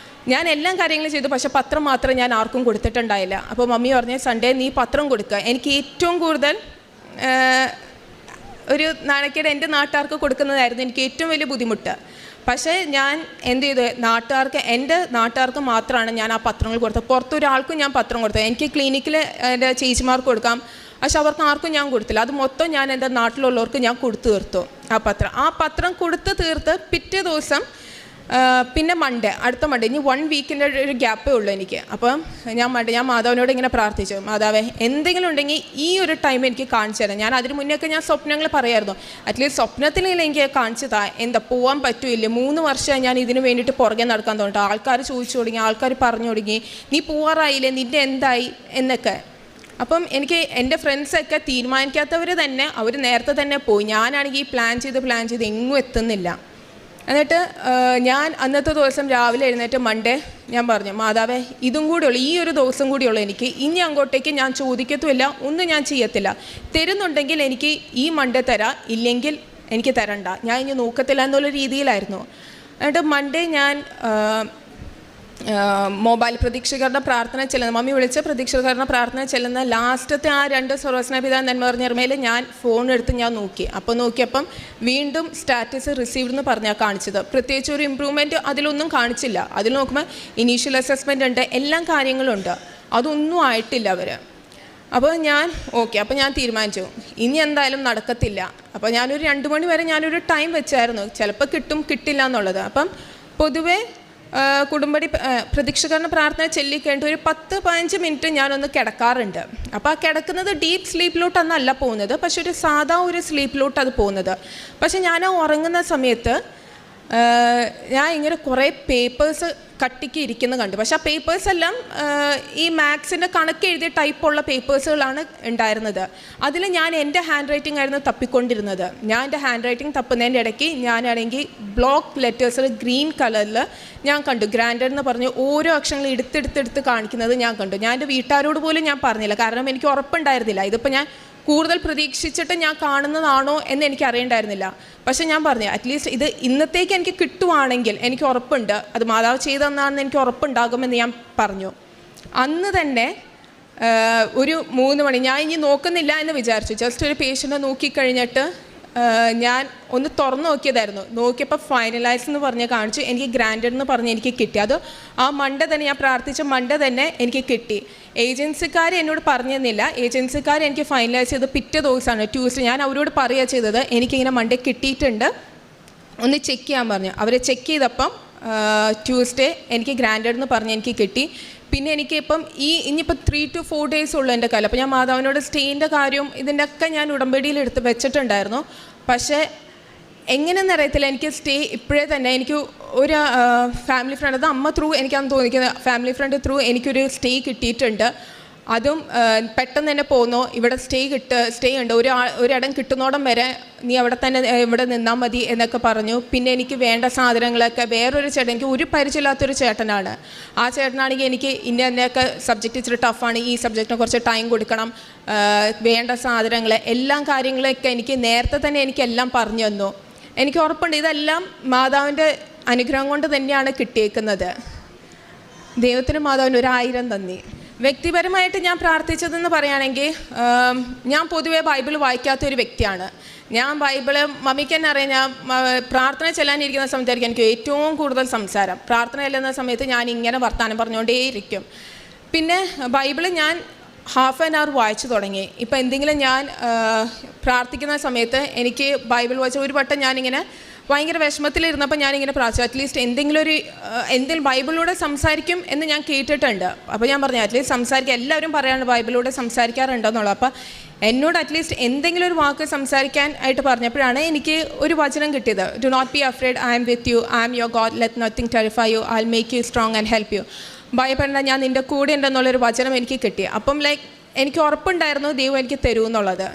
ഞാൻ എല്ലാം കാര്യങ്ങളും ചെയ്തു, പക്ഷേ പത്രം മാത്രം ഞാൻ ആർക്കും കൊടുത്തിട്ടുണ്ടായില്ല. അപ്പോൾ മമ്മി പറഞ്ഞു സൺഡേ നീ പത്രം കൊടുക്കുക. എനിക്ക് ഏറ്റവും കൂടുതൽ ഒരു നാണക്കേട് എൻ്റെ നാട്ടുകാർക്ക് കൊടുക്കുന്നതായിരുന്നു എനിക്ക് ഏറ്റവും വലിയ ബുദ്ധിമുട്ട്. പക്ഷേ ഞാൻ എന്ത് ചെയ്തു, എൻ്റെ നാട്ടുകാർക്ക് മാത്രമാണ് ഞാൻ ആ പത്രങ്ങൾ കൊടുത്തത്. പുറത്തൊരാൾക്കും ഞാൻ പത്രം കൊടുത്തത്. എനിക്ക് ക്ലിനിക്കിൽ എൻ്റെ ചേച്ചിമാർക്ക് കൊടുക്കാം, പക്ഷെ അവർക്ക് ആർക്കും ഞാൻ കൊടുത്തില്ല. അത് മൊത്തം ഞാൻ എൻ്റെ നാട്ടിലുള്ളവർക്ക് ഞാൻ കൊടുത്തു തീർത്തു. ആ പത്രം കൊടുത്ത് തീർത്ത് പിറ്റേ ദിവസം പിന്നെ അടുത്ത മൺഡേ ഇനി 1 വീക്കിൻ്റെ ഒരു ഗ്യാപ്പേ ഉള്ളൂ എനിക്ക്. അപ്പം ഞാൻ മാതാവിനോട് ഇങ്ങനെ പ്രാർത്ഥിച്ചു, മാതാവേ എന്തെങ്കിലും ഉണ്ടെങ്കിൽ ഈ ഒരു ടൈം എനിക്ക് കാണിച്ചു തരാം. ഞാൻ അതിന് മുന്നേയൊക്കെ ഞാൻ സ്വപ്നങ്ങൾ പറയായിരുന്നു, അറ്റ്ലീസ്റ്റ് സ്വപ്നത്തിലെങ്കിലും എനിക്ക് കാണിച്ചു താ, എന്താ പോകാൻ പറ്റൂല്ല. 3 വർഷമായി ഞാൻ ഇതിന് വേണ്ടിയിട്ട് പുറകെ നടക്കാൻ തോന്നിട്ട്. ആൾക്കാർ ചോദിച്ചു തുടങ്ങി, ആൾക്കാർ പറഞ്ഞു തുടങ്ങി, നീ പോവാറായില്ലേ, നിൻ്റെ എന്തായി എന്നൊക്കെ. അപ്പം എനിക്ക് എൻ്റെ ഫ്രണ്ട്സൊക്കെ തീരുമാനിക്കാത്തവർ തന്നെ അവർ നേരത്തെ തന്നെ പോയി. ഞാനാണെങ്കിൽ പ്ലാൻ ചെയ്ത് എങ്ങും എത്തുന്നില്ല. എന്നിട്ട് ഞാൻ അന്നത്തെ ദിവസം രാവിലെ എഴുന്നേറ്റ് മൺഡേ ഞാൻ പറഞ്ഞു, മാതാവേ ഇതും കൂടിയുള്ളൂ, ഈ ഒരു ദിവസം കൂടിയുള്ളൂ എനിക്ക്, ഇനി അങ്ങോട്ടേക്ക് ഞാൻ ചോദിക്കത്തുമില്ല, ഒന്നും ഞാൻ ചെയ്യത്തില്ല. തരുന്നുണ്ടെങ്കിൽ എനിക്ക് ഈ മൺഡേ തരാം, ഇല്ലെങ്കിൽ എനിക്ക് തരണ്ട, ഞാൻ ഇനി നോക്കത്തില്ല എന്നുള്ള രീതിയിലായിരുന്നു. എന്നിട്ട് മൺഡേ ഞാൻ മൊബൈൽ പ്രതീക്ഷകരുടെ പ്രാർത്ഥന ചെല്ലുന്ന, മമ്മി വിളിച്ച് പ്രതീക്ഷകരുടെ പ്രാർത്ഥന ചെല്ലുന്ന ലാസ്റ്റത്തെ ആ 2 സർവ്വസ്നപിതാ നന്മ പറഞ്ഞ ഞാൻ ഫോൺ എടുത്ത് ഞാൻ നോക്കിയപ്പം വീണ്ടും സ്റ്റാറ്റസ് റിസീവ്ഡ് എന്ന് പറഞ്ഞാൽ കാണിച്ചത്. പ്രത്യേകിച്ച് ഒരു ഇമ്പ്രൂവ്മെൻറ്റ് അതിലൊന്നും കാണിച്ചില്ല. അതിൽ നോക്കുമ്പോൾ ഇനീഷ്യൽ അസസ്മെൻ്റ് ഉണ്ട്, എല്ലാ കാര്യങ്ങളുണ്ട്, അതൊന്നും ആയിട്ടില്ല അവർ. അപ്പോൾ ഞാൻ തീരുമാനിച്ചു ഇനി എന്തായാലും നടക്കത്തില്ല. അപ്പോൾ ഞാനൊരു 2 മണി വരെ ഞാനൊരു ടൈം വെച്ചായിരുന്നു, ചിലപ്പോൾ കിട്ടും കിട്ടില്ല എന്നുള്ളത്. അപ്പം പൊതുവേ കുടുംബടി പ്രതീക്ഷകരണ പ്രാർത്ഥന ചൊല്ലിക്കേണ്ട ഒരു 10-15 മിനിറ്റ് ഞാനൊന്ന് കിടക്കാറുണ്ട്. അപ്പോൾ ആ കിടക്കുന്നത് ഡീപ്പ് സ്ലീപ്പിലോട്ടൊന്നല്ല പോകുന്നത്, പക്ഷെ ഒരു സാധാ ഒരു സ്ലീപ്പിലോട്ട് അത് പോകുന്നത്. പക്ഷെ ഞാൻ ഉറങ്ങുന്ന സമയത്ത് ഞാൻ ഇങ്ങനെ കുറേ പേപ്പേഴ്സ് കട്ടിക്ക് ഇരിക്കുന്നത് കണ്ടു. പക്ഷെ ആ പേപ്പേഴ്സ് എല്ലാം ഈ മാത്സിൻ്റെ കണക്ക് എഴുതിയ ടൈപ്പുള്ള പേപ്പേഴ്സുകളാണ് ഉണ്ടായിരുന്നത്. അതിൽ ഞാൻ എൻ്റെ ഹാൻഡ് റൈറ്റിംഗ് ആയിരുന്നു തപ്പിക്കൊണ്ടിരുന്നത്. ഞാൻ എൻ്റെ ഹാൻഡ് റൈറ്റിംഗ് തപ്പുന്നതിൻ്റെ ഇടയ്ക്ക് ഞാനാണെങ്കിൽ ബ്ലോക്ക് ലെറ്റേഴ്സിൽ ഗ്രീൻ കളറിൽ ഞാൻ കണ്ടു, ഗ്രാൻഡഡ് എന്ന് പറഞ്ഞ് ഓരോ അക്ഷരങ്ങൾ എടുത്തെടുത്ത് കാണിക്കുന്നത് ഞാൻ കണ്ടു. ഞാൻ എൻ്റെ വീട്ടുകാരോട് പോലും ഞാൻ പറഞ്ഞില്ല, കാരണം എനിക്ക് ഉറപ്പുണ്ടായിരുന്നില്ല ഇതിപ്പോൾ ഞാൻ കൂടുതൽ പ്രതീക്ഷിച്ചിട്ട് ഞാൻ കാണുന്നതാണോ എന്ന് എനിക്ക് അറിയണ്ടായിരുന്നില്ല. പക്ഷേ ഞാൻ പറഞ്ഞു, അറ്റ്ലീസ്റ്റ് ഇത് ഇന്നത്തേക്ക് എനിക്ക് കിട്ടുവാണെങ്കിൽ എനിക്ക് ഉറപ്പുണ്ട്, അത് മാതാവ് ചെയ്തെന്നാണെന്ന് എനിക്ക് ഉറപ്പുണ്ടാകുമെന്ന് ഞാൻ പറഞ്ഞു. അന്ന് തന്നെ ഒരു 3 മണി ഞാൻ ഇനി നോക്കുന്നില്ല എന്ന് വിചാരിച്ചു. ജസ്റ്റ് ഒരു പേഷ്യൻറ്റ് നോക്കിക്കഴിഞ്ഞിട്ട് ഞാൻ ഒന്ന് തുറന്നു നോക്കിയതായിരുന്നു. നോക്കിയപ്പോൾ ഫൈനലൈസ് എന്ന് പറഞ്ഞ് കാണിച്ചു, എനിക്ക് ഗ്രാൻഡഡ് എന്ന് പറഞ്ഞ് എനിക്ക് കിട്ടി. അത് ആ മൺഡേ തന്നെ, ഞാൻ പ്രാർത്ഥിച്ച മൺഡേ തന്നെ എനിക്ക് കിട്ടി. ഏജൻസിക്കാർ എന്നോട് പറഞ്ഞിരുന്നില്ല, ഏജൻസിക്കാർ എനിക്ക് ഫൈനലൈസ് ചെയ്ത് പിറ്റേ ദിവസമാണ് ട്യൂസ്ഡേ. ഞാൻ അവരോട് പറയുക ചെയ്തത്, എനിക്കിങ്ങനെ മൺഡേ കിട്ടിയിട്ടുണ്ട്, ഒന്ന് ചെക്ക് ചെയ്യാൻ പറഞ്ഞു. അവരെ ചെക്ക് ചെയ്തപ്പം ട്യൂസ്ഡേ എനിക്ക് ഗ്രാൻഡഡ് എന്ന് പറഞ്ഞ് എനിക്ക് കിട്ടി. പിന്നെ എനിക്ക് ഇനിയിപ്പോൾ 3 to 4 days ഉള്ളൂ എൻ്റെ കയ്യിൽ. അപ്പോൾ ഞാൻ മാതാവിനോട് സ്റ്റേയിൻ്റെ കാര്യവും ഇതിൻ്റെയൊക്കെ ഞാൻ ഉടമ്പടിയിൽ എടുത്ത് വെച്ചിട്ടുണ്ടായിരുന്നു. പക്ഷേ എങ്ങനെയെന്ന് അറിയത്തില്ല, എനിക്ക് സ്റ്റേ ഇപ്പോഴേ തന്നെ എനിക്ക് ഒരു ഫാമിലി ഫ്രണ്ട്, അത് അമ്മ ത്രൂ എനിക്കാന്ന് തോന്നിക്കുന്നത്, ഫാമിലി ഫ്രണ്ട് ത്രൂ എനിക്കൊരു സ്റ്റേ കിട്ടിയിട്ടുണ്ട്. അതും പെട്ടെന്ന് തന്നെ പോന്നു. ഇവിടെ സ്റ്റേ ഉണ്ട്, ഒരിടം കിട്ടുന്നോടം വരെ നീ അവിടെ തന്നെ ഇവിടെ നിന്നാൽ മതി എന്നൊക്കെ പറഞ്ഞു. പിന്നെ എനിക്ക് വേണ്ട സാധനങ്ങളൊക്കെ വേറൊരു ചേട്ടൻ, എനിക്ക് ഒരു പരിചയമില്ലാത്തൊരു ചേട്ടനാണ്. ആ ചേട്ടനാണെങ്കിൽ എനിക്ക് ഇന്നൊക്കെ സബ്ജക്റ്റ് ഇച്ചിരി ടഫാണ്, ഈ സബ്ജക്റ്റിന് കുറച്ച് ടൈം കൊടുക്കണം, വേണ്ട സാധനങ്ങൾ എല്ലാ കാര്യങ്ങളൊക്കെ എനിക്ക് നേരത്തെ തന്നെ എനിക്കെല്ലാം പറഞ്ഞു തന്നു. എനിക്ക് ഉറപ്പുണ്ട് ഇതെല്ലാം മാതാവിൻ്റെ അനുഗ്രഹം കൊണ്ട് തന്നെയാണ് കിട്ടിയേക്കുന്നത്. ദൈവത്തിന് മാതാവിന് 1000 നന്ദി. വ്യക്തിപരമായിട്ട് ഞാൻ പ്രാർത്ഥിച്ചതെന്ന് പറയുകയാണെങ്കിൽ, ഞാൻ പൊതുവേ ബൈബിൾ വായിക്കാത്തൊരു വ്യക്തിയാണ്. ഞാൻ ബൈബിള് മമ്മിക്ക് തന്നെ അറിയാം, ഞാൻ പ്രാർത്ഥന ചെല്ലാനിരിക്കുന്ന സമയത്തായിരിക്കും എനിക്ക് ഏറ്റവും കൂടുതൽ സംസാരം. പ്രാർത്ഥന ചെല്ലുന്ന സമയത്ത് ഞാൻ ഇങ്ങനെ വർത്താനം പറഞ്ഞുകൊണ്ടേയിരിക്കും. പിന്നെ ബൈബിള് ഞാൻ ½ an hour വായിച്ചു തുടങ്ങി. ഇപ്പോൾ എന്തെങ്കിലും ഞാൻ പ്രാർത്ഥിക്കുന്ന സമയത്ത് എനിക്ക് ബൈബിൾ വായിച്ച ഒരു വട്ടം ഞാനിങ്ങനെ ഭയങ്കര വിഷമത്തിലിരുന്നപ്പോൾ ഞാനിങ്ങനെ പ്രാർത്ഥിച്ചു, അറ്റ്ലീസ്റ്റ് എന്തെങ്കിലും ബൈബിളിലൂടെ സംസാരിക്കും എന്ന് ഞാൻ കേട്ടിട്ടുണ്ട്. അപ്പോൾ ഞാൻ പറഞ്ഞു, അറ്റ്ലീസ്റ്റ് സംസാരിക്കുക, എല്ലാവരും പറയാറുണ്ട് ബൈബിളിലൂടെ സംസാരിക്കാറുണ്ടെന്നുള്ളത്. അപ്പോൾ എന്നോട് അറ്റ്ലീസ്റ്റ് എന്തെങ്കിലും ഒരു വാക്ക് സംസാരിക്കാൻ ആയിട്ട് പറഞ്ഞപ്പോഴാണ് എനിക്ക് ഒരു വചനം കിട്ടിയത്. Do not be afraid, I am with you, I am your God, let nothing terrify you, I will make you strong and help you. ഭയപ്പെടേണ്ട, ഞാൻ നിൻ്റെ കൂടെ ഉണ്ടെന്നുള്ളൊരു വചനം എനിക്ക് കിട്ടി. അപ്പം എനിക്ക് ഉറപ്പുണ്ടായിരുന്നു ദൈവം എനിക്ക് തരുമെന്നുള്ളത്.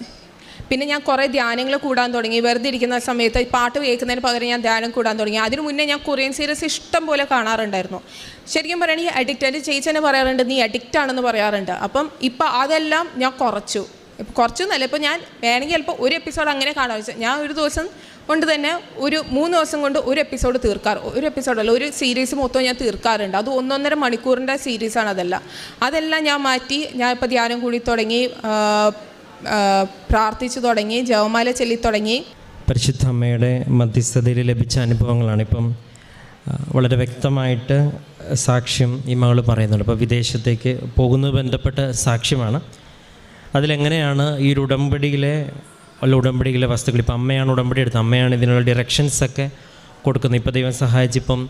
പിന്നെ ഞാൻ കുറേ ധ്യാനങ്ങൾ കൂടാൻ തുടങ്ങി. വെറുതെ ഇരിക്കുന്ന സമയത്ത് പാട്ട് കേൾക്കുന്നതിന് പകരം ഞാൻ ധ്യാനം കൂടാൻ തുടങ്ങി. അതിനു മുന്നേ ഞാൻ കൊറിയൻ സീരീസ് ഇഷ്ടം പോലെ കാണാറുണ്ടായിരുന്നു. ശരിക്കും പറയുകയാണെങ്കിൽ അഡിക്റ്റ്, എൻ്റെ ചേച്ചി പറയാറുണ്ട് നീ അഡിക്റ്റ് ആണെന്ന് പറയാറുണ്ട്. അപ്പം ഇപ്പം അതെല്ലാം ഞാൻ കുറച്ചു എന്നല്ല, ഇപ്പോൾ ഞാൻ വേണമെങ്കിൽ ചിലപ്പോൾ ഒരു എപ്പിസോഡ് അങ്ങനെ കാണാൻ വെച്ചാൽ ഞാൻ ഒരു ദിവസം കൊണ്ട് തന്നെ ഒരു 3 ദിവസം കൊണ്ട് ഒരു എപ്പിസോഡല്ല, ഒരു സീരീസ് മൊത്തം ഞാൻ തീർക്കാറുണ്ട്. അത് 1.5 മണിക്കൂറിൻ്റെ സീരീസാണ്. അതെല്ലാം ഞാൻ മാറ്റി ഞാൻ ഇപ്പോൾ ധ്യാനം കൂടി തുടങ്ങി, പ്രാർത്ഥിച്ചു തുടങ്ങി, ജപമാല ചൊല്ലി തുടങ്ങി. പരിശുദ്ധ അമ്മയുടെ മധ്യസ്ഥതയിൽ ലഭിച്ച അനുഭവങ്ങളാണ് ഇപ്പം വളരെ വ്യക്തമായിട്ട് സാക്ഷ്യം ഈ മകൾ പറയുന്നുണ്ട്. ഇപ്പോൾ വിദേശത്തേക്ക് പോകുന്നത് ബന്ധപ്പെട്ട സാക്ഷ്യമാണ്. അതിലെങ്ങനെയാണ് ഈ ഒരു ഉടമ്പടിയിലെ വസ്തുക്കൾ, ഇപ്പം അമ്മയാണ് ഉടമ്പടി എടുത്തത്, അമ്മയാണ് ഇതിനുള്ള ഡിറക്ഷൻസൊക്കെ കൊടുക്കുന്നത്. ഇപ്പോൾ ദൈവം സഹായിച്ചിപ്പം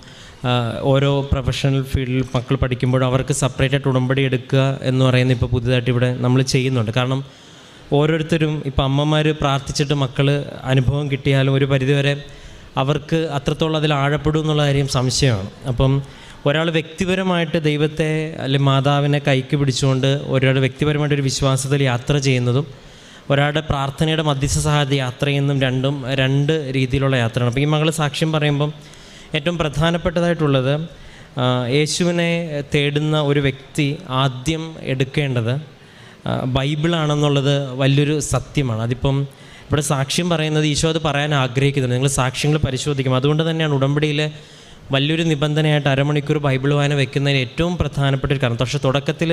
ഓരോ പ്രൊഫഷണൽ ഫീൽഡിൽ മക്കൾ പഠിക്കുമ്പോഴും അവർക്ക് സെപ്പറേറ്റായിട്ട് ഉടമ്പടി എടുക്കുക എന്ന് പറയുന്നത് ഇപ്പോൾ പുതിയതായിട്ട് ഇവിടെ നമ്മൾ ചെയ്യുന്നുണ്ട്. കാരണം ഓരോരുത്തരും ഇപ്പോൾ അമ്മമാർ പ്രാർത്ഥിച്ചിട്ട് മക്കൾ അനുഭവം കിട്ടിയാലും ഒരു പരിധിവരെ അവർക്ക് അത്രത്തോളം അതിൽ ആഴപ്പെടും എന്നുള്ള കാര്യം സംശയമാണ്. അപ്പം ഒരാൾ വ്യക്തിപരമായിട്ട് ദൈവത്തെ അല്ലെങ്കിൽ മാതാവിനെ കൈക്ക് പിടിച്ചുകൊണ്ട് ഒരാൾ വ്യക്തിപരമായിട്ടൊരു വിശ്വാസത്തിൽ യാത്ര ചെയ്യുന്നതും ഒരാളുടെ പ്രാർത്ഥനയുടെ മധ്യസ്ഥ സഹായത്തെ യാത്ര ചെയ്യുന്നതും രണ്ട് രീതിയിലുള്ള യാത്രയാണ്. അപ്പോൾ ഈ മകൾ സാക്ഷ്യം പറയുമ്പം ഏറ്റവും പ്രധാനപ്പെട്ടതായിട്ടുള്ളത് യേശുവിനെ തേടുന്ന ഒരു വ്യക്തി ആദ്യം എടുക്കേണ്ടത് ബൈബിളാണെന്നുള്ളത് വലിയൊരു സത്യമാണ്. അതിപ്പം ഇവിടെ സാക്ഷ്യം പറയുന്നത് ഈശോ അത് പറയാൻ ആഗ്രഹിക്കുന്നുണ്ട്. നിങ്ങൾ സാക്ഷ്യങ്ങൾ പരിശോധിക്കും. അതുകൊണ്ട് തന്നെയാണ് ഉടമ്പടിയിലെ വലിയൊരു നിബന്ധനയായിട്ട് അരമണിക്കൂർ ബൈബിൾ വായന വെക്കുന്നതിന് ഏറ്റവും പ്രധാനപ്പെട്ട ഒരു കാരണം. പക്ഷേ തുടക്കത്തിൽ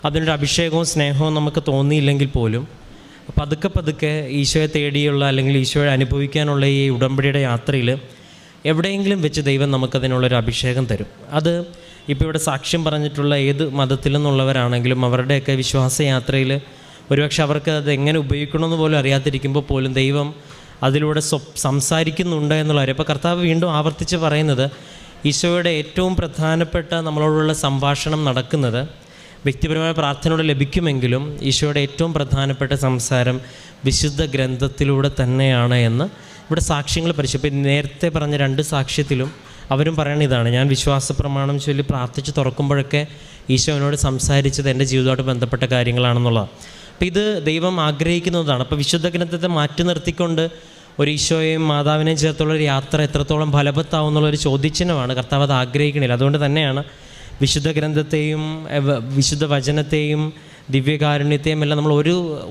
അതിനൊരു അഭിഷേകവും സ്നേഹവും നമുക്ക് തോന്നിയില്ലെങ്കിൽ പോലും പതുക്കെ ഈശോയെ തേടിയുള്ള അല്ലെങ്കിൽ ഈശോയെ അനുഭവിക്കാനുള്ള ഈ ഉടമ്പടിയുടെ യാത്രയിൽ എവിടെയെങ്കിലും വെച്ച് ദൈവം നമുക്കതിനുള്ളൊരു അഭിഷേകം തരും. അത് ഇപ്പോൾ ഇവിടെ സാക്ഷ്യം പറഞ്ഞിട്ടുള്ള ഏത് മതത്തിൽ നിന്നുള്ളവരാണെങ്കിലും അവരുടെയൊക്കെ വിശ്വാസയാത്രയിൽ ഒരുപക്ഷെ അവർക്ക് അത് എങ്ങനെ ഉപയോഗിക്കണമെന്ന് പോലും അറിയാതിരിക്കുമ്പോൾ പോലും ദൈവം അതിലൂടെ സംസാരിക്കുന്നുണ്ട് എന്നുള്ള കാര്യം. ഇപ്പോൾ കർത്താവ് വീണ്ടും ആവർത്തിച്ച് പറയുന്നത് ഈശോയുടെ ഏറ്റവും പ്രധാനപ്പെട്ട നമ്മളോടുള്ള സംഭാഷണം നടക്കുന്നത് വ്യക്തിപരമായ പ്രാർത്ഥനയോടെ ലഭിക്കുമെങ്കിലും ഈശോയുടെ ഏറ്റവും പ്രധാനപ്പെട്ട സംസാരം വിശുദ്ധ ഗ്രന്ഥത്തിലൂടെ തന്നെയാണ് എന്ന് ഇവിടെ സാക്ഷ്യങ്ങൾ പരിശോധിക്കും. നേരത്തെ പറഞ്ഞ 2 സാക്ഷ്യത്തിലും അവരും പറയുന്ന ഇതാണ്, ഞാൻ വിശ്വാസ പ്രമാണം ചൊല്ലി പ്രാർത്ഥിച്ച് തുറക്കുമ്പോഴൊക്കെ ഈശോനോട് സംസാരിച്ചത് എൻ്റെ ജീവിതമായിട്ട് ബന്ധപ്പെട്ട കാര്യങ്ങളാണെന്നുള്ളതാണ്. അപ്പോൾ ഇത് ദൈവം ആഗ്രഹിക്കുന്നതാണ്. അപ്പോൾ വിശുദ്ധ ഗ്രന്ഥത്തെ മാറ്റി നിർത്തിക്കൊണ്ട് ഒരു ഈശോയെയും മാതാവിനെയും ചേർത്തുള്ളൊരു യാത്ര എത്രത്തോളം ഫലവത്താവുന്നുള്ളൊരു ചോദ്യചിഹ്നമാണ്. കർത്താവ് അത് ആഗ്രഹിക്കണില്ല. അതുകൊണ്ട് തന്നെയാണ് വിശുദ്ധ ഗ്രന്ഥത്തെയും വിശുദ്ധ വചനത്തെയും ദിവ്യകാരുണ്യത്തെയും എല്ലാം നമ്മൾ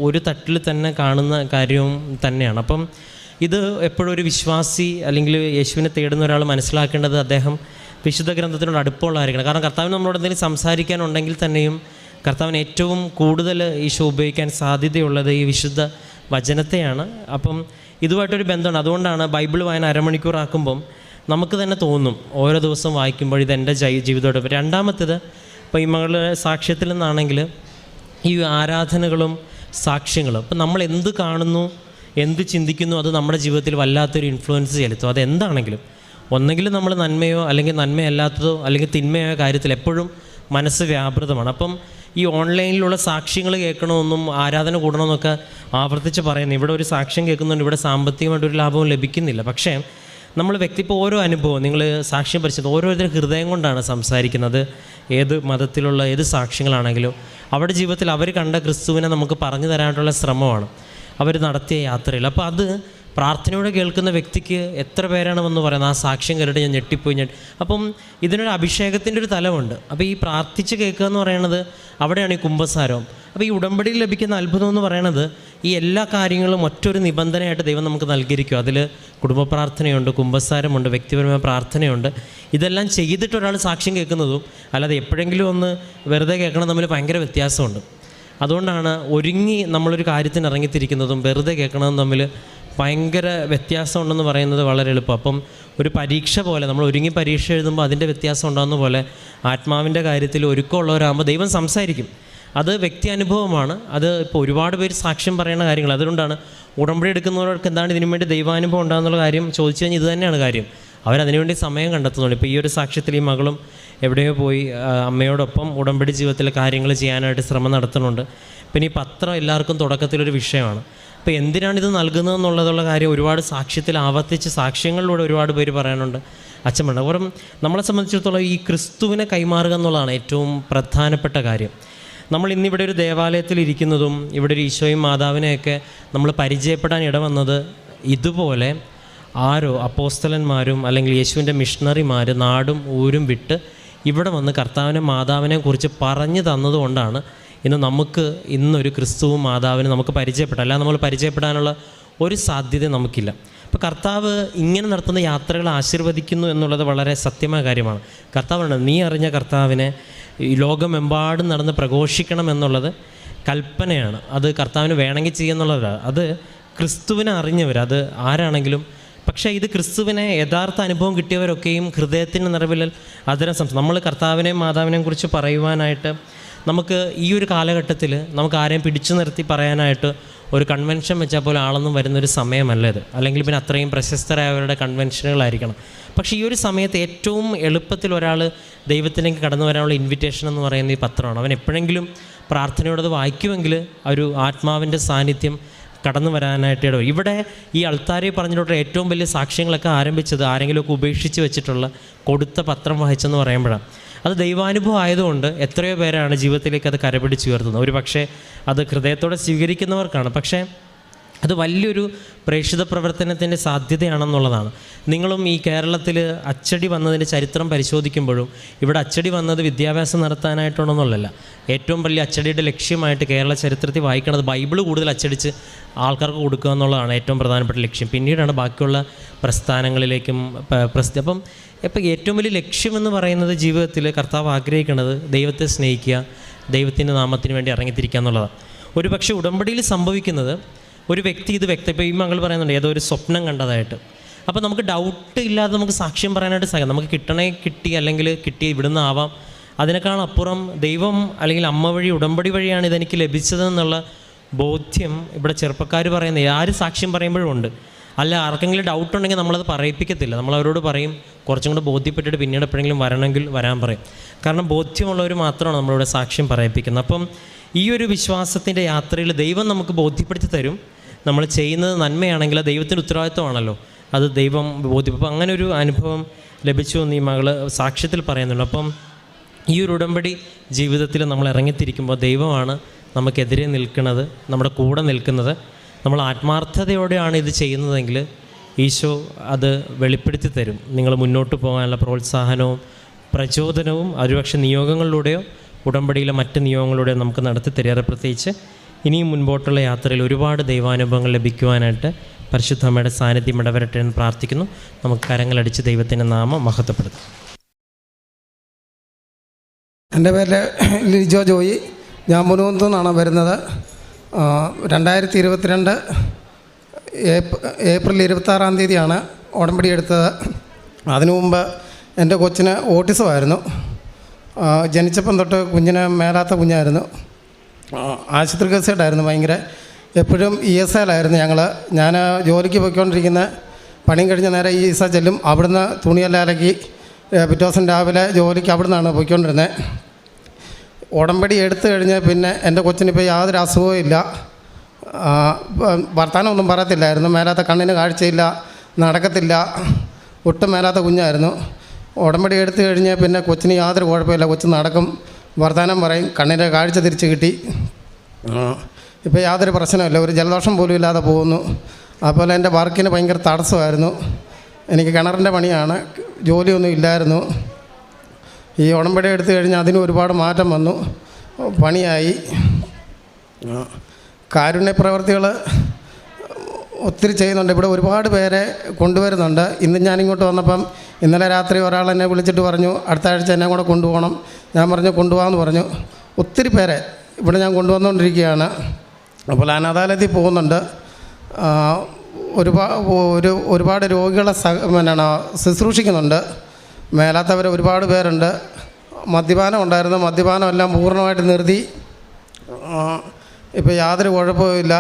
ഒരു തട്ടിൽ തന്നെ കാണുന്ന കാര്യവും തന്നെയാണ്. അപ്പം ഇത് എപ്പോഴും ഒരു വിശ്വാസി അല്ലെങ്കിൽ യേശുവിനെ തേടുന്ന ഒരാൾ മനസ്സിലാക്കേണ്ടത് അദ്ദേഹം വിശുദ്ധ ഗ്രന്ഥത്തിനോട് അടുപ്പമുള്ളതായിരിക്കണം. കാരണം കർത്താവിന് നമ്മളോട് എന്തെങ്കിലും സംസാരിക്കാനുണ്ടെങ്കിൽ തന്നെയും കർത്താവിന് ഏറ്റവും കൂടുതൽ ഈശോ ഉപയോഗിക്കാൻ സാധ്യതയുള്ളത് ഈ വിശുദ്ധ വചനത്തെയാണ്. അപ്പം ഇതുമായിട്ടൊരു ബന്ധമാണ്. അതുകൊണ്ടാണ് ബൈബിൾ വായന അരമണിക്കൂറാക്കുമ്പം നമുക്ക് തന്നെ തോന്നും ഓരോ ദിവസം വായിക്കുമ്പോൾ ഇതെൻ്റെ ജീവിതത്തോട്. രണ്ടാമത്തേത് ഇപ്പോൾ ഈ മകളുടെ സാക്ഷ്യത്തിൽ നിന്നാണെങ്കിൽ ഈ ആരാധനകളും സാക്ഷ്യങ്ങളും അപ്പം നമ്മൾ എന്ത് കാണുന്നു എന്ത് ചിന്തിക്കുന്നു അത് നമ്മുടെ ജീവിതത്തിൽ വല്ലാത്തൊരു ഇൻഫ്ലുവൻസ് ചെലുത്തും. അതെന്താണെങ്കിലും ഒന്നെങ്കിലും നമ്മൾ നന്മയോ അല്ലെങ്കിൽ നന്മയല്ലാത്തതോ അല്ലെങ്കിൽ തിന്മയോ കാര്യത്തിൽ എപ്പോഴും മനസ്സ് വ്യാപൃതമാണ്. അപ്പം ഈ ഓൺലൈനിലുള്ള സാക്ഷ്യങ്ങൾ കേൾക്കണമെന്നും ആരാധന കൂടണമെന്നൊക്കെ ആവർത്തിച്ച് പറയുന്നു. ഇവിടെ ഒരു സാക്ഷ്യം കേൾക്കുന്നുണ്ട്, ഇവിടെ സാമ്പത്തികമായിട്ടൊരു ലാഭവും ലഭിക്കുന്നില്ല. പക്ഷേ നമ്മൾ ഇപ്പോൾ ഓരോ അനുഭവം നിങ്ങൾ സാക്ഷ്യം പരിശോധിച്ചത് ഓരോരുത്തരും ഹൃദയം കൊണ്ടാണ് സംസാരിക്കുന്നത്. ഏത് മതത്തിലുള്ള ഏത് സാക്ഷ്യങ്ങളാണെങ്കിലും അവരുടെ ജീവിതത്തിൽ അവർ കണ്ട ക്രിസ്തുവിനെ നമുക്ക് പറഞ്ഞു തരാനായിട്ടുള്ള ശ്രമമാണ് അവർ നടത്തിയ യാത്രയിൽ. അപ്പോൾ അത് പ്രാർത്ഥനയോടെ കേൾക്കുന്ന വ്യക്തിക്ക് എത്ര പേരാണ് വന്ന് പറയുന്നത്, ആ സാക്ഷ്യം കേട്ടിട്ട് ഞാൻ ഞെട്ടിപ്പോയി. അപ്പം ഇതിനൊരു അഭിഷേകത്തിൻ്റെ ഒരു തലമുണ്ട്. അപ്പോൾ ഈ പ്രാർത്ഥിച്ച് കേൾക്കുക എന്ന് പറയുന്നത് അവിടെയാണ് ഈ കുമ്പസാരം. അപ്പോൾ ഈ ഉടമ്പടിയിൽ ലഭിക്കുന്ന അത്ഭുതം എന്ന് പറയുന്നത് ഈ എല്ലാ കാര്യങ്ങളും ഒറ്റൊരു നിബന്ധനയായിട്ട് ദൈവം നമുക്ക് നൽകിയിരിക്കും. അതിൽ കുടുംബ പ്രാർത്ഥനയുണ്ട്, കുമ്പസാരമുണ്ട്, വ്യക്തിപരമായ പ്രാർത്ഥനയുണ്ട്. ഇതെല്ലാം ചെയ്തിട്ട് ഒരാൾ സാക്ഷ്യം കേൾക്കുന്നതും അല്ലാതെ എപ്പോഴെങ്കിലും ഒന്ന് വെറുതെ കേൾക്കണം തമ്മിൽ ഭയങ്കര വ്യത്യാസമുണ്ട്. അതുകൊണ്ടാണ് ഒരുങ്ങി നമ്മളൊരു കാര്യത്തിന് ഇറങ്ങിത്തിരിക്കുന്നതും വെറുതെ കേൾക്കണതും തമ്മിൽ ഭയങ്കര വ്യത്യാസമുണ്ടെന്ന് പറയുന്നത് വളരെ എളുപ്പം. അപ്പം ഒരു പരീക്ഷ പോലെ നമ്മൾ ഒരുങ്ങി പരീക്ഷ എഴുതുമ്പോൾ അതിൻ്റെ വ്യത്യാസം ഉണ്ടാകുന്ന പോലെ ആത്മാവിൻ്റെ കാര്യത്തിൽ ഒരുക്കമുള്ളവരാകുമ്പോൾ ദൈവം സംസാരിക്കും. അത് വ്യക്തി അനുഭവമാണ്. അത് ഇപ്പോൾ ഒരുപാട് പേര് സാക്ഷ്യം പറയുന്ന കാര്യങ്ങൾ. അതുകൊണ്ടാണ് ഉടമ്പടി എടുക്കുന്നവർക്ക് എന്താണ് ഇതിനു വേണ്ടി ദൈവാനുഭവം ഉണ്ടാകുന്നുള്ള കാര്യം ചോദിച്ചു കഴിഞ്ഞാൽ ഇത് തന്നെയാണ് കാര്യം. അവരതിനുവേണ്ടി സമയം കണ്ടെത്തുന്നുണ്ട്. ഇപ്പോൾ ഈ ഒരു സാക്ഷ്യത്തിൽ ഈ മകളും എവിടെയോ പോയി അമ്മയോടൊപ്പം ഉടമ്പടി ജീവിതത്തിലെ കാര്യങ്ങൾ ചെയ്യാനായിട്ട് ശ്രമം നടത്തുന്നുണ്ട്. പിന്നെ ഈ പത്രം എല്ലാവർക്കും തുടക്കത്തിലൊരു വിഷയമാണ്. അപ്പോൾ എന്തിനാണിത് നൽകുന്നതെന്നുള്ളതുള്ള കാര്യം ഒരുപാട് സാക്ഷ്യത്തിൽ ആവർത്തിച്ച് സാക്ഷ്യങ്ങളിലൂടെ ഒരുപാട് പേര് പറയാനുണ്ട്. അച്ഛനുണ്ട്. അപ്പം നമ്മളെ സംബന്ധിച്ചിടത്തോളം ഈ ക്രിസ്തുവിനെ കൈമാറുക എന്നുള്ളതാണ് ഏറ്റവും പ്രധാനപ്പെട്ട കാര്യം. നമ്മൾ ഇന്നിവിടെ ഒരു ദേവാലയത്തിൽ ഇരിക്കുന്നതും ഇവിടെ ഒരു ഈശോയും മാതാവിനെയൊക്കെ നമ്മൾ പരിചയപ്പെടാൻ ഇടവന്നത് ഇതുപോലെ ആരോ അപ്പോസ്തലന്മാരും അല്ലെങ്കിൽ യേശുവിൻ്റെ മിഷണറിമാർ നാടും ഊരും വിട്ട് ഇവിടെ വന്ന് കർത്താവിനെ മാതാവിനെ കുറിച്ച് പറഞ്ഞു തന്നതുകൊണ്ടാണ് ഇന്ന് നമുക്ക് ഇന്നൊരു ക്രിസ്തുവും മാതാവിനെ നമുക്ക് പരിചയപ്പെടാം. അല്ലാതെ നമ്മൾ പരിചയപ്പെടാനുള്ള ഒരു സാധ്യത നമുക്കില്ല. അപ്പോൾ കർത്താവ് ഇങ്ങനെ നടത്തുന്ന യാത്രകൾ ആശീർവദിക്കുന്നു എന്നുള്ളത് വളരെ സത്യമായ കാര്യമാണ്. കർത്താവാണ് നീ അറിഞ്ഞ കർത്താവിനെ ഈ ലോകമെമ്പാടും നടന്ന് പ്രഘോഷിക്കണം എന്നുള്ളത് കൽപ്പനയാണ്. അത് കർത്താവിന് വേണമെങ്കിൽ ചെയ്യുന്നുള്ളതാണ്. അത് ക്രിസ്തുവിനെ അറിഞ്ഞവർ, അത് ആരാണെങ്കിലും. പക്ഷേ ഇത് ക്രിസ്തുവിനെ യഥാർത്ഥ അനുഭവം കിട്ടിയവരൊക്കെയും ഹൃദയത്തിൻ്റെ നിറവിൽ അതിനെ നമ്മൾ കർത്താവിനെയും മാതാവിനെയും കുറിച്ച് പറയുവാനായിട്ട് നമുക്ക് ഈ ഒരു കാലഘട്ടത്തിൽ നമുക്ക് ആരെയും പിടിച്ചു നിർത്തി പറയാനായിട്ട് ഒരു കൺവെൻഷൻ വെച്ചാൽ പോലും ആളൊന്നും വരുന്നൊരു സമയമല്ല ഇത്. അല്ലെങ്കിൽ പിന്നെ അത്രയും പ്രശസ്തരായവരുടെ കൺവെൻഷനുകളായിരിക്കണം. പക്ഷേ ഈ ഒരു സമയത്ത് ഏറ്റവും എളുപ്പത്തിൽ ഒരാൾ ദൈവത്തിലേക്ക് കടന്നു വരാനുള്ള ഇൻവിറ്റേഷൻ എന്ന് പറയുന്നത് ഈ പത്രമാണ്. അവൻ എപ്പോഴെങ്കിലും പ്രാർത്ഥനയോടത് വായിക്കുമെങ്കിൽ ഒരു ആത്മാവിൻ്റെ സാന്നിധ്യം കടന്നു വരാനായിട്ട് ഇടവരും. ഇവിടെ ഈ അൾത്താരെ പറഞ്ഞിട്ടുള്ള ഏറ്റവും വലിയ സാക്ഷ്യങ്ങളൊക്കെ ആരംഭിച്ചത് ആരെങ്കിലുമൊക്കെ ഉപേക്ഷിച്ച് വെച്ചിട്ടുള്ള കൊടുത്ത പത്രം വായിച്ചെന്ന് പറയുമ്പോഴാണ്. അത് ദൈവാനുഭവം ആയതുകൊണ്ട് എത്രയോ പേരാണ് ജീവിതത്തിലേക്ക് അത് കരപിടിച്ചുയർത്തുന്നത്. ഒരു പക്ഷേ അത് ഹൃദയത്തോടെ സ്വീകരിക്കുന്നവർക്കാണ്. പക്ഷേ അത് വലിയൊരു പ്രേക്ഷിത പ്രവർത്തനത്തിൻ്റെ സാധ്യതയാണെന്നുള്ളതാണ്. നിങ്ങളും ഈ കേരളത്തിൽ അച്ചടി വന്നതിൻ്റെ ചരിത്രം പരിശോധിക്കുമ്പോഴും ഇവിടെ അച്ചടി വന്നത് വിദ്യാഭ്യാസം നടത്താനായിട്ടൊന്നുമല്ല. ഏറ്റവും വലിയ അച്ചടിയുടെ ലക്ഷ്യമായിട്ട് കേരള ചരിത്രത്തിൽ വായിക്കുന്നത് ബൈബിൾ കൂടുതൽ അച്ചടിച്ച് ആൾക്കാർക്ക് കൊടുക്കുക എന്നുള്ളതാണ് ഏറ്റവും പ്രധാനപ്പെട്ട ലക്ഷ്യം. പിന്നീടാണ് ബാക്കിയുള്ള പ്രസ്ഥാനങ്ങളിലേക്കും അപ്പം ഏറ്റവും വലിയ ലക്ഷ്യമെന്ന് പറയുന്നത് ജീവിതത്തിൽ കർത്താവ് ആഗ്രഹിക്കുന്നത് ദൈവത്തെ സ്നേഹിക്കുക, ദൈവത്തിൻ്റെ നാമത്തിന് വേണ്ടി ഇറങ്ങിത്തിരിക്കുക എന്നുള്ളതാണ്. ഒരു പക്ഷേ ഉടമ്പടിയിൽ സംഭവിക്കുന്നത് ഒരു വ്യക്തി ഇത് ഇപ്പോൾ ഈ മകൾ പറയുന്നുണ്ട് ഏതോ ഒരു സ്വപ്നം കണ്ടതായിട്ട്. അപ്പോൾ നമുക്ക് ഡൗട്ട് ഇല്ലാതെ നമുക്ക് സാക്ഷ്യം പറയാനായിട്ട് സാധിക്കും. നമുക്ക് കിട്ടി അല്ലെങ്കിൽ കിട്ടി ഇവിടുന്ന് ആവാം. അതിനേക്കാൾ അപ്പുറം ദൈവം അല്ലെങ്കിൽ അമ്മ വഴി ഉടമ്പടി വഴിയാണ് ഇതെനിക്ക് ലഭിച്ചതെന്നുള്ള ബോധ്യം ഇവിടെ ചെറുപ്പക്കാർ പറയുന്നത് ആര് സാക്ഷ്യം പറയുമ്പോഴും ഉണ്ട്. അല്ല ആർക്കെങ്കിലും ഡൗട്ട് ഉണ്ടെങ്കിൽ നമ്മളത് പറയിപ്പിക്കത്തില്ല. നമ്മളവരോട് പറയും കുറച്ചും കൂടെ ബോധ്യപ്പെട്ടിട്ട് പിന്നീട് എപ്പോഴെങ്കിലും വരണമെങ്കിൽ വരാൻ പറയും. കാരണം ബോധ്യമുള്ളവർ മാത്രമാണ് നമ്മളിവിടെ സാക്ഷ്യം പറയിപ്പിക്കുന്നത്. അപ്പം ഈ ഒരു വിശ്വാസത്തിൻ്റെ യാത്രയിൽ ദൈവം നമുക്ക് ബോധ്യപ്പെടുത്തി തരും. നമ്മൾ ചെയ്യുന്നത് നന്മയാണെങ്കിൽ ദൈവത്തിൻ്റെ ഉത്തരവാദിത്വമാണല്ലോ, അത് ദൈവം ബോധ്യപ്പെടും. അപ്പം അങ്ങനെ ഒരു അനുഭവം ലഭിച്ചു എന്ന് ഈ മകൾ സാക്ഷ്യത്തിൽ പറയുന്നുണ്ട്. അപ്പം ഈ ഒരു ഉടമ്പടി ജീവിതത്തിൽ നമ്മൾ ഇറങ്ങിത്തിരിക്കുമ്പോൾ ദൈവമാണ് നമുക്കെതിരെ നിൽക്കുന്നത്, നമ്മുടെ കൂടെ നിൽക്കുന്നത്. നമ്മൾ ആത്മാർത്ഥതയോടെയാണ് ഇത് ചെയ്യുന്നതെങ്കിൽ ഈശോ അത് വെളിപ്പെടുത്തി തരും. നിങ്ങൾ മുന്നോട്ട് പോകാനുള്ള പ്രോത്സാഹനവും പ്രചോദനവും ഒരുപക്ഷെ നിയോഗങ്ങളിലൂടെയോ ഉടമ്പടിയിലെ മറ്റ് നിയോഗങ്ങളിലൂടെയോ നമുക്ക് നടത്തി തരാറ്. പ്രത്യേകിച്ച് ഇനിയും മുൻപോട്ടുള്ള യാത്രയിൽ ഒരുപാട് ദൈവാനുഭവങ്ങൾ ലഭിക്കുവാനായിട്ട് പരിശുദ്ധ അമ്മയുടെ സാന്നിധ്യം ഇടവരട്ടെ എന്ന് പ്രാർത്ഥിക്കുന്നു. നമുക്ക് കരങ്ങളടിച്ച് ദൈവത്തിൻ്റെ നാമം മഹത്വപ്പെടുത്തും. എൻ്റെ പേര് ലിജോ ജോയി. ഞാൻ മുനൂന്തു നിന്നാണ് വരുന്നത്. 2022 ഏപ്രിൽ 26-ാം തീയതിയാണ് ഉടമ്പടി എടുത്തത്. അതിനു മുമ്പ് എൻ്റെ കൊച്ചിന് ഓട്ടിസമായിരുന്നു. ജനിച്ചപ്പം തൊട്ട് കുഞ്ഞിന് മേലാത്ത കുഞ്ഞായിരുന്നു. ആശുപത്രി കേസായിട്ടായിരുന്നു ഭയങ്കര. എപ്പോഴും ESIയിലായിരുന്നു ഞാൻ ജോലിക്ക് പോയിക്കൊണ്ടിരിക്കുന്ന പണിയും കഴിഞ്ഞ് നേരെ ESI ചെല്ലും. അവിടുന്ന് തുണിയെല്ലാം അലക്കി പിറ്റേ ദിവസം രാവിലെ ജോലിക്ക് അവിടെ നിന്നാണ് പോയിക്കൊണ്ടിരുന്നത്. ഉടമ്പടി എടുത്തു കഴിഞ്ഞ് പിന്നെ എൻ്റെ കൊച്ചിനിപ്പോൾ യാതൊരു അസുഖവും ഇല്ല. വർത്തമാനമൊന്നും പറയത്തില്ലായിരുന്നു. മേലാത്ത കണ്ണിന് കാഴ്ചയില്ല, നടക്കത്തില്ല, ഒട്ടും മേലാത്ത കുഞ്ഞായിരുന്നു. ഉടമ്പടി എടുത്തു കഴിഞ്ഞ് പിന്നെ കൊച്ചിന് യാതൊരു കുഴപ്പമില്ല. കൊച്ചു നടക്കും, വർത്തമാനം പറയും, കണ്ണിൻ്റെ കാഴ്ച തിരിച്ച് കിട്ടി. ഇപ്പോൾ യാതൊരു പ്രശ്നമില്ല, ഒരു ജലദോഷം പോലും ഇല്ലാതെ പോകുന്നു. അതുപോലെ എൻ്റെ വർക്കിന് ഭയങ്കര തടസ്സമായിരുന്നു. എനിക്ക് കിണറിൻ്റെ പണിയാണ്, ജോലിയൊന്നും ഇല്ലായിരുന്നു. ഈ ഉടമ്പടി എടുത്തു കഴിഞ്ഞാൽ അതിന് ഒരുപാട് മാറ്റം വന്നു, പണിയായി. കാരുണ്യ പ്രവർത്തികൾ ഒത്തിരി ചെയ്യുന്നുണ്ട്. ഇവിടെ ഒരുപാട് പേരെ കൊണ്ടുവരുന്നുണ്ട്. ഇന്ന് ഞാനിങ്ങോട്ട് വന്നപ്പം ഇന്നലെ രാത്രി ഒരാൾ എന്നെ വിളിച്ചിട്ട് പറഞ്ഞു അടുത്ത ആഴ്ച എന്നെ കൂടെ കൊണ്ടുപോകണം. ഞാൻ പറഞ്ഞു കൊണ്ടുപോകാമെന്ന് പറഞ്ഞു. ഒത്തിരി പേരെ ഇവിടെ ഞാൻ കൊണ്ടുവന്നുകൊണ്ടിരിക്കുകയാണ്. അപ്പോൾ അനാഥാലയത്തിൽ പോകുന്നുണ്ട്. ഒരുപാട് രോഗികളെ ശുശ്രൂഷിക്കുന്നുണ്ട്. മേലാത്തവർ ഒരുപാട് പേരുണ്ട്. മദ്യപാനം ഉണ്ടായിരുന്നു, മദ്യപാനം എല്ലാം പൂർണ്ണമായിട്ട് നിർത്തി. ഇപ്പോൾ യാതൊരു കുഴപ്പമില്ല.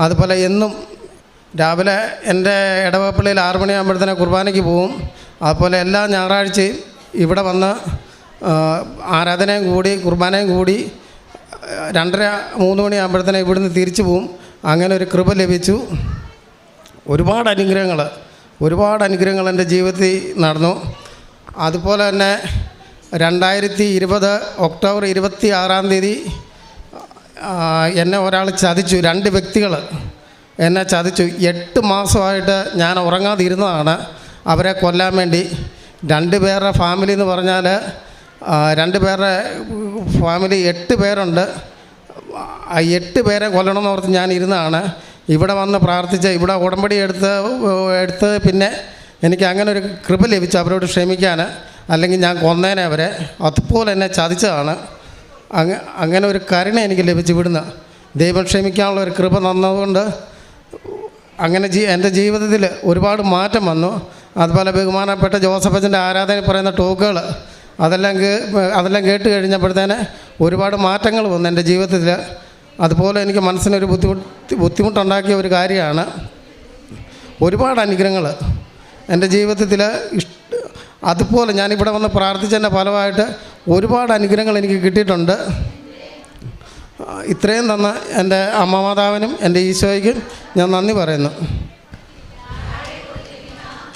അതുപോലെ എന്നും രാവിലെ എൻ്റെ ഇടവപ്പള്ളിയിൽ 6 മണിയാകുമ്പോഴത്തേനെ കുർബാനയ്ക്ക് പോവും. അതുപോലെ എല്ലാ ഞായറാഴ്ചയും ഇവിടെ വന്ന് ആരാധനയും കൂടി കുർബാനയും കൂടി 2:30-3 മണിയാകുമ്പോഴത്തേനെ ഇവിടുന്ന് തിരിച്ചു പോവും. അങ്ങനെ ഒരു കൃപ ലഭിച്ചു. ഒരുപാട് അനുഗ്രഹങ്ങൾ എൻ്റെ ജീവിതത്തിൽ നടന്നു. അതുപോലെ തന്നെ 2020 ഒക്ടോബർ 26-ാം തീയതി എന്നെ ഒരാൾ ചതിച്ചു. 2 വ്യക്തികൾ എന്നെ ചതിച്ചു. 8 മാസമായിട്ട് ഞാൻ ഉറങ്ങാതിരുന്നതാണ് അവരെ കൊല്ലാൻ വേണ്ടി. 2 പേരുടെ ഫാമിലി എന്ന് പറഞ്ഞാൽ 2 പേരുടെ ഫാമിലി 8 പേരുണ്ട്. ആ 8 പേരെ കൊല്ലണമെന്ന് ഓർത്ത് ഞാൻ ഇരുന്നതാണ്. ഇവിടെ വന്ന് പ്രാർത്ഥിച്ച് ഇവിടെ ഉടമ്പടി എടുത്ത് പിന്നെ എനിക്ക് അങ്ങനെ ഒരു കൃപ ലഭിച്ചു അവരോട് ക്ഷമിക്കാൻ. അല്ലെങ്കിൽ ഞാൻ കൊന്നേനെ അവരെ. അതുപോലെ എന്നെ ചതിച്ചതാണ്. അങ്ങനെ ഒരു കരുണ എനിക്ക് ലഭിച്ചു ഇവിടുന്ന്. ദൈവം ക്ഷമിക്കാനുള്ള ഒരു കൃപ തന്നതുകൊണ്ട് അങ്ങനെ എൻ്റെ ജീവിതത്തിൽ ഒരുപാട് മാറ്റം വന്നു. അതുപോലെ ബഹുമാനപ്പെട്ട ജോസഫ് അച്ഛൻ്റെ ആരാധനയിൽ പറയുന്ന ടോക്കുകൾ അതെല്ലാം കേട്ട് കഴിഞ്ഞപ്പോഴത്തേന് ഒരുപാട് മാറ്റങ്ങൾ വന്നു എൻ്റെ ജീവിതത്തിൽ. അതുപോലെ എനിക്ക് മനസ്സിനൊരു ബുദ്ധിമുട്ടുണ്ടാക്കിയ ഒരു കാര്യമാണ് ഒരുപാട് അനുഗ്രഹങ്ങൾ എൻ്റെ ജീവിതത്തിൽ അതുപോലെ ഞാനിവിടെ വന്ന് പ്രാർത്ഥിച്ചതിൻ്റെ ഫലമായിട്ട് ഒരുപാട് അനുഗ്രഹങ്ങൾ എനിക്ക് കിട്ടിയിട്ടുണ്ട്. ഇത്രയും തന്ന എൻ്റെ അമ്മ മാതാവിനും എൻ്റെ ഈശോയ്ക്കും ഞാൻ നന്ദി പറയുന്നു.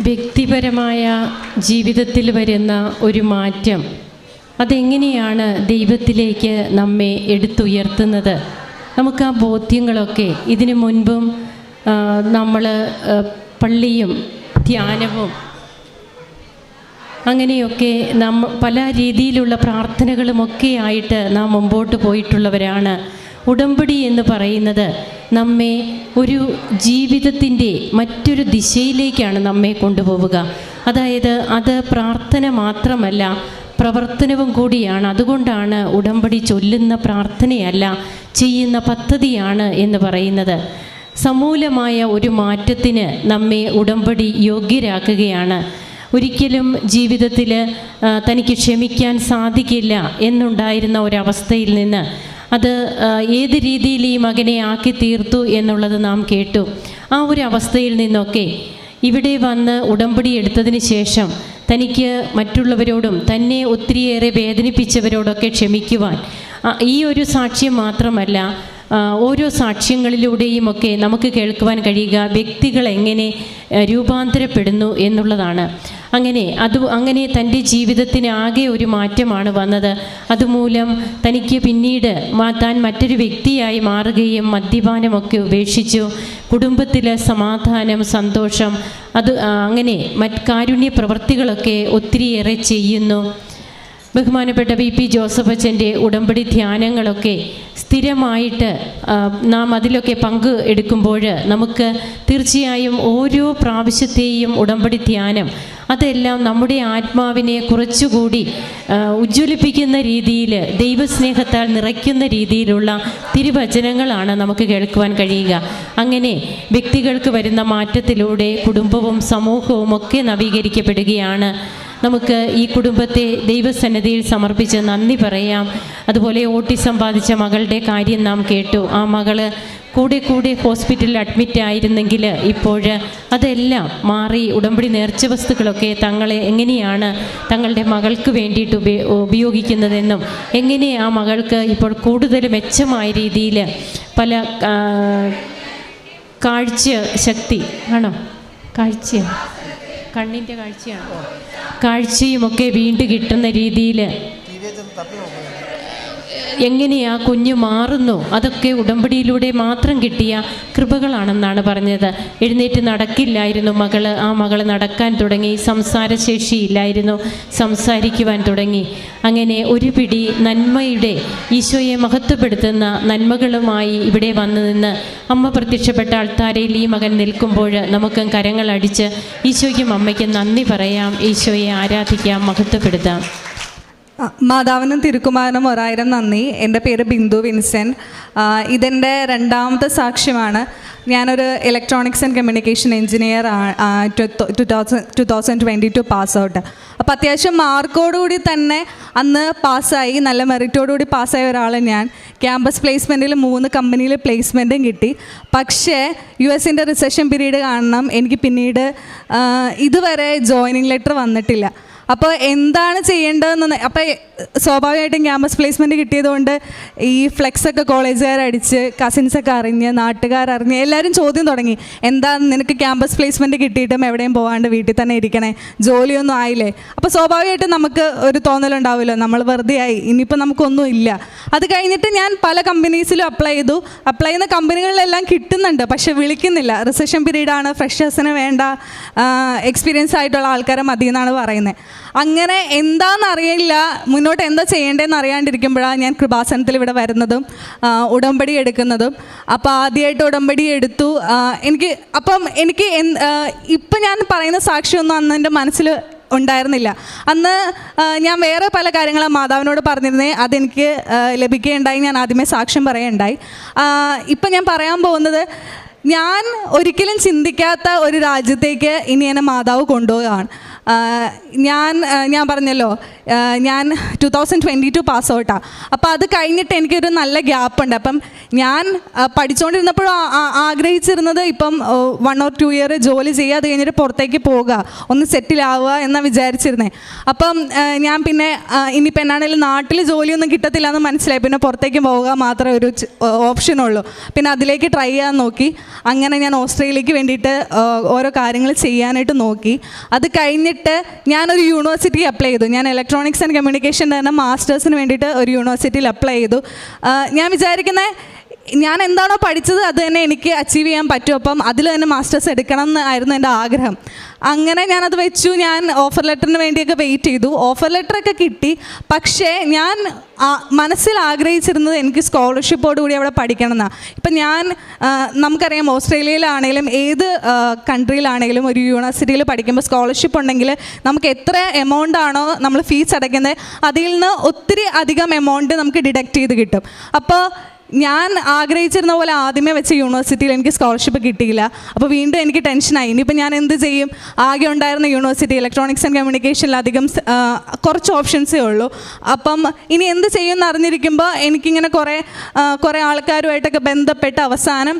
വ്യക്തിപരമായ ജീവിതത്തിൽ വരുന്ന ഒരു മാറ്റം അതെങ്ങനെയാണ് ദൈവത്തിലേക്ക് നമ്മെ എടുത്തുയർത്തുന്നത്? നമുക്ക് ആ ബോധ്യങ്ങളൊക്കെ ഇതിനു മുൻപും നമ്മൾ പള്ളിയും ധ്യാനവും അങ്ങനെയൊക്കെ പല രീതിയിലുള്ള പ്രാർത്ഥനകളുമൊക്കെ ആയിട്ട് നാം മുമ്പോട്ട് പോയിട്ടുള്ളവരാണ്. ഉടമ്പടി എന്ന് പറയുന്നത് നമ്മെ ഒരു ജീവിതത്തിൻ്റെ മറ്റൊരു ദിശയിലേക്കാണ് നമ്മെ കൊണ്ടുപോവുക. അതായത് അത് പ്രാർത്ഥന മാത്രമല്ല, പ്രവർത്തനവും കൂടിയാണ്. അതുകൊണ്ടാണ് ഉടമ്പടി ചൊല്ലുന്ന പ്രാർത്ഥനയല്ല, ചെയ്യുന്ന പദ്ധതിയാണ് എന്ന് പറയുന്നത്. സമൂലമായ ഒരു മാറ്റത്തിന് നമ്മെ ഉടമ്പടി യോഗ്യരാക്കുകയാണ്. ഒരിക്കലും ജീവിതത്തിൽ തനിക്ക് ക്ഷമിക്കാൻ സാധിക്കില്ല എന്നുണ്ടായിരുന്ന ഒരവസ്ഥയിൽ നിന്ന് അത് ഏത് രീതിയിൽ ഈ മകനെ ആക്കി തീർത്തു എന്നുള്ളത് നാം കേട്ടു. ആ ഒരു അവസ്ഥയിൽ നിന്നൊക്കെ ഇവിടെ വന്ന് ഉടമ്പടി എടുത്തതിന് ശേഷം തനിക്ക് മറ്റുള്ളവരോടും തന്നെ ഒത്തിരിയേറെ വേദനിപ്പിച്ചവരോടൊക്കെ ക്ഷമിക്കുവാൻ ഈ ഒരു സാക്ഷ്യം മാത്രമല്ല, ഓരോ സാക്ഷ്യങ്ങളിലൂടെയുമൊക്കെ നമുക്ക് കേൾക്കുവാൻ കഴിയുക വ്യക്തികൾ എങ്ങനെ രൂപാന്തരപ്പെടുന്നു എന്നുള്ളതാണ്. അങ്ങനെ തൻ്റെ ജീവിതത്തിന് ആകെ ഒരു മാറ്റമാണ് വന്നത്. അതുമൂലം തനിക്ക് പിന്നീട് താൻ മറ്റൊരു വ്യക്തിയായി മാറുകയും മദ്യപാനമൊക്കെ ഉപേക്ഷിച്ചു. കുടുംബത്തിലെ സമാധാനം, സന്തോഷം, അങ്ങനെ കാരുണ്യ പ്രവൃത്തികളൊക്കെ ഒത്തിരിയേറെ ചെയ്യുന്നു. ബഹുമാനപ്പെട്ട VP ജോസഫ് അച്ഛൻ്റെ ഉടമ്പടി ധ്യാനങ്ങളൊക്കെ സ്ഥിരമായിട്ട് നാം അതിലൊക്കെ പങ്ക് എടുക്കുമ്പോൾ നമുക്ക് തീർച്ചയായും ഓരോ പ്രാവശ്യത്തെയും ഉടമ്പടി ധ്യാനം അതെല്ലാം നമ്മുടെ ആത്മാവിനെ കുറച്ചുകൂടി ഉജ്ജ്വലിപ്പിക്കുന്ന രീതിയിൽ, ദൈവസ്നേഹത്താൽ നിറയ്ക്കുന്ന രീതിയിലുള്ള തിരുവചനങ്ങളാണ് നമുക്ക് കേൾക്കുവാൻ കഴിയുക. അങ്ങനെ വ്യക്തികൾക്ക് വരുന്ന മാറ്റത്തിലൂടെ കുടുംബവും സമൂഹവും ഒക്കെ നവീകരിക്കപ്പെടുകയാണ്. നമുക്ക് ഈ കുടുംബത്തെ ദൈവസന്നിധിയിൽ സമർപ്പിച്ച് നന്ദി പറയാം. അതുപോലെ ഓട്ടിസം ബാധിച്ച മകളുടെ കാര്യം നാം കേട്ടു. ആ മകള് കൂടെ ഹോസ്പിറ്റലിൽ അഡ്മിറ്റ് ആയിരുന്നെങ്കിൽ ഇപ്പോൾ അതെല്ലാം മാറി ഉടമ്പടി നേർച്ച വസ്തുക്കളൊക്കെ തങ്ങളെ എങ്ങനെയാണ് തങ്ങളുടെ മകൾക്ക് വേണ്ടിയിട്ട് ഉപയോഗിക്കുന്നതെന്നും എങ്ങനെ ആ മകൾക്ക് ഇപ്പോൾ കൂടുതൽ മെച്ചമായ രീതിയിൽ പല കാഴ്ച ശക്തി ആണോ കണ്ണിൻ്റെ കാഴ്ചയാണോ കാഴ്ചയുമൊക്കെ വീണ്ടും കിട്ടുന്ന രീതിയിൽ എങ്ങനെയാ കുഞ്ഞ് മാറുന്നു, അതൊക്കെ ഉടമ്പടിയിലൂടെ മാത്രം കിട്ടിയ കൃപകളാണെന്നാണ് പറഞ്ഞത്. എഴുന്നേറ്റ് നടക്കില്ലായിരുന്നു മകള്, ആ മകള് നടക്കാൻ തുടങ്ങി. സംസാരശേഷിയില്ലായിരുന്നു, സംസാരിക്കുവാൻ തുടങ്ങി. അങ്ങനെ ഒരു പിടി നന്മയുടെ, ഈശോയെ മഹത്വപ്പെടുത്തുന്ന നന്മകളുമായി ഇവിടെ വന്നു നിന്ന് അമ്മ പ്രത്യക്ഷപ്പെട്ട അൾത്താരയിൽ ഈ മകൻ നിൽക്കുമ്പോൾ നമുക്ക് കരങ്ങളടിച്ച് ഈശോയ്ക്കും അമ്മയ്ക്കും നന്ദി പറയാം, ഈശോയെ ആരാധിക്കാം, മഹത്വപ്പെടുത്താം. മാതാവിനും തിരുക്കുമാരനും 1000 നന്ദി. എൻ്റെ പേര് ബിന്ദു വിൻസെൻ്റ്. ഇതെൻ്റെ രണ്ടാമത്തെ സാക്ഷ്യമാണ്. ഞാനൊരു electronics and communication engineer 2022 pass out. അപ്പോൾ അത്യാവശ്യം മാർക്കോടുകൂടി തന്നെ അന്ന് പാസ്സായി, നല്ല മെറിറ്റോടുകൂടി പാസ്സായ ഒരാൾ ഞാൻ. ക്യാമ്പസ് പ്ലേസ്മെൻറ്റിൽ 3 കമ്പനിയിൽ പ്ലേസ്മെൻറ്റും കിട്ടി. പക്ഷേ US റിസഷൻ പീരീഡ് കാരണം എനിക്ക് പിന്നീട് ഇതുവരെ ജോയിനിങ് ലെറ്റർ വന്നിട്ടില്ല. അപ്പോൾ എന്താണ് ചെയ്യേണ്ടതെന്ന്, അപ്പോൾ സ്വാഭാവികമായിട്ടും ക്യാമ്പസ് പ്ലേസ്മെൻറ്റ് കിട്ടിയതുകൊണ്ട് ഈ ഫ്ലെക്സൊക്കെ കോളേജുകാരടിച്ച്, കസിൻസൊക്കെ അറിഞ്ഞ്, നാട്ടുകാരറിഞ്ഞ് എല്ലാവരും ചോദ്യം തുടങ്ങി, എന്താ നിനക്ക് ക്യാമ്പസ് പ്ലേസ്മെൻറ്റ് കിട്ടിയിട്ടും എവിടെയും പോകാണ്ട് വീട്ടിൽ തന്നെ ഇരിക്കണേ, ജോലിയൊന്നും ആയില്ലേ? അപ്പോൾ സ്വാഭാവികമായിട്ടും നമുക്ക് ഒരു തോന്നലുണ്ടാവുമല്ലോ, നമ്മൾ വെറുതെ ആയി, ഇനിയിപ്പോൾ നമുക്കൊന്നും ഇല്ല. അത് കഴിഞ്ഞിട്ട് ഞാൻ പല കമ്പനീസിലും അപ്ലൈ ചെയ്തു. അപ്ലൈ ചെയ്യുന്ന കമ്പനികളിലെല്ലാം കിട്ടുന്നുണ്ട്, പക്ഷെ വിളിക്കുന്നില്ല. റിസഷൻ പീരീഡാണ്, ഫ്രഷേഴ്സിന് വേണ്ട, എക്സ്പീരിയൻസ് ആയിട്ടുള്ള ആൾക്കാരെ മതി എന്നാണ് പറയുന്നത്. അങ്ങനെ എന്താണെന്നറിയില്ല, മുന്നോട്ട് എന്താ ചെയ്യേണ്ടതെന്ന് അറിയാണ്ടിരിക്കുമ്പോഴാണ് ഞാൻ കൃപാസനത്തിൽ ഇവിടെ വരുന്നതും ഉടമ്പടി എടുക്കുന്നതും. അപ്പോൾ ആദ്യമായിട്ട് ഉടമ്പടി എടുത്തു. എനിക്ക് ഇപ്പം ഞാൻ പറയുന്ന സാക്ഷിയൊന്നും അന്ന് എൻ്റെ മനസ്സിൽ ഉണ്ടായിരുന്നില്ല. അന്ന് ഞാൻ വേറെ പല കാര്യങ്ങളും മാതാവിനോട് പറഞ്ഞിരുന്നേ, അതെനിക്ക് ലഭിക്കുകയുണ്ടായി. ഞാൻ ആദ്യമേ സാക്ഷ്യം പറയുകയുണ്ടായി. ഇപ്പം ഞാൻ പറയാൻ പോകുന്നത്, ഞാൻ ഒരിക്കലും ചിന്തിക്കാത്ത ഒരു രാജ്യത്തേക്ക് ഇനി എന്നെ മാതാവ് കൊണ്ടുപോവുകയാണ്. ഞാൻ പറഞ്ഞല്ലോ ഞാൻ 2022 പാസ് ഔട്ടാണ്. അപ്പോൾ അത് കഴിഞ്ഞിട്ട് എനിക്കൊരു നല്ല ഗ്യാപ്പുണ്ട്. അപ്പം ഞാൻ പഠിച്ചുകൊണ്ടിരുന്നപ്പോഴും ആഗ്രഹിച്ചിരുന്നത് ഇപ്പം 1 or 2 ഇയർ ജോലി ചെയ്യുക, അത് കഴിഞ്ഞിട്ട് പുറത്തേക്ക് പോവുക, ഒന്ന് സെറ്റിലാവുക എന്നാണ് വിചാരിച്ചിരുന്നത്. അപ്പം ഞാൻ പിന്നെ ഇനിയിപ്പോൾ എന്നാണെങ്കിലും നാട്ടിൽ ജോലിയൊന്നും കിട്ടത്തില്ല എന്ന് മനസ്സിലായി. പിന്നെ പുറത്തേക്ക് പോവുക മാത്രമേ ഒരു ഓപ്ഷനുള്ളൂ. പിന്നെ അതിലേക്ക് ട്രൈ ചെയ്യാൻ നോക്കി. അങ്ങനെ ഞാൻ ഓസ്ട്രേലിയക്ക് വേണ്ടിയിട്ട് ഓരോ കാര്യങ്ങൾ ചെയ്യാനായിട്ട് നോക്കി. അത് കഴിഞ്ഞിട്ട് ഞാനൊരു യൂണിവേഴ്സിറ്റി അപ്ലൈ ചെയ്തു. ഞാൻ ഇലക്ട്രോണിക്സ് ആൻഡ് കമ്മ്യൂണിക്കേഷൻ തന്നെ മാസ്റ്റേഴ്സിന് വേണ്ടിയിട്ട് ഒരു യൂണിവേഴ്സിറ്റിയിൽ അപ്ലൈ ചെയ്തു. ഞാൻ വിചാരിക്കുന്നത് ഞാൻ എന്താണോ പഠിച്ചത് അത് തന്നെ എനിക്ക് അച്ചീവ് ചെയ്യാൻ പറ്റും. അപ്പം അതിൽ തന്നെ മാസ്റ്റേഴ്സ് എടുക്കണം എന്നായിരുന്നു എൻ്റെ ആഗ്രഹം. അങ്ങനെ ഞാനത് വെച്ചു. ഞാൻ ഓഫർ ലെറ്ററിന് വേണ്ടിയൊക്കെ വെയിറ്റ് ചെയ്തു. ഓഫർ ലെറ്ററൊക്കെ കിട്ടി. പക്ഷേ ഞാൻ മനസ്സിൽ ആഗ്രഹിച്ചിരുന്നത് എനിക്ക് സ്കോളർഷിപ്പോടുകൂടി അവിടെ പഠിക്കണം എന്നാണ്. ഇപ്പം നമുക്കറിയാം ഓസ്ട്രേലിയയിലാണെങ്കിലും ഏത് കൺട്രിയിലാണെങ്കിലും ഒരു യൂണിവേഴ്സിറ്റിയിൽ പഠിക്കുമ്പോൾ സ്കോളർഷിപ്പ് ഉണ്ടെങ്കിൽ നമുക്ക് എത്ര എമൗണ്ട് ആണോ നമ്മൾ ഫീസ് അടയ്ക്കുന്നത് അതിൽ നിന്ന് ഒത്തിരി അധികം എമൗണ്ട് നമുക്ക് ഡിഡക്റ്റ് ചെയ്ത് കിട്ടും. അപ്പോൾ ഞാൻ ആഗ്രഹിച്ചിരുന്ന പോലെ ആദ്യമേ വെച്ച യൂണിവേഴ്സിറ്റിയിൽ എനിക്ക് സ്കോളർഷിപ്പ് കിട്ടിയില്ല. അപ്പോൾ വീണ്ടും എനിക്ക് ടെൻഷനായി. ഇനിയിപ്പോൾ ഞാൻ എന്ത് ചെയ്യും? ആകെ ഉണ്ടായിരുന്ന യൂണിവേഴ്സിറ്റി ഇലക്ട്രോണിക്സ് ആൻഡ് കമ്മ്യൂണിക്കേഷനിൽ അധികം കുറച്ച് ഓപ്ഷൻസേ ഉള്ളൂ. അപ്പം ഇനി എന്ത് ചെയ്യുമെന്ന് അറിഞ്ഞിരിക്കുമ്പോൾ എനിക്കിങ്ങനെ കുറേ ആൾക്കാരുമായിട്ടൊക്കെ ബന്ധപ്പെട്ട് അവസാനം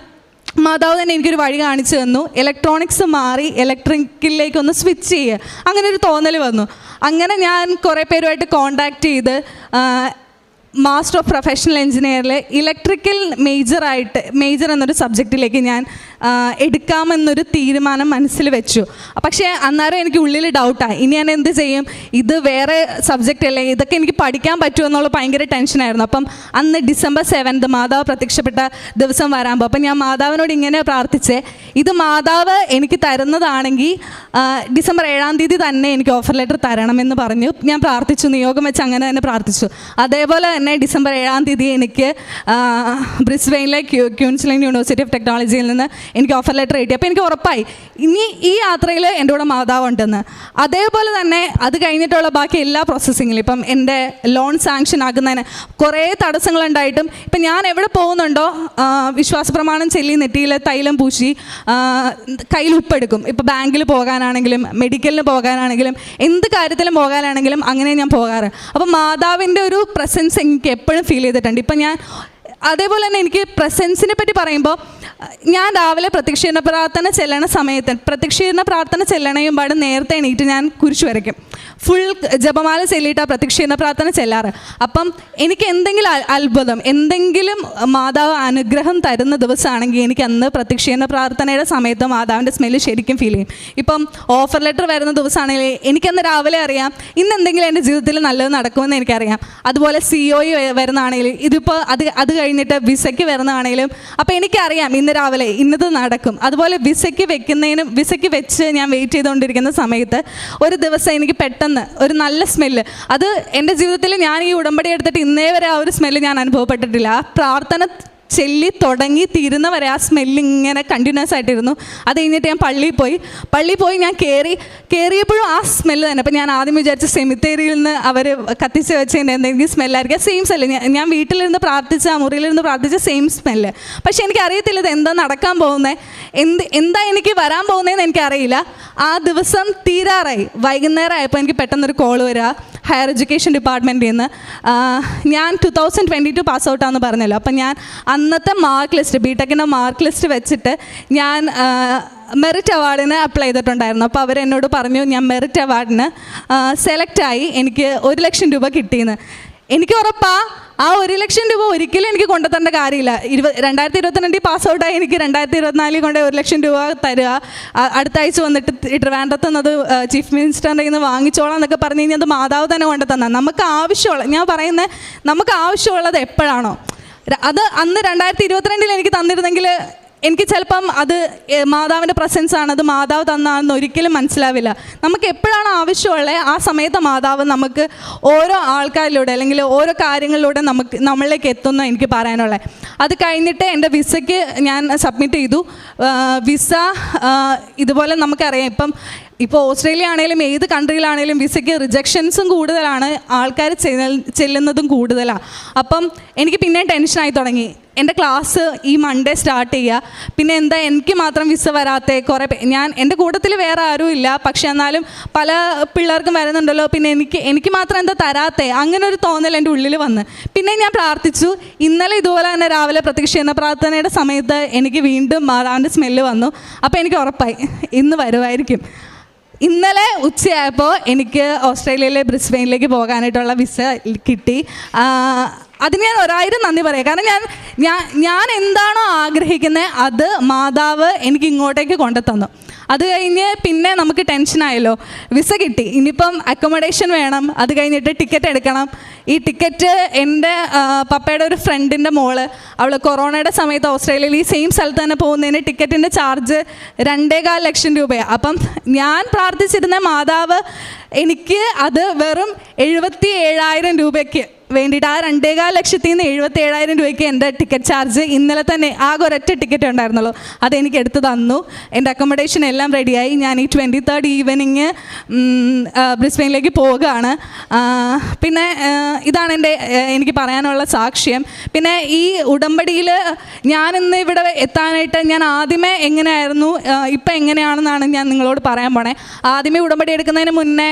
മാതാവ് തന്നെ എനിക്കൊരു വഴി കാണിച്ചു തന്നു. ഇലക്ട്രോണിക്സ് മാറി ഇലക്ട്രിക്കലിലേക്കൊന്ന് സ്വിച്ച് ചെയ്യുക, അങ്ങനെ ഒരു തോന്നൽ വന്നു. അങ്ങനെ ഞാൻ കുറേ പേരുമായിട്ട് കോണ്ടാക്ട് ചെയ്ത് മാസ്റ്റർ ഓഫ് പ്രൊഫഷണൽ എഞ്ചിനീയറിൽ ഇലക്ട്രിക്കൽ മേജർ എന്നൊരു സബ്ജക്റ്റിലേക്ക് ഞാൻ എടുക്കാമെന്നൊരു തീരുമാനം മനസ്സിൽ വെച്ചു. പക്ഷേ അന്നേരം എനിക്ക് ഉള്ളിൽ ഡൗട്ടാണ്, ഇനി ഞാൻ എന്ത് ചെയ്യും? ഇത് വേറെ സബ്ജക്റ്റ് അല്ലേ, ഇതൊക്കെ എനിക്ക് പഠിക്കാൻ പറ്റുമോ എന്നുള്ള ഭയങ്കര ടെൻഷനായിരുന്നു. അപ്പം അന്ന് December 7 മാതാവ് പ്രത്യക്ഷപ്പെട്ട ദിവസം വരാമ്പോൾ അപ്പം ഞാൻ മാതാവിനോട് ഇങ്ങനെ പ്രാർത്ഥിച്ചേ, ഇത് മാതാവ് എനിക്ക് തരുന്നതാണെങ്കിൽ December 7 തന്നെ എനിക്ക് ഓഫർ ലെറ്റർ തരണമെന്ന് പറഞ്ഞു ഞാൻ പ്രാർത്ഥിച്ചു. നിയോഗം വെച്ച് അങ്ങനെ തന്നെ പ്രാർത്ഥിച്ചു. അതേപോലെ തന്നെ December 7 എനിക്ക് ബ്രിസ്ബെയിനിലെ ക്യൂൻസ്ലാൻഡ് യൂണിവേഴ്സിറ്റി ഓഫ് ടെക്നോളജിയിൽ നിന്ന് എനിക്ക് ഓഫർ ലെറ്റർ കിട്ടി. അപ്പോൾ എനിക്ക് ഉറപ്പായി ഇനി ഈ യാത്രയിൽ എൻ്റെ കൂടെ മാതാവ് ഉണ്ടെന്ന്. അതേപോലെ തന്നെ അത് കഴിഞ്ഞിട്ടുള്ള ബാക്കി എല്ലാ പ്രോസസ്സിങ്ങിലും ഇപ്പം എൻ്റെ ലോൺ സാങ്ഷൻ ആകുന്നതിന് കുറേ തടസ്സങ്ങളുണ്ടായിട്ടും ഇപ്പം ഞാൻ എവിടെ പോകുന്നുണ്ടോ വിശ്വാസ പ്രമാണം ചൊല്ലി നെറ്റിയിൽ തൈലം പൂശി കയ്യിൽ ഉപ്പെടുക്കും. ഇപ്പോൾ ബാങ്കിൽ പോകാനാണെങ്കിലും മെഡിക്കലിന് പോകാനാണെങ്കിലും എന്ത് കാര്യത്തിലും പോകാനാണെങ്കിലും അങ്ങനെ ഞാൻ പോകാറ്. അപ്പോൾ മാതാവിൻ്റെ ഒരു പ്രസൻസ് എനിക്ക് എപ്പോഴും ഫീൽ ചെയ്തിട്ടുണ്ട്. ഇപ്പം ഞാൻ അതേപോലെ തന്നെ എനിക്ക് പ്രസൻസിനെ പറ്റി പറയുമ്പോൾ ഞാൻ രാവിലെ പ്രത്യക്ഷീകരണ പ്രാർത്ഥന ചെല്ലണ സമയത്ത് പ്രത്യക്ഷീകരണ പ്രാർത്ഥന ചെല്ലണയുമ്പാട് നേരത്തെ എണീറ്റ് ഞാൻ കുരിശ് വരയ്ക്കും. ഫുൾ ജപമാല ചെല്ലിയിട്ടാണ് പ്രത്യക്ഷീകരണ പ്രാർത്ഥന ചെല്ലാറ്. അപ്പം എനിക്ക് എന്തെങ്കിലും അത്ഭുതം, എന്തെങ്കിലും മാതാവ് അനുഗ്രഹം തരുന്ന ദിവസമാണെങ്കിൽ എനിക്ക് അന്ന് പ്രത്യക്ഷീകരണ പ്രാർത്ഥനയുടെ സമയത്ത് മാതാവിൻ്റെ സ്മെല്ല് ശരിക്കും ഫീൽ ചെയ്യും. ഇപ്പം ഓഫർ ലെറ്റർ വരുന്ന ദിവസമാണെങ്കിൽ എനിക്കന്ന് രാവിലെ അറിയാം ഇന്ന് എന്തെങ്കിലും എൻ്റെ ജീവിതത്തിൽ നല്ലത് നടക്കുമെന്ന് എനിക്കറിയാം. അതുപോലെ COE വരുന്നതാണെങ്കിലും ഇതിപ്പോൾ അത് കഴിഞ്ഞിട്ട് വിസയ്ക്ക് വരുന്നതാണെങ്കിലും അപ്പോൾ എനിക്കറിയാം ഇന്ന് രാവിലെ ഇന്നത് നടക്കും. അതുപോലെ വിസയ്ക്ക് വെച്ച് ഞാൻ വെയിറ്റ് ചെയ്തുകൊണ്ടിരിക്കുന്ന സമയത്ത് ഒരു ദിവസം എനിക്ക് പെട്ടെന്ന് ഒരു നല്ല സ്മെല്ല്, അത് എൻ്റെ ജീവിതത്തിൽ ഞാൻ ഈ ഉടമ്പടി എടുത്തിട്ട് ഇന്നേ വരെ ആ ഒരു സ്മെല്ല് ഞാൻ അനുഭവപ്പെട്ടിട്ടില്ല. ആ പ്രാർത്ഥന ചെല്ലി തുടങ്ങി തീരുന്നവരെ ആ സ്മെല്ല് ഇങ്ങനെ കണ്ടിന്യൂസ് ആയിട്ടിരുന്നു. അത് കഴിഞ്ഞിട്ട് ഞാൻ പള്ളിയിൽ പോയി ഞാൻ കയറിയപ്പോഴും ആ സ്മെല്ല് തന്നെ. അപ്പോൾ ഞാൻ ആദ്യം വിചാരിച്ച സെമിത്തേരിയിൽ നിന്ന് അവർ കത്തിച്ച് വെച്ചതിൻ്റെ എന്തെങ്കിലും സ്മെല്ലായിരിക്കും. സെയിം സ്മെല്ല് ഞാൻ വീട്ടിലിരുന്ന് മുറിയിലിരുന്ന് പ്രാർത്ഥിച്ച സെയിം സ്മെല്ല്. പക്ഷേ എനിക്കറിയത്തില്ല ഇത് എന്താ നടക്കാൻ പോകുന്നത്, എന്താ എനിക്ക് വരാൻ പോകുന്നതെന്ന് എനിക്കറിയില്ല. ആ ദിവസം തീരാറായി, വൈകുന്നേരം ആയപ്പോൾ എനിക്ക് പെട്ടെന്നൊരു കോൾ വരിക ഹയർ എഡ്യൂക്കേഷൻ ഡിപ്പാർട്ട്മെൻറ്റിൽ നിന്ന്. ഞാൻ 2022 പാസ് ഔട്ടാണെന്ന് പറഞ്ഞല്ലോ. അപ്പം ഞാൻ അന്നത്തെ മാർക്ക് ലിസ്റ്റ് ബിടെക്കിൻ്റെ മാർക്ക് ലിസ്റ്റ് വെച്ചിട്ട് ഞാൻ മെറിറ്റ് അവാർഡിന് അപ്ലൈ ചെയ്തിട്ടുണ്ടായിരുന്നു. അപ്പോൾ അവരെന്നോട് പറഞ്ഞു ഞാൻ മെറിറ്റ് അവാർഡിന് സെലക്റ്റായി, എനിക്ക് 1 ലക്ഷം രൂപ കിട്ടിയെന്ന്. എനിക്ക് ഉറപ്പാണ് ആ 1 ലക്ഷം രൂപ ഒരിക്കലും എനിക്ക് കൊണ്ടുതരേണ്ട കാര്യമില്ല. 2022 പാസ് ഔട്ടായി എനിക്ക് 2024 കൊണ്ട് 1 ലക്ഷം രൂപ തരിക, അടുത്ത ആഴ്ച വന്നിട്ട് ട്രിവാൻഡ്രത്ത് നിന്ന് ചീഫ് മിനിസ്റ്ററിൻ്റെ നിന്ന് വാങ്ങിച്ചോളാം എന്നൊക്കെ പറഞ്ഞു കഴിഞ്ഞാൽ അത് മാതാവ് തന്നെ കൊണ്ടു തന്നാൽ നമുക്ക് ആവശ്യമുള്ള, ഞാൻ പറയുന്നത് നമുക്ക് ആവശ്യമുള്ളത് എപ്പോഴാണോ അത് അന്ന് 2022 എനിക്ക് തന്നിരുന്നെങ്കിൽ എനിക്ക് ചിലപ്പം അത് മാതാവിൻ്റെ പ്രസൻസാണ്, അത് മാതാവ് തന്നാണെന്ന് ഒരിക്കലും മനസ്സിലാവില്ല. നമുക്ക് എപ്പോഴാണ് ആവശ്യമുള്ളത് ആ സമയത്ത് മാതാവ് നമുക്ക് ഓരോ ആൾക്കാരിലൂടെ അല്ലെങ്കിൽ ഓരോ കാര്യങ്ങളിലൂടെ നമ്മളിലേക്ക് എത്തുന്നു എനിക്ക് പറയാനുള്ളത്. അത് കഴിഞ്ഞിട്ട് എൻ്റെ വിസയ്ക്ക് ഞാൻ സബ്മിറ്റ് ചെയ്തു. വിസ ഇതുപോലെ നമുക്കറിയാം ഇപ്പം ഇപ്പോൾ ഓസ്ട്രേലിയ ആണെങ്കിലും ഏത് കൺട്രിയിലാണെങ്കിലും വിസയ്ക്ക് റിജക്ഷൻസും കൂടുതലാണ്, ആൾക്കാർ ചെല്ലുന്നതും കൂടുതലാണ്. അപ്പം എനിക്ക് പിന്നെ ടെൻഷനായി തുടങ്ങി. എൻ്റെ ക്ലാസ് ഈ മൺഡേ സ്റ്റാർട്ട് ചെയ്യുക, പിന്നെ എന്താ എനിക്ക് മാത്രം വിസ വരാത്തേ? കുറേ എൻ്റെ കൂട്ടത്തിൽ വേറെ ആരും ഇല്ല, പക്ഷെ എന്നാലും പല പിള്ളേർക്കും വരുന്നുണ്ടല്ലോ, പിന്നെ എനിക്ക് മാത്രം എന്താ തരാത്തേ? അങ്ങനെ ഒരു തോന്നൽ എൻ്റെ ഉള്ളിൽ വന്ന്. പിന്നെ ഞാൻ പ്രാർത്ഥിച്ചു. ഇന്നലെ ഇതുപോലെ തന്നെ രാവിലെ പ്രത്യക്ഷീകരണ പ്രാർത്ഥനയുടെ സമയത്ത് എനിക്ക് വീണ്ടും മാതാവിൻ്റെ സ്മെല്ല് വന്നു. അപ്പോൾ എനിക്ക് ഉറപ്പായി ഇന്ന് വരുമായിരിക്കും. ഇന്നലെ ഉച്ചയായപ്പോൾ എനിക്ക് ഓസ്ട്രേലിയയിലെ ബ്രിസ്ബെയിനിലേക്ക് പോകാനായിട്ടുള്ള വിസ കിട്ടി. അതിന് ഞാൻ 1000 നന്ദി പറയാം. കാരണം ഞാൻ എന്താണോ ആഗ്രഹിക്കുന്നത് അത് മാതാവ് എനിക്ക് ഇങ്ങോട്ടേക്ക് കൊണ്ടുതന്നു. അത് കഴിഞ്ഞ് പിന്നെ നമുക്ക് ടെൻഷനായല്ലോ, വിസ കിട്ടി, ഇനിയിപ്പം അക്കോമഡേഷൻ വേണം, അത് കഴിഞ്ഞിട്ട് ടിക്കറ്റ് എടുക്കണം. ഈ ടിക്കറ്റ് എൻ്റെ പപ്പയുടെ ഒരു ഫ്രണ്ടിൻ്റെ മോള്, അവൾ കൊറോണയുടെ സമയത്ത് ഓസ്ട്രേലിയയിൽ ഈ സെയിം സ്ഥലത്ത് തന്നെ പോകുന്നതിന് ടിക്കറ്റിൻ്റെ ചാർജ് 2.25 ലക്ഷം രൂപയാണ്. അപ്പം ഞാൻ പ്രാർത്ഥിച്ചിരുന്ന മാതാവ് എനിക്ക് അത് വെറും 77,000 രൂപയ്ക്ക് വേണ്ടിയിട്ട്, ആ 2.25 ലക്ഷത്തിൽ നിന്ന് 77,000 രൂപയ്ക്ക് എൻ്റെ ടിക്കറ്റ് ചാർജ് ഇന്നലെ തന്നെ ആകെ ഒരൊറ്റ ടിക്കറ്റ് ഉണ്ടായിരുന്നുള്ളൂ, അതെനിക്ക് എടുത്ത് തന്നു. എൻ്റെ അക്കോമഡേഷൻ എല്ലാം റെഡിയായി. ഞാൻ ഈ 23rd ഈവനിങ് ബ്രിസ്ബെയിനിലേക്ക് പോവുകയാണ്. പിന്നെ ഇതാണ് എനിക്ക് പറയാനുള്ള സാക്ഷ്യം. പിന്നെ ഈ ഉടമ്പടിയിൽ ഞാനിന്ന് ഇവിടെ എത്താനായിട്ട് ഞാൻ ആദ്യമേ എങ്ങനെയായിരുന്നു, ഇപ്പം എങ്ങനെയാണെന്നാണ് ഞാൻ നിങ്ങളോട് പറയാൻ പോണേ. ആദ്യമേ ഉടമ്പടി എടുക്കുന്നതിന് മുന്നേ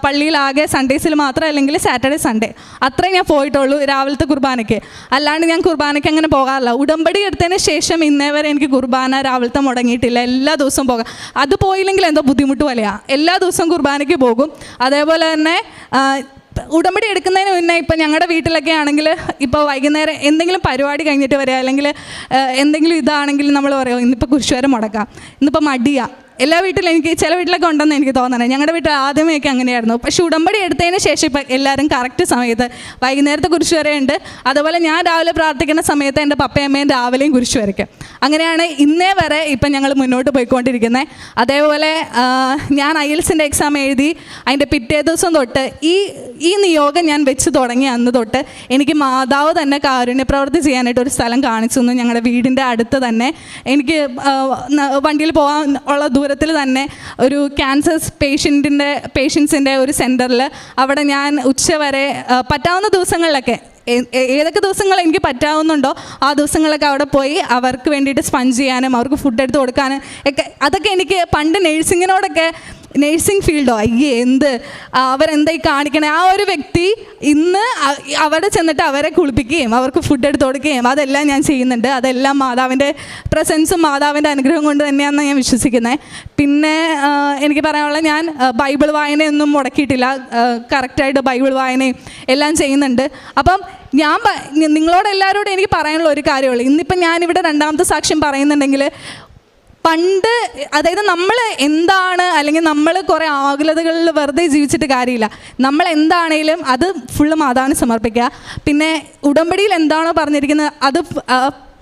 പള്ളിയിലാകെ സൺഡേസിൽ മാത്രം, അല്ലെങ്കിൽ സാറ്റർഡേ സൺഡേ അത്രേ ഞാൻ പോയിട്ടുള്ളൂ രാവിലത്തെ കുർബാനയ്ക്ക്. അല്ലാണ്ട് ഞാൻ കുർബാനയ്ക്ക് അങ്ങനെ പോകാറില്ല. ഉടമ്പടി എടുത്തതിന് ശേഷം ഇന്നേ വരെ എനിക്ക് കുർബാന രാവിലത്തെ മുടങ്ങിയിട്ടില്ല. എല്ലാ ദിവസവും പോകാം. അത് പോയില്ലെങ്കിൽ എന്തോ ബുദ്ധിമുട്ട് പോലെയാണ്. എല്ലാ ദിവസവും കുർബാനയ്ക്ക് പോകും. അതേപോലെ തന്നെ ഉടമ്പടി എടുക്കുന്നതിന് മുന്നേ ഇപ്പം ഞങ്ങളുടെ വീട്ടിലൊക്കെ ആണെങ്കിൽ ഇപ്പോൾ വൈകുന്നേരം എന്തെങ്കിലും പരിപാടി കഴിഞ്ഞിട്ട് വരിക, അല്ലെങ്കിൽ എന്തെങ്കിലും ഇതാണെങ്കിൽ നമ്മൾ പറയുമോ ഇന്നിപ്പോൾ കുരിശുവരെ മുടക്കാം, ഇന്നിപ്പോൾ മടിയാണ്. എല്ലാ വീട്ടിലും എനിക്ക് ചില വീട്ടിലൊക്കെ ഉണ്ടെന്ന് എനിക്ക് തോന്നണേ. ഞങ്ങളുടെ വീട്ടിൽ ആദ്യമേയൊക്കെ അങ്ങനെയായിരുന്നു. പക്ഷേ ഉടമ്പടി എടുത്തതിന് ശേഷം ഇപ്പം എല്ലാവരും കറക്റ്റ് സമയത്ത് വൈകുന്നേരത്തെ കുരിശ് വരെയുണ്ട്. അതുപോലെ ഞാൻ രാവിലെ പ്രാർത്ഥിക്കുന്ന സമയത്ത് എൻ്റെ പപ്പയും അമ്മയും രാവിലെയും കുരിശ് വരയ്ക്കും. അങ്ങനെയാണ് ഇന്നേ വരെ ഇപ്പം ഞങ്ങൾ മുന്നോട്ട് പോയിക്കൊണ്ടിരിക്കുന്നത്. അതേപോലെ ഞാൻ IELTS എക്സാം എഴുതി അതിൻ്റെ പിറ്റേ ദിവസം തൊട്ട് ഈ നിയോഗം ഞാൻ വെച്ച് തുടങ്ങി അന്ന് തൊട്ട് എനിക്ക് മാതാവ് തന്നെ കാരുണ്യപ്രവൃത്തി ചെയ്യാനായിട്ട് ഒരു സ്ഥലം കാണിച്ചു തന്നു. ഞങ്ങളുടെ വീടിൻ്റെ അടുത്ത് തന്നെ എനിക്ക് വണ്ടിയിൽ പോകാൻ ഉള്ള ദൂരത്തിൽ തന്നെ ഒരു ക്യാൻസർ പേഷ്യൻസിൻ്റെ ഒരു സെൻറ്ററിൽ, അവിടെ ഞാൻ ഉച്ചവരെ പറ്റാവുന്ന ദിവസങ്ങളിലൊക്കെ ഏതൊക്കെ ദിവസങ്ങൾ എനിക്ക് പറ്റാവുന്നുണ്ടോ ആ ദിവസങ്ങളൊക്കെ അവിടെ പോയി അവർക്ക് വേണ്ടിയിട്ട് സ്പഞ്ച് ചെയ്യാനും അവർക്ക് ഫുഡ് എടുത്ത് കൊടുക്കാനും ഒക്കെ, അതൊക്കെ എനിക്ക് പണ്ട് നേഴ്സിംഗ് ഫീൽഡോ എന്ത് അവരെന്തായി കാണിക്കണേ, ആ ഒരു വ്യക്തി ഇന്ന് അവിടെ ചെന്നിട്ട് അവരെ കുളിപ്പിക്കുകയും അവർക്ക് ഫുഡ് എടുത്ത് കൊടുക്കുകയും അതെല്ലാം ഞാൻ ചെയ്യുന്നുണ്ട്. അതെല്ലാം മാതാവിൻ്റെ പ്രസൻസും മാതാവിൻ്റെ അനുഗ്രഹം കൊണ്ട് തന്നെയാണെന്ന് ഞാൻ വിശ്വസിക്കുന്നത്. പിന്നെ എനിക്ക് പറയാനുള്ളത്, ഞാൻ ബൈബിൾ വായനയൊന്നും മുടക്കിയിട്ടില്ല. കറക്റ്റായിട്ട് ബൈബിൾ വായനയും എല്ലാം ചെയ്യുന്നുണ്ട്. അപ്പം നിങ്ങളോട് എല്ലാവരോടും എനിക്ക് പറയാനുള്ള ഒരു കാര്യമുള്ളൂ. ഇന്നിപ്പം ഞാനിവിടെ 2ാമത്തെ സാക്ഷ്യം പറയുന്നുണ്ടെങ്കിൽ, പണ്ട് അതായത് നമ്മൾ എന്താണ്, അല്ലെങ്കിൽ നമ്മൾ കുറേ ആകുലതകളിൽ വെറുതെ ജീവിച്ചിട്ട് കാര്യമില്ല. നമ്മൾ എന്താണേലും അത് ഫുള്ള് മാതാവിന് സമർപ്പിക്കുക. പിന്നെ ഉടമ്പടിയിൽ എന്താണോ പറഞ്ഞിരിക്കുന്നത് അത്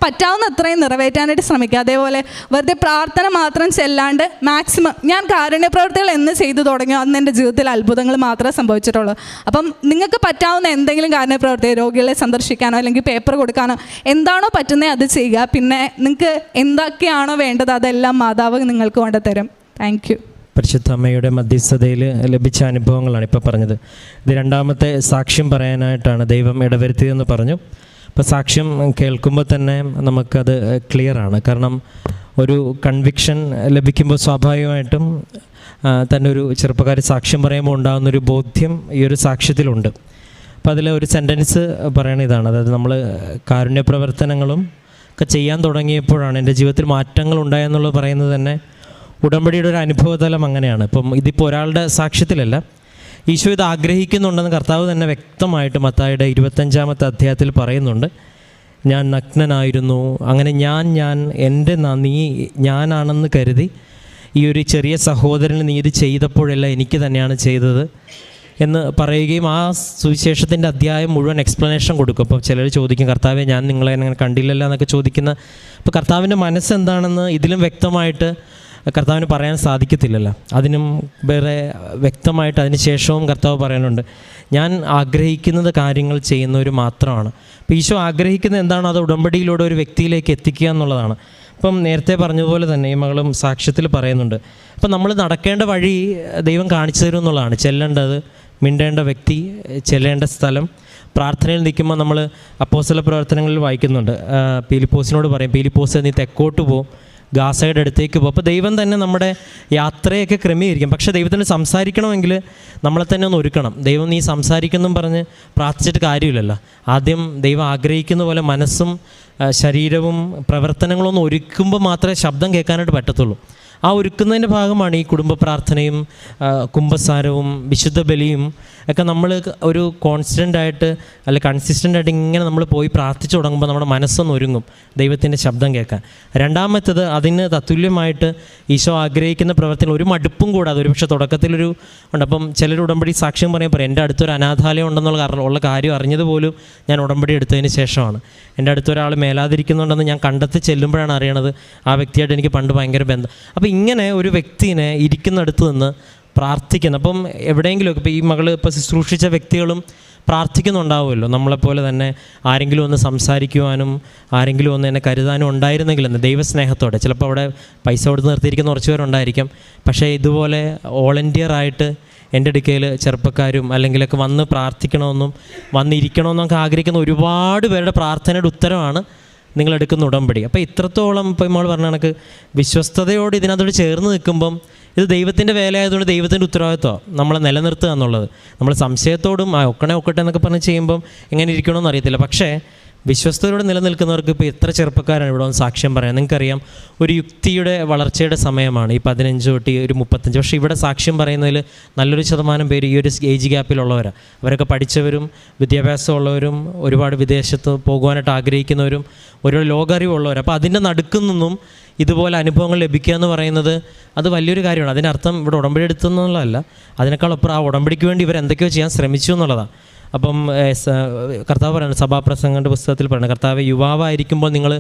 പറ്റാവുന്ന അത്രയും നിറവേറ്റാനായിട്ട് ശ്രമിക്കുക. അതേപോലെ വെറുതെ പ്രാർത്ഥന മാത്രം ചെല്ലാണ്ട് മാക്സിമം, ഞാൻ കാരുണ്യപ്രവർത്തികൾ എന്ന് ചെയ്തു തുടങ്ങിയോ അന്ന് എൻ്റെ ജീവിതത്തിൽ അത്ഭുതങ്ങൾ മാത്രമേ സംഭവിച്ചിട്ടുള്ളൂ. അപ്പം നിങ്ങൾക്ക് പറ്റാവുന്ന എന്തെങ്കിലും കാരുണ്യപ്രവർത്തി, രോഗികളെ സന്ദർശിക്കാനോ അല്ലെങ്കിൽ പേപ്പർ കൊടുക്കാനോ എന്താണോ പറ്റുന്നത് അത് ചെയ്യുക. പിന്നെ നിങ്ങൾക്ക് എന്തൊക്കെയാണോ വേണ്ടത് അതെല്ലാം മാതാവ് നിങ്ങൾക്ക് കൊണ്ടുതരും. Thank you. പരിശുദ്ധ അമ്മയുടെ മധ്യസ്ഥതയിൽ ലഭിച്ച അനുഭവങ്ങളാണ് ഇപ്പോൾ പറഞ്ഞത്. ഇത് 2ാമത്തെ സാക്ഷ്യം പറയാനായിട്ടാണ് ദൈവം ഇടവരുത്തിയതെന്ന് പറഞ്ഞു. അപ്പോൾ സാക്ഷ്യം കേൾക്കുമ്പോൾ തന്നെ നമുക്കത് ക്ലിയറാണ്. കാരണം ഒരു കൺവിക്ഷൻ ലഭിക്കുമ്പോൾ സ്വാഭാവികമായിട്ടും തന്നെ ഒരു ചെറുപ്പക്കാർ സാക്ഷ്യം പറയുമ്പോൾ ഉണ്ടാകുന്നൊരു ബോധ്യം ഈ ഒരു സാക്ഷ്യത്തിലുണ്ട്. അപ്പോൾ അതിൽ ഒരു സെൻറ്റൻസ് പറയണ ഇതാണ്, അതായത് നമ്മൾ കാരുണ്യ പ്രവർത്തനങ്ങളും ഒക്കെ ചെയ്യാൻ തുടങ്ങിയപ്പോഴാണ് എൻ്റെ ജീവിതത്തിൽ മാറ്റങ്ങൾ ഉണ്ടായെന്നുള്ളത് പറയുന്നത് തന്നെ ഉടമ്പടിയുടെ ഒരു അനുഭവതലം അങ്ങനെയാണ്. ഇപ്പം ഇതിപ്പോൾ ഒരാളുടെ സാക്ഷ്യത്തിലല്ല, ഈശോ ഇത് ആഗ്രഹിക്കുന്നുണ്ടെന്ന് കർത്താവ് തന്നെ വ്യക്തമായിട്ട് മത്തായിയുടെ 25-ാമത്തെ അധ്യായത്തിൽ പറയുന്നുണ്ട്. ഞാൻ നഗ്നനായിരുന്നു, അങ്ങനെ ഞാൻ എൻ്റെ നീ ഞാനാണെന്ന് കരുതി ഈ ഒരു ചെറിയ സഹോദരന് നീ ഇത് ചെയ്തപ്പോഴെല്ലാം എനിക്ക് തന്നെയാണ് ചെയ്തത് എന്ന് പറയുകയും ആ സുവിശേഷത്തിൻ്റെ അധ്യായം മുഴുവൻ എക്സ്പ്ലനേഷൻ കൊടുക്കും. അപ്പോൾ ചിലർ ചോദിക്കും, കർത്താവെ ഞാൻ നിങ്ങളെ അങ്ങനെ കണ്ടില്ലല്ലോ എന്നൊക്കെ ചോദിക്കുന്ന, അപ്പോൾ കർത്താവിൻ്റെ മനസ്സെന്താണെന്ന് ഇതിലും വ്യക്തമായിട്ട് കർത്താവിന് പറയാൻ സാധിക്കത്തില്ലല്ലോ. അതിനും വേറെ വ്യക്തമായിട്ട് അതിന് ശേഷവും കർത്താവ് പറയാനുണ്ട്, ഞാൻ ആഗ്രഹിക്കുന്നത് കാര്യങ്ങൾ ചെയ്യുന്നവർ മാത്രമാണ്. അപ്പോൾ ഈശോ ആഗ്രഹിക്കുന്നത് എന്താണോ അത് ഉടമ്പടിയിലൂടെ ഒരു വ്യക്തിയിലേക്ക് എത്തിക്കുക എന്നുള്ളതാണ്. ഇപ്പം നേരത്തെ പറഞ്ഞതുപോലെ തന്നെ ഈ മകളും സാക്ഷ്യത്തിൽ പറയുന്നുണ്ട്. അപ്പം നമ്മൾ നടക്കേണ്ട വഴി ദൈവം കാണിച്ചു തരും എന്നുള്ളതാണ്. ചെല്ലേണ്ടത്, മിണ്ടേണ്ട വ്യക്തി, ചെല്ലേണ്ട സ്ഥലം. പ്രാർത്ഥനയിൽ നിൽക്കുമ്പോൾ നമ്മൾ അപ്പോസ്തല പ്രവർത്തനങ്ങളിൽ വായിക്കുന്നുണ്ട്, പീലിപ്പോസിനോട് പറയും, പീലിപ്പോസ് നീ തെക്കോട്ട് പോകും, ഗാസയുടെ അടുത്തേക്ക് പോകും. അപ്പോൾ ദൈവം തന്നെ നമ്മുടെ യാത്രയൊക്കെ ക്രമീകരിക്കും. പക്ഷേ ദൈവത്തിന് സംസാരിക്കണമെങ്കിൽ നമ്മളെ തന്നെ ഒന്ന് ഒരുക്കണം. ദൈവം നീ സംസാരിക്കുന്നും പറഞ്ഞ് പ്രാർത്ഥിച്ചിട്ട് കാര്യമില്ലല്ലോ. ആദ്യം ദൈവം ആഗ്രഹിക്കുന്ന പോലെ മനസ്സും ശരീരവും പ്രവർത്തനങ്ങളൊന്നും ഒരുക്കുമ്പോൾ മാത്രമേ ശബ്ദം കേൾക്കാനായിട്ട് പറ്റത്തുള്ളൂ. ആ ഒരുക്കുന്നതിൻ്റെ ഭാഗമാണ് ഈ കുടുംബ പ്രാർത്ഥനയും കുംഭസാരവും വിശുദ്ധ ബലിയും ഒക്കെ. നമ്മൾ ഒരു കോൺസ്റ്റൻ്റായിട്ട് അല്ലെ കൺസിസ്റ്റൻ്റായിട്ട് ഇങ്ങനെ നമ്മൾ പോയി പ്രാർത്ഥിച്ചു തുടങ്ങുമ്പോൾ നമ്മുടെ മനസ്സൊന്ന് ഒരുങ്ങും ദൈവത്തിൻ്റെ ശബ്ദം കേൾക്കാൻ. രണ്ടാമത്തേത്, അതിന് തത്തുല്യമായിട്ട് ഈശോ ആഗ്രഹിക്കുന്ന പ്രവർത്തനം ഒരു മടുപ്പും കൂടാതെ, ഒരുപക്ഷെ തുടക്കത്തിലൊരു ഉണ്ട്. അപ്പം ചിലർ ഉടമ്പടി സാക്ഷ്യം പറയുമ്പോൾ എൻ്റെ അടുത്തൊരു അനാഥാലയം ഉള്ള കാര്യം അറിഞ്ഞതുപോലും ഞാൻ ഉടമ്പടി എടുത്തതിന് ശേഷമാണ്. എൻ്റെ അടുത്തൊരാൾ മേലാതിരിക്കുന്നുണ്ടെന്ന് ഞാൻ കണ്ടെത്തി ചെല്ലുമ്പോഴാണ് അറിയണത് ആ വ്യക്തിയായിട്ട് എനിക്ക് പണ്ട് ഭയങ്കര ബന്ധം. അപ്പോൾ ഇങ്ങനെ ഒരു വ്യക്തിനെ ഇരിക്കുന്നിടത്ത് നിന്ന് പ്രാർത്ഥിക്കുന്നു. അപ്പം എവിടെയെങ്കിലുമൊക്കെ ഇപ്പോൾ ഈ മകൾ ഇപ്പോൾ ശുശ്രൂഷിച്ച വ്യക്തികളും പ്രാർത്ഥിക്കുന്നുണ്ടാവുമല്ലോ നമ്മളെപ്പോലെ തന്നെ. ആരെങ്കിലും ഒന്ന് സംസാരിക്കുവാനും ആരെങ്കിലും ഒന്ന് എന്നെ കരുതാനും ഉണ്ടായിരുന്നെങ്കിലെന്ന് ദൈവസ്നേഹത്തോടെ. ചിലപ്പോൾ അവിടെ പൈസ കൊടുത്ത് നിർത്തിയിരിക്കുന്ന കുറച്ച് പേരുണ്ടായിരിക്കാം. പക്ഷേ ഇതുപോലെ വോളണ്ടിയറായിട്ട് എൻ്റെ അടുക്കൽ ചെറുപ്പക്കാരും അല്ലെങ്കിലൊക്കെ വന്ന് പ്രാർത്ഥിക്കണമെന്നും വന്നിരിക്കണമെന്നൊക്കെ ആഗ്രഹിക്കുന്ന ഒരുപാട് പേരുടെ പ്രാർത്ഥനയുടെ ഉത്തരമാണ് നിങ്ങളെടുക്കുന്ന ഉടമ്പടി. അപ്പോൾ ഇത്രത്തോളം ഇപ്പോൾ നമ്മൾ പറഞ്ഞ കണക്ക് വിശ്വസ്തയോട് ഇതിനകത്തോട് ചേർന്ന് നിൽക്കുമ്പം ഇത് ദൈവത്തിൻ്റെ വേലയായതുകൊണ്ട് ദൈവത്തിൻ്റെ ഉത്തരവാദിത്വമാണ് നമ്മളെ നിലനിർത്തുക എന്നുള്ളത്. നമ്മൾ സംശയത്തോടും ഒക്കട്ടെ എന്നൊക്കെ പറഞ്ഞ് ചെയ്യുമ്പം എങ്ങനെ ഇരിക്കണമെന്ന് അറിയത്തില്ല. പക്ഷേ വിശ്വസ്തയോടെ നിലനിൽക്കുന്നവർക്ക് ഇപ്പോൾ എത്ര ചെറുപ്പക്കാരാണ് ഇവിടെ വന്ന് സാക്ഷ്യം പറയാം. നിങ്ങൾക്കറിയാം, ഒരു യുക്തിയുടെ വളർച്ചയുടെ സമയമാണ് ഈ 15 തൊട്ട് ഒരു 35. പക്ഷേ ഇവിടെ സാക്ഷ്യം പറയുന്നതിൽ നല്ലൊരു ശതമാനം പേര് ഈ ഒരു ഏജ് ഗ്യാപ്പിലുള്ളവരാണ്. അവരൊക്കെ പഠിച്ചവരും വിദ്യാഭ്യാസമുള്ളവരും ഒരുപാട് വിദേശത്ത് പോകുവാനായിട്ട് ആഗ്രഹിക്കുന്നവരും ഒരുപാട് ലോകാറിവുള്ളവർ. അപ്പോൾ അതിൻ്റെ നടുക്കിൽ നിന്നും ഇതുപോലെ അനുഭവങ്ങൾ ലഭിക്കുക എന്ന് പറയുന്നത് അത് വലിയൊരു കാര്യമാണ്. അതിനർത്ഥം ഇവിടെ ഉടമ്പടി എടുത്തുന്നുള്ളതല്ല, അതിനേക്കാളപ്പുറം ആ ഉടമ്പടിക്ക് വേണ്ടി ഇവരെന്തൊക്കെയോ ചെയ്യാൻ ശ്രമിച്ചു എന്നുള്ളതാണ്. അപ്പം കർത്താവ് പറയുന്നത്, സഭാപ്രസംഗങ്ങളുടെ പുസ്തകത്തിൽ പറയുന്നത്, കർത്താവ് യുവാവായിരിക്കുമ്പോൾ നിങ്ങൾ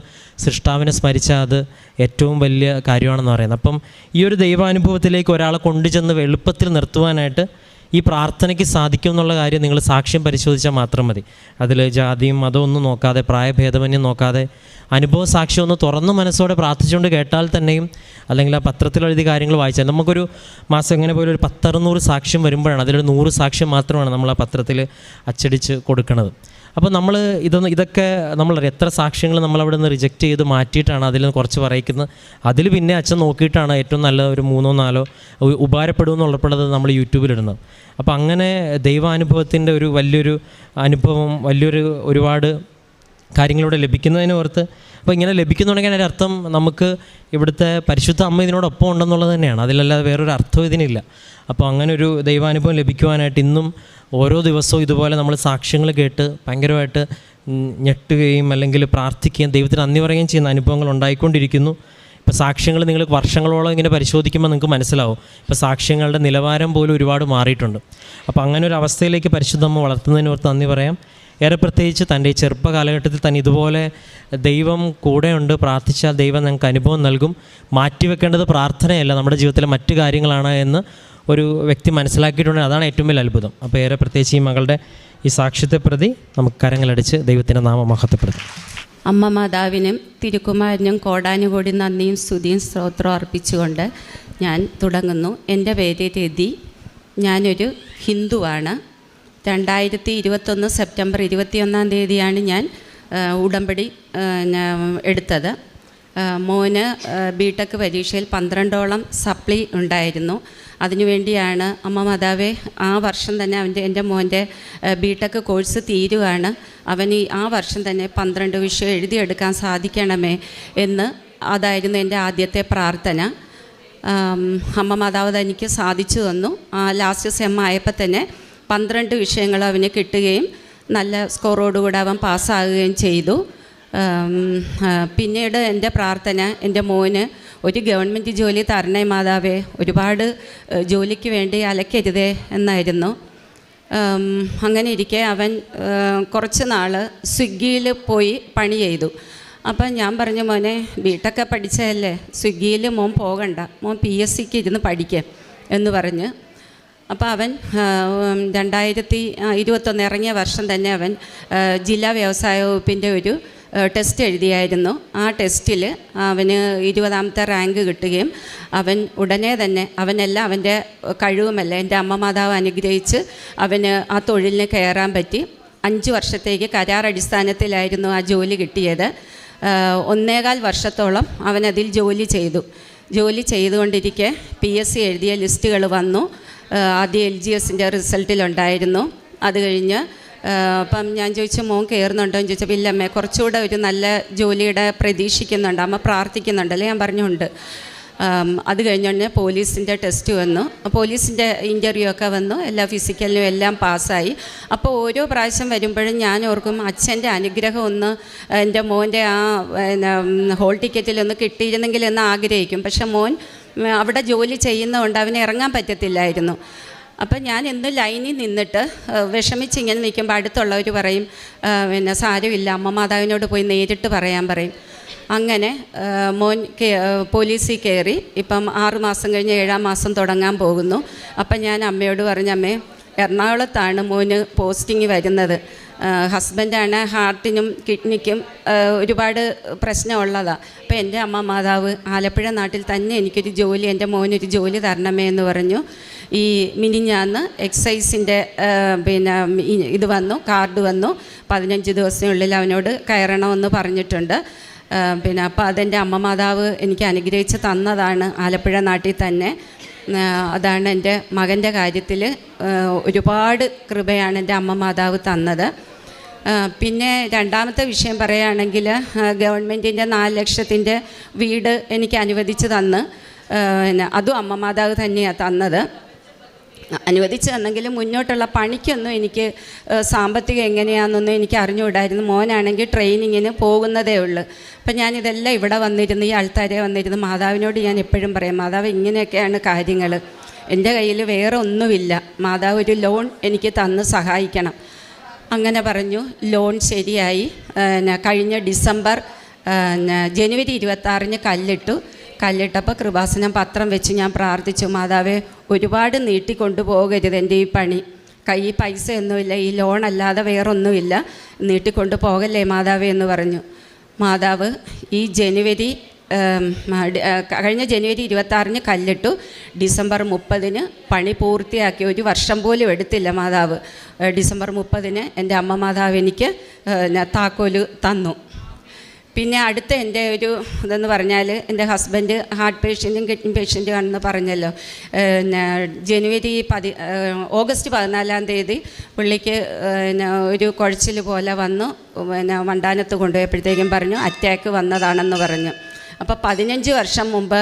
സൃഷ്ടാവിനെ സ്മരിച്ചാൽ അത് ഏറ്റവും വലിയ കാര്യമാണെന്ന് പറയുന്നത്. അപ്പം ഈ ഒരു ദൈവാനുഭവത്തിലേക്ക് ഒരാളെ കൊണ്ടുചെന്ന് എളുപ്പത്തിൽ നിർത്തുവാനായിട്ട് ഈ പ്രാർത്ഥനയ്ക്ക് സാധിക്കും എന്നുള്ള കാര്യം നിങ്ങൾ സാക്ഷ്യം പരിശോധിച്ചാൽ മാത്രം മതി. അതിൽ ജാതിയും മതമൊന്നും നോക്കാതെ, പ്രായഭേദമന്യം നോക്കാതെ, അനുഭവ സാക്ഷ്യം ഒന്ന് തുറന്ന മനസ്സോടെ പ്രാർത്ഥിച്ചുകൊണ്ട് കേട്ടാൽ തന്നെയും, അല്ലെങ്കിൽ ആ പത്രത്തിലെഴുതിയ കാര്യങ്ങൾ വായിച്ചാൽ, നമുക്കൊരു മാസം എങ്ങനെ പോലും ഒരു 10-600 സാക്ഷ്യം വരുമ്പോഴാണ് അതിലൊരു 100 സാക്ഷ്യം മാത്രമാണ് നമ്മൾ ആ പത്രത്തിൽ അച്ചടിച്ച് കൊടുക്കുന്നത്. അപ്പോൾ നമ്മൾ ഇതൊക്കെ നമ്മളറിയാം, എത്ര സാക്ഷ്യങ്ങൾ നമ്മളവിടെ നിന്ന് റിജക്റ്റ് ചെയ്ത് മാറ്റിയിട്ടാണ് അതിൽ നിന്ന് കുറച്ച് പറയിക്കുന്നത്. അതിൽ പിന്നെ അച്ഛൻ നോക്കിയിട്ടാണ് ഏറ്റവും നല്ല ഒരു 3-4 ഉപകാരപ്പെടുമെന്നുള്ളപ്പോഴത് നമ്മൾ യൂട്യൂബിലിടുന്നത്. അപ്പോൾ അങ്ങനെ ദൈവാനുഭവത്തിൻ്റെ ഒരു വലിയൊരു അനുഭവം, ഒരുപാട് കാര്യങ്ങളിലൂടെ ലഭിക്കുന്നതിന് ഓർത്ത്, അപ്പോൾ ഇങ്ങനെ ലഭിക്കുന്നുണ്ടെങ്കിൽ അതിൻ്റെ അർത്ഥം നമുക്ക് ഇവിടുത്തെ പരിശുദ്ധ അമ്മ ഇതിനോടൊപ്പം ഉണ്ടെന്നുള്ളത് തന്നെയാണ്. അതിലല്ലാതെ വേറൊരു അർത്ഥം ഇതിനില്ല. അപ്പോൾ അങ്ങനെ ഒരു ദൈവാനുഭവം ലഭിക്കുവാനായിട്ട് ഇന്നും ഓരോ ദിവസവും ഇതുപോലെ നമ്മൾ സാക്ഷ്യങ്ങൾ കേട്ട് ഭയങ്കരമായിട്ട് ഞെട്ടുകയും അല്ലെങ്കിൽ പ്രാർത്ഥിക്കുകയും ദൈവത്തിന് നന്ദി പറയുകയും ചെയ്യുന്ന അനുഭവങ്ങൾ ഉണ്ടായിക്കൊണ്ടിരിക്കുന്നു. ഇപ്പോൾ സാക്ഷ്യങ്ങൾ നിങ്ങൾ വർഷങ്ങളോളം ഇങ്ങനെ പരിശോധിക്കുമ്പോൾ നിങ്ങൾക്ക് മനസ്സിലാവും, ഇപ്പോൾ സാക്ഷ്യങ്ങളുടെ നിലവാരം പോലും ഒരുപാട് മാറിയിട്ടുണ്ട്. അപ്പോൾ അങ്ങനെ ഒരു അവസ്ഥയിലേക്ക് പരിശുദ്ധമ്മ വളർത്തുന്നതിനോർത്ത് നന്ദി പറയാം. ഏറെ പ്രത്യേകിച്ച് തൻ്റെ ഈ ചെറുപ്പ കാലഘട്ടത്തിൽ തന്നെ ഇതുപോലെ ദൈവം കൂടെയുണ്ട്, പ്രാർത്ഥിച്ചാൽ ദൈവം ഞങ്ങൾക്ക് അനുഭവം നൽകും, മാറ്റിവെക്കേണ്ടത് പ്രാർത്ഥനയല്ല നമ്മുടെ ജീവിതത്തിലെ മറ്റു കാര്യങ്ങളാണ് എന്ന് ഒരു വ്യക്തി മനസ്സിലാക്കിയിട്ടുണ്ടെങ്കിൽ അതാണ് ഏറ്റവും വലിയ അത്ഭുതം. അപ്പോൾ ഏറെ പ്രത്യേകിച്ച് ഈ മകളുടെ ഈ സാക്ഷ്യത്തെ പ്രതി നമുക്ക് കരങ്ങളടിച്ച് ദൈവത്തിൻ്റെ നാമം മഹത്വപ്പെടുത്തും. അമ്മ മാതാവിനും തിരുക്കുമാരനും കോടാനുകോടി നന്ദിയും സ്തുതിയും സ്തോത്രവും അർപ്പിച്ചുകൊണ്ട് ഞാൻ തുടങ്ങുന്നു. എൻ്റെ പേര് രതി. ഞാനൊരു ഹിന്ദുവാണ്. 2021 സെപ്റ്റംബർ 21 തീയതിയാണ് ഞാൻ ഉടമ്പടി എടുത്തത്. മോന് ബിടെക് പരീക്ഷയിൽ 12ഓളം സപ്ലി ഉണ്ടായിരുന്നു. അതിനുവേണ്ടിയാണ് അമ്മ മാതാവേ, ആ വർഷം തന്നെ എൻ്റെ മോൻ്റെ ബിടെക് കോഴ്സ് തീരുകയാണ്, അവന് ആ വർഷം തന്നെ 12 വിഷയം എഴുതിയെടുക്കാൻ സാധിക്കണമേ എന്ന്, അതായിരുന്നു എൻ്റെ ആദ്യത്തെ പ്രാർത്ഥന. അമ്മ മാതാവ് എനിക്ക് സാധിച്ചു തന്നു. ലാസ്റ്റ് സെം ആയപ്പോൾ തന്നെ 12 വിഷയങ്ങൾ അവന് കിട്ടുകയും നല്ല സ്കോറോടുകൂടെ അവൻ പാസ്സാകുകയും ചെയ്തു. പിന്നീട് എൻ്റെ പ്രാർത്ഥന, എൻ്റെ മോന് ഒരു ഗവൺമെൻറ് ജോലി തരണേ മാതാവേ, ഒരുപാട് ജോലിക്ക് വേണ്ടി അലക്കരുതേ എന്നായിരുന്നു. അങ്ങനെ ഇരിക്കെ അവൻ കുറച്ച് നാൾ സ്വിഗ്ഗിയിൽ പോയി പണി ചെയ്തു. അപ്പം ഞാൻ പറഞ്ഞു, മോനെ ബിടെക്ക് പഠിച്ചതല്ലേ, സ്വിഗ്ഗിയിൽ മോൻ പോകണ്ട, മോൻ PSCക്ക് ഇരുന്ന് പഠിക്കാം എന്ന് പറഞ്ഞ്. അപ്പോൾ അവൻ 2021 ഇറങ്ങിയ വർഷം തന്നെ അവൻ ജില്ലാ വ്യവസായ വകുപ്പിൻ്റെ ഒരു ടെസ്റ്റ് എഴുതിയായിരുന്നു. ആ ടെസ്റ്റിൽ അവന് 20ാമത്തെ റാങ്ക് കിട്ടുകയും അവൻ ഉടനെ തന്നെ അവൻ്റെ കഴിവുമല്ല എൻ്റെ അമ്മ മാതാവ് അനുഗ്രഹിച്ച് അവന് ആ തൊഴിലിന് കയറാൻ പറ്റി. 5 വർഷത്തേക്ക് കരാർ അടിസ്ഥാനത്തിലായിരുന്നു ആ ജോലി കിട്ടിയത്. 1.25 വർഷത്തോളം അവനതിൽ ജോലി ചെയ്തു. ജോലി ചെയ്തുകൊണ്ടിരിക്കെ PSC എഴുതിയ ലിസ്റ്റുകൾ വന്നു. ആദ്യം LGSൻ്റെ റിസൾട്ടിലുണ്ടായിരുന്നു. അത് കഴിഞ്ഞ് അപ്പം ഞാൻ ചോദിച്ചു, മോൻ കയറുന്നുണ്ടോ എന്ന് ചോദിച്ചപ്പോൾ ഇല്ലമ്മേ, കുറച്ചുകൂടെ ഒരു നല്ല ജോലിയുടെ പ്രതീക്ഷിക്കുന്നുണ്ട്, അമ്മ പ്രാർത്ഥിക്കുന്നുണ്ടല്ലേ. ഞാൻ പറഞ്ഞുണ്ട്. അത് കഴിഞ്ഞുകൊണ്ട് പോലീസിൻ്റെ ടെസ്റ്റ് വന്നു, പോലീസിൻ്റെ ഇൻ്റർവ്യൂ ഒക്കെ വന്നു, എല്ലാ ഫിസിക്കലിനും എല്ലാം പാസ്സായി. അപ്പോൾ ഓരോ പ്രാവശ്യം വരുമ്പോഴും ഞാൻ ഓർക്കും, അച്ഛൻ്റെ അനുഗ്രഹം ഒന്ന് എൻ്റെ മോൻ്റെ ആ ഹോൾ ടിക്കറ്റിലൊന്ന് കിട്ടിയിരുന്നെങ്കിൽ എന്ന് ആഗ്രഹിക്കും. പക്ഷെ മോൻ അവിടെ ജോലി ചെയ്യുന്നതുകൊണ്ട് അവന് ഇറങ്ങാൻ പറ്റത്തില്ലായിരുന്നു. അപ്പം ഞാൻ എന്നും ലൈനിൽ നിന്നിട്ട് വിഷമിച്ച് ഇങ്ങനെ നിൽക്കുമ്പോൾ അടുത്തുള്ളവർ പറയും, സാരമില്ല, അമ്മ മാതാവിനോട് പോയി നേരിട്ട് പറയാൻ പറയും. അങ്ങനെ മോൻ പോലീസിൽ കയറി. ഇപ്പം 6 മാസം കഴിഞ്ഞ് 7ാം മാസം തുടങ്ങാൻ പോകുന്നു. അപ്പം ഞാൻ അമ്മയോട് പറഞ്ഞു, അമ്മേ എറണാകുളത്താണ് മോന് പോസ്റ്റിംഗ് വരുന്നത്. ഹസ്ബൻഡാണ് ഹാർട്ടിനും കിഡ്നിക്കും ഒരുപാട് പ്രശ്നമുള്ളതാണ്. അപ്പോൾ എൻ്റെ അമ്മ മാതാവ് ആലപ്പുഴ നാട്ടിൽ തന്നെ എനിക്കൊരു ജോലി, എൻ്റെ മോനൊരു ജോലി തരണമേ എന്ന് പറഞ്ഞു. ഈ മിനിഞ്ഞാന്ന് എക്സൈസിൻ്റെ ഇത് വന്നു, കാർഡ് വന്നു. 15 ദിവസത്തിനുള്ളിൽ അവനോട് കയറണമെന്ന് പറഞ്ഞിട്ടുണ്ട്. അപ്പോൾ അതെൻ്റെ അമ്മ മാതാവ് എനിക്ക് അനുഗ്രഹിച്ച് തന്നതാണ് ആലപ്പുഴ നാട്ടിൽ തന്നെ. അതാണ് എൻ്റെ മകൻ്റെ കാര്യത്തിൽ ഒരുപാട് കൃപയാണ് എൻ്റെ അമ്മ മാതാവ് തന്നത്. പിന്നെ രണ്ടാമത്തെ വിഷയം പറയുകയാണെങ്കിൽ, ഗവൺമെൻറ്റിൻ്റെ 4 ലക്ഷത്തിൻ്റെ വീട് എനിക്ക് അനുവദിച്ച് തന്ന്, അതും അമ്മ മാതാവ് തന്നെയാണ് തന്നത്. അനുവദിച്ച് തന്നെങ്കിലും മുന്നോട്ടുള്ള പണിക്കൊന്നും എനിക്ക് സാമ്പത്തികം എങ്ങനെയാണെന്നൊന്നും എനിക്ക് അറിഞ്ഞുകൂടായിരുന്നു. മോനാണെങ്കിൽ ട്രെയിനിങ്ങിന് പോകുന്നതേ ഉള്ളൂ. അപ്പം ഞാനിതെല്ലാം ഇവിടെ വന്നിരുന്ന്, ഈ ആൾക്കാരെ വന്നിരുന്ന് മാതാവിനോട് ഞാൻ എപ്പോഴും പറയും, മാതാവ് ഇങ്ങനെയൊക്കെയാണ് കാര്യങ്ങൾ, എൻ്റെ കയ്യിൽ വേറെ ഒന്നുമില്ല, മാതാവ് ഒരു ലോൺ എനിക്ക് തന്ന് സഹായിക്കണം. അങ്ങനെ പറഞ്ഞു. ലോൺ ശരിയായി. കഴിഞ്ഞ ജനുവരി 26 കല്ലിട്ടപ്പോൾ കൃപാസനം പത്രം വെച്ച് ഞാൻ പ്രാർത്ഥിച്ചു, മാതാവേ ഒരുപാട് നീട്ടിക്കൊണ്ടുപോകരുത് എൻ്റെ ഈ പണി, കയ്യിൽ പൈസയൊന്നുമില്ല, ഈ ലോൺ അല്ലാതെ വേറൊന്നുമില്ല, നീട്ടിക്കൊണ്ടു പോകല്ലേ മാതാവേ എന്ന് പറഞ്ഞു. മാതാവ് ഈ കഴിഞ്ഞ ജനുവരി 26 കല്ലിട്ടു. ഡിസംബർ 30 പണി പൂർത്തിയാക്കി. 1 വർഷം പോലും എടുത്തില്ല മാതാവ്. ഡിസംബർ 30 എൻ്റെ അമ്മ മാതാവ് എനിക്ക് താക്കോല് തന്നു. പിന്നെ അടുത്ത എൻ്റെ ഒരു ഇതെന്ന് പറഞ്ഞാൽ, എൻ്റെ ഹസ്ബൻഡ് ഹാർട്ട് പേഷ്യൻറ്റും കിഡ്നി പേഷ്യൻറ്റും ആണെന്ന് പറഞ്ഞല്ലോ. ഓഗസ്റ്റ് 14 പുള്ളിക്ക് ഒരു കുഴച്ചിൽ പോലെ വന്നു. വണ്ടാനത്ത് കൊണ്ടുപോയപ്പോഴത്തേക്കും പറഞ്ഞു അറ്റാക്ക് വന്നതാണെന്ന് പറഞ്ഞു. അപ്പോൾ 15 വർഷം മുമ്പ്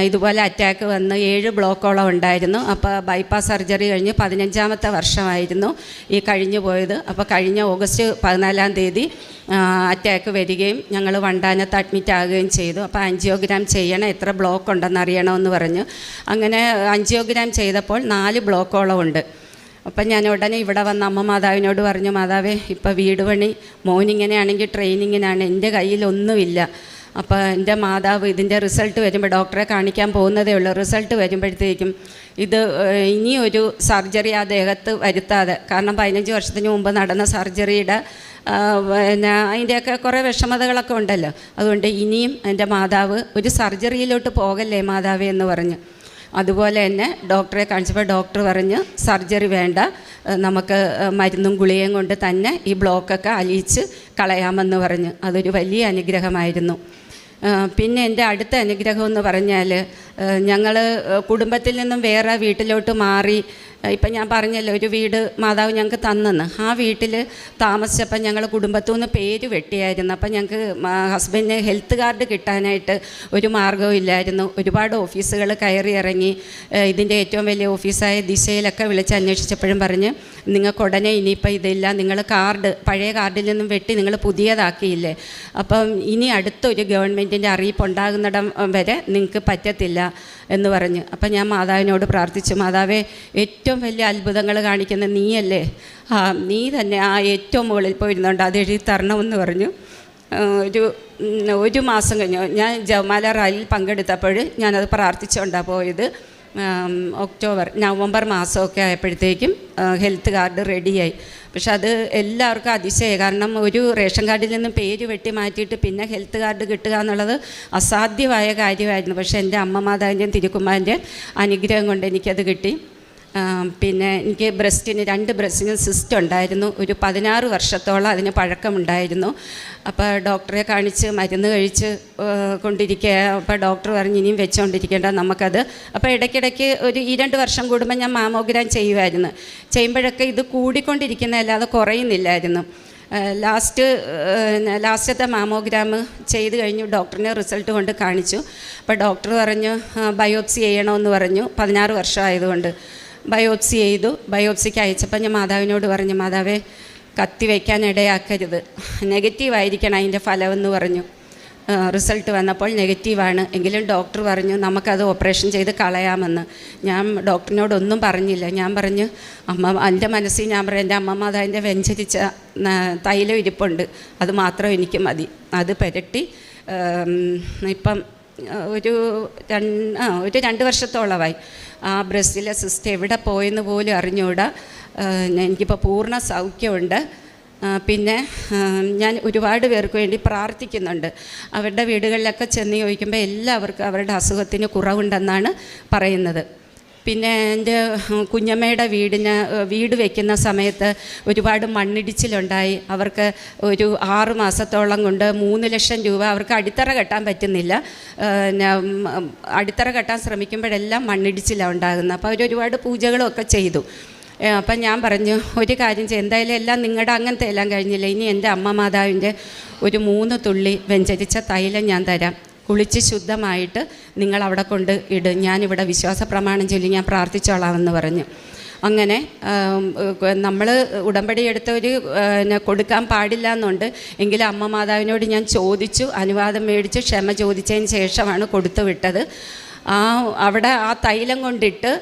ഇതുപോലെ അറ്റാക്ക് വന്ന് 7 ബ്ലോക്കോളം ഉണ്ടായിരുന്നു. അപ്പോൾ ബൈപ്പാസ് സർജറി കഴിഞ്ഞ് 15ാമത്തെ വർഷമായിരുന്നു ഈ കഴിഞ്ഞു പോയത്. അപ്പോൾ കഴിഞ്ഞ ഓഗസ്റ്റ് 14 അറ്റാക്ക് വരികയും ഞങ്ങൾ വണ്ടാനത്ത് അഡ്മിറ്റ് ആകുകയും ചെയ്തു. അപ്പോൾ ആൻജിയോഗ്രാം ചെയ്യണം, എത്ര ബ്ലോക്ക് ഉണ്ടെന്ന് അറിയണമെന്ന് പറഞ്ഞു. അങ്ങനെ ആൻജിയോഗ്രാം ചെയ്തപ്പോൾ 4 ബ്ലോക്കോളം ഉണ്ട്. അപ്പം ഞാൻ ഉടനെ ഇവിടെ വന്ന അമ്മ മാതാവിനോട് പറഞ്ഞു, മാതാവേ ഇപ്പോൾ വീട് പണി, മോനിങ്ങനെയാണെങ്കിൽ ട്രെയിനിങ്ങിനാണ്, എൻ്റെ കയ്യിലൊന്നുമില്ല. അപ്പോൾ എൻ്റെ മാതാവ് ഇതിൻ്റെ റിസൾട്ട് വരുമ്പോൾ, ഡോക്ടറെ കാണിക്കാൻ പോകുന്നതേ ഉള്ളൂ, റിസൾട്ട് വരുമ്പോഴത്തേക്കും ഇത് ഇനിയൊരു സർജറി ആ ദേഹത്ത് വരുത്താതെ, കാരണം 15 വർഷത്തിന് മുമ്പ് നടന്ന സർജറിയുടെ അതിൻ്റെയൊക്കെ കുറേ വിഷമതകളൊക്കെ ഉണ്ടല്ലോ, അതുകൊണ്ട് ഇനിയും എൻ്റെ മാതാവ് ഒരു സർജറിയിലോട്ട് പോകല്ലേ മാതാവേ എന്ന് പറഞ്ഞു. അതുപോലെ തന്നെ ഡോക്ടറെ കാണിച്ചപ്പോൾ ഡോക്ടർ പറഞ്ഞ് സർജറി വേണ്ട, നമുക്ക് മരുന്നും ഗുളികയും കൊണ്ട് തന്നെ ഈ ബ്ലോക്കൊക്കെ അലിയിച്ച് കളയാമെന്ന് പറഞ്ഞു. അതൊരു വലിയ അനുഗ്രഹമായിരുന്നു. പിന്നെ എൻ്റെ അടുത്ത അനുഗ്രഹം എന്ന് പറഞ്ഞാൽ, ഞങ്ങൾ കുടുംബത്തിൽ നിന്നും വേറെ വീട്ടിലോട്ട് മാറി. ഇപ്പം ഞാൻ പറഞ്ഞല്ലോ, ഒരു വീട് മാതാവ് ഞങ്ങൾക്ക് തന്നെന്ന്. ആ വീട്ടിൽ താമസിച്ചപ്പോൾ ഞങ്ങൾ കുടുംബത്തിൽ നിന്ന് പേര് വെട്ടിയായിരുന്നു. അപ്പം ഞങ്ങൾക്ക് ഹസ്ബൻഡിന് ഹെൽത്ത് കാർഡ് കിട്ടാനായിട്ട് ഒരു മാർഗ്ഗവും ഇല്ലായിരുന്നു. ഒരുപാട് ഓഫീസുകൾ കയറി ഇറങ്ങി. ഇതിൻ്റെ ഏറ്റവും വലിയ ഓഫീസായ ദിശയിലൊക്കെ വിളിച്ച് അന്വേഷിച്ചപ്പോഴും പറഞ്ഞ്, നിങ്ങൾക്ക് ഉടനെ ഇനിയിപ്പോൾ ഇതില്ല, നിങ്ങൾ കാർഡ് പഴയ കാർഡിൽ നിന്നും വെട്ടി നിങ്ങൾ പുതിയതാക്കിയില്ലേ, അപ്പം ഇനി അടുത്തൊരു ഗവൺമെൻറ്റിൻ്റെ അറിയിപ്പുണ്ടാകുന്നിടം വരെ നിങ്ങൾക്ക് പറ്റത്തില്ല എന്ന് പറഞ്ഞ്. അപ്പം ഞാൻ മാതാവിനോട് പ്രാർത്ഥിച്ചു, മാതാവേ ഏറ്റവും വലിയ അത്ഭുതങ്ങൾ കാണിക്കുന്ന നീയല്ലേ, നീ തന്നെ ആ ഏറ്റവും മുകളിൽ പോയിരുന്നുണ്ട്, അത് എഴുതി തരണമെന്ന് പറഞ്ഞു. ഒരു മാസം കഴിഞ്ഞു ഞാൻ ജപമാല റാലിയിൽ പങ്കെടുത്തപ്പോൾ ഞാനത് പ്രാർത്ഥിച്ചുകൊണ്ടാണ് പോയത്. നവംബർ മാസമൊക്കെ ആയപ്പോഴത്തേക്കും ഹെൽത്ത് കാർഡ് റെഡിയായി. പക്ഷെ അത് എല്ലാവർക്കും അതിശയമായി. കാരണം ഒരു റേഷൻ കാർഡിൽ നിന്നും പേര് വെട്ടി മാറ്റിയിട്ട് പിന്നെ ഹെൽത്ത് കാർഡ് കിട്ടുക എന്നുള്ളത് അസാധ്യമായ കാര്യമായിരുന്നു. പക്ഷേ എൻ്റെ അമ്മ മാതാവിൻ്റെയും തിരുക്കുമാരൻ്റെയും അനുഗ്രഹം കൊണ്ട് എനിക്കത് കിട്ടി. പിന്നെ എനിക്ക് രണ്ട് ബ്രസ്റ്റിനും സിസ്റ്റ് ഉണ്ടായിരുന്നു. ഒരു 16 വർഷത്തോളം അതിന് പഴക്കമുണ്ടായിരുന്നു. അപ്പോൾ ഡോക്ടറെ കാണിച്ച് മരുന്ന് കഴിച്ച് കൊണ്ടിരിക്കുക. അപ്പോൾ ഡോക്ടർ പറഞ്ഞ് ഇനിയും വെച്ചുകൊണ്ടിരിക്കേണ്ട നമുക്കത്. അപ്പോൾ ഇടയ്ക്കിടയ്ക്ക് ഒരു 2 വർഷം കൂടുമ്പോൾ ഞാൻ മാമോഗ്രാം ചെയ്യുമായിരുന്നു. ചെയ്യുമ്പോഴൊക്കെ ഇത് കൂടിക്കൊണ്ടിരിക്കുന്നതല്ലാതെ കുറയുന്നില്ലായിരുന്നു. ലാസ്റ്റത്തെ മാമോഗ്രാം ചെയ്ത് കഴിഞ്ഞു. ഡോക്ടറിനെ റിസൾട്ട് കൊണ്ട് കാണിച്ചു. അപ്പോൾ ഡോക്ടർ പറഞ്ഞു ബയോപ്സി ചെയ്യണമെന്ന് പറഞ്ഞു. 16 വർഷമായതുകൊണ്ട് ബയോപ്സി ചെയ്തു. ബയോപ്സിക്ക് അയച്ചപ്പോൾ ഞാൻ മാതാവിനോട് പറഞ്ഞു, മാതാവേ കത്തി വയ്ക്കാൻ ഇടയാക്കരുത്, നെഗറ്റീവായിരിക്കണം അതിൻ്റെ ഫലമെന്ന് പറഞ്ഞു. റിസൾട്ട് വന്നപ്പോൾ നെഗറ്റീവാണ്. എങ്കിലും ഡോക്ടർ പറഞ്ഞു നമുക്കത് ഓപ്പറേഷൻ ചെയ്ത് കളയാമെന്ന്. ഞാൻ ഡോക്ടറിനോടൊന്നും പറഞ്ഞില്ല. ഞാൻ പറഞ്ഞു എൻ്റെ മനസ്സിൽ ഞാൻ പറഞ്ഞു എൻ്റെ അമ്മ മാതാവിൻ്റെ വെഞ്ചരിച്ച തൈലം ഇരിപ്പുണ്ട്, അത് മാത്രം എനിക്ക് മതി. അത് പുരട്ടി ഇപ്പം ഒരു 2 വർഷത്തോളമായി. ആ ബ്രസ്റ്റിലെ സിസ്റ്റ് എവിടെ പോയെന്ന് പോലും അറിഞ്ഞുകൂടാ. എനിക്കിപ്പോൾ പൂർണ്ണ സൗഖ്യമുണ്ട്. പിന്നെ ഞാൻ ഒരുപാട് പേർക്ക് വേണ്ടി പ്രാർത്ഥിക്കുന്നുണ്ട്. അവരുടെ വീടുകളിലൊക്കെ ചെന്ന് ചോദിക്കുമ്പോൾ എല്ലാവർക്കും അവരുടെ അസുഖത്തിന് കുറവുണ്ടെന്നാണ് പറയുന്നത്. പിന്നെ എൻ്റെ കുഞ്ഞമ്മയുടെ വീട് വയ്ക്കുന്ന സമയത്ത് ഒരുപാട് മണ്ണിടിച്ചിലുണ്ടായി. അവർക്ക് ഒരു 6 മാസത്തോളം കൊണ്ട് 3 ലക്ഷം രൂപ അവർക്ക് അടിത്തറ കെട്ടാൻ പറ്റുന്നില്ല. അടിത്തറ കെട്ടാൻ ശ്രമിക്കുമ്പോഴെല്ലാം മണ്ണിടിച്ചിലാണ് ഉണ്ടാകുന്നത്. അപ്പോൾ അവരൊരുപാട് പൂജകളൊക്കെ ചെയ്തു. അപ്പം ഞാൻ പറഞ്ഞു ഒരു കാര്യം ചെയ്യും, എന്തായാലും എല്ലാം നിങ്ങളുടെ അങ്ങനത്തെ എല്ലാം കഴിഞ്ഞില്ല, ഇനി എൻ്റെ അമ്മ മാതാവിൻ്റെ ഒരു 3 തുള്ളി വെഞ്ചരിച്ച തൈലം ഞാൻ തരാം, കുളിച്ച് ശുദ്ധമായിട്ട് നിങ്ങൾ അവിടെ കൊണ്ട് ഇടും, ഞാനിവിടെ വിശ്വാസ പ്രമാണം ചൊല്ലി ഞാൻ പ്രാർത്ഥിച്ചോളാമെന്ന് പറഞ്ഞു. അങ്ങനെ നമ്മൾ ഉടമ്പടി എടുത്തവർ കൊടുക്കാൻ പാടില്ല എന്നുണ്ട്. എങ്കിലും അമ്മ മാതാവിനോട് ഞാൻ ചോദിച്ചു, അനുവാദം മേടിച്ച് ക്ഷമ ചോദിച്ചതിന് ശേഷമാണ് കൊടുത്തു വിട്ടത്. അവിടെ ആ തൈലം കൊണ്ടിട്ട്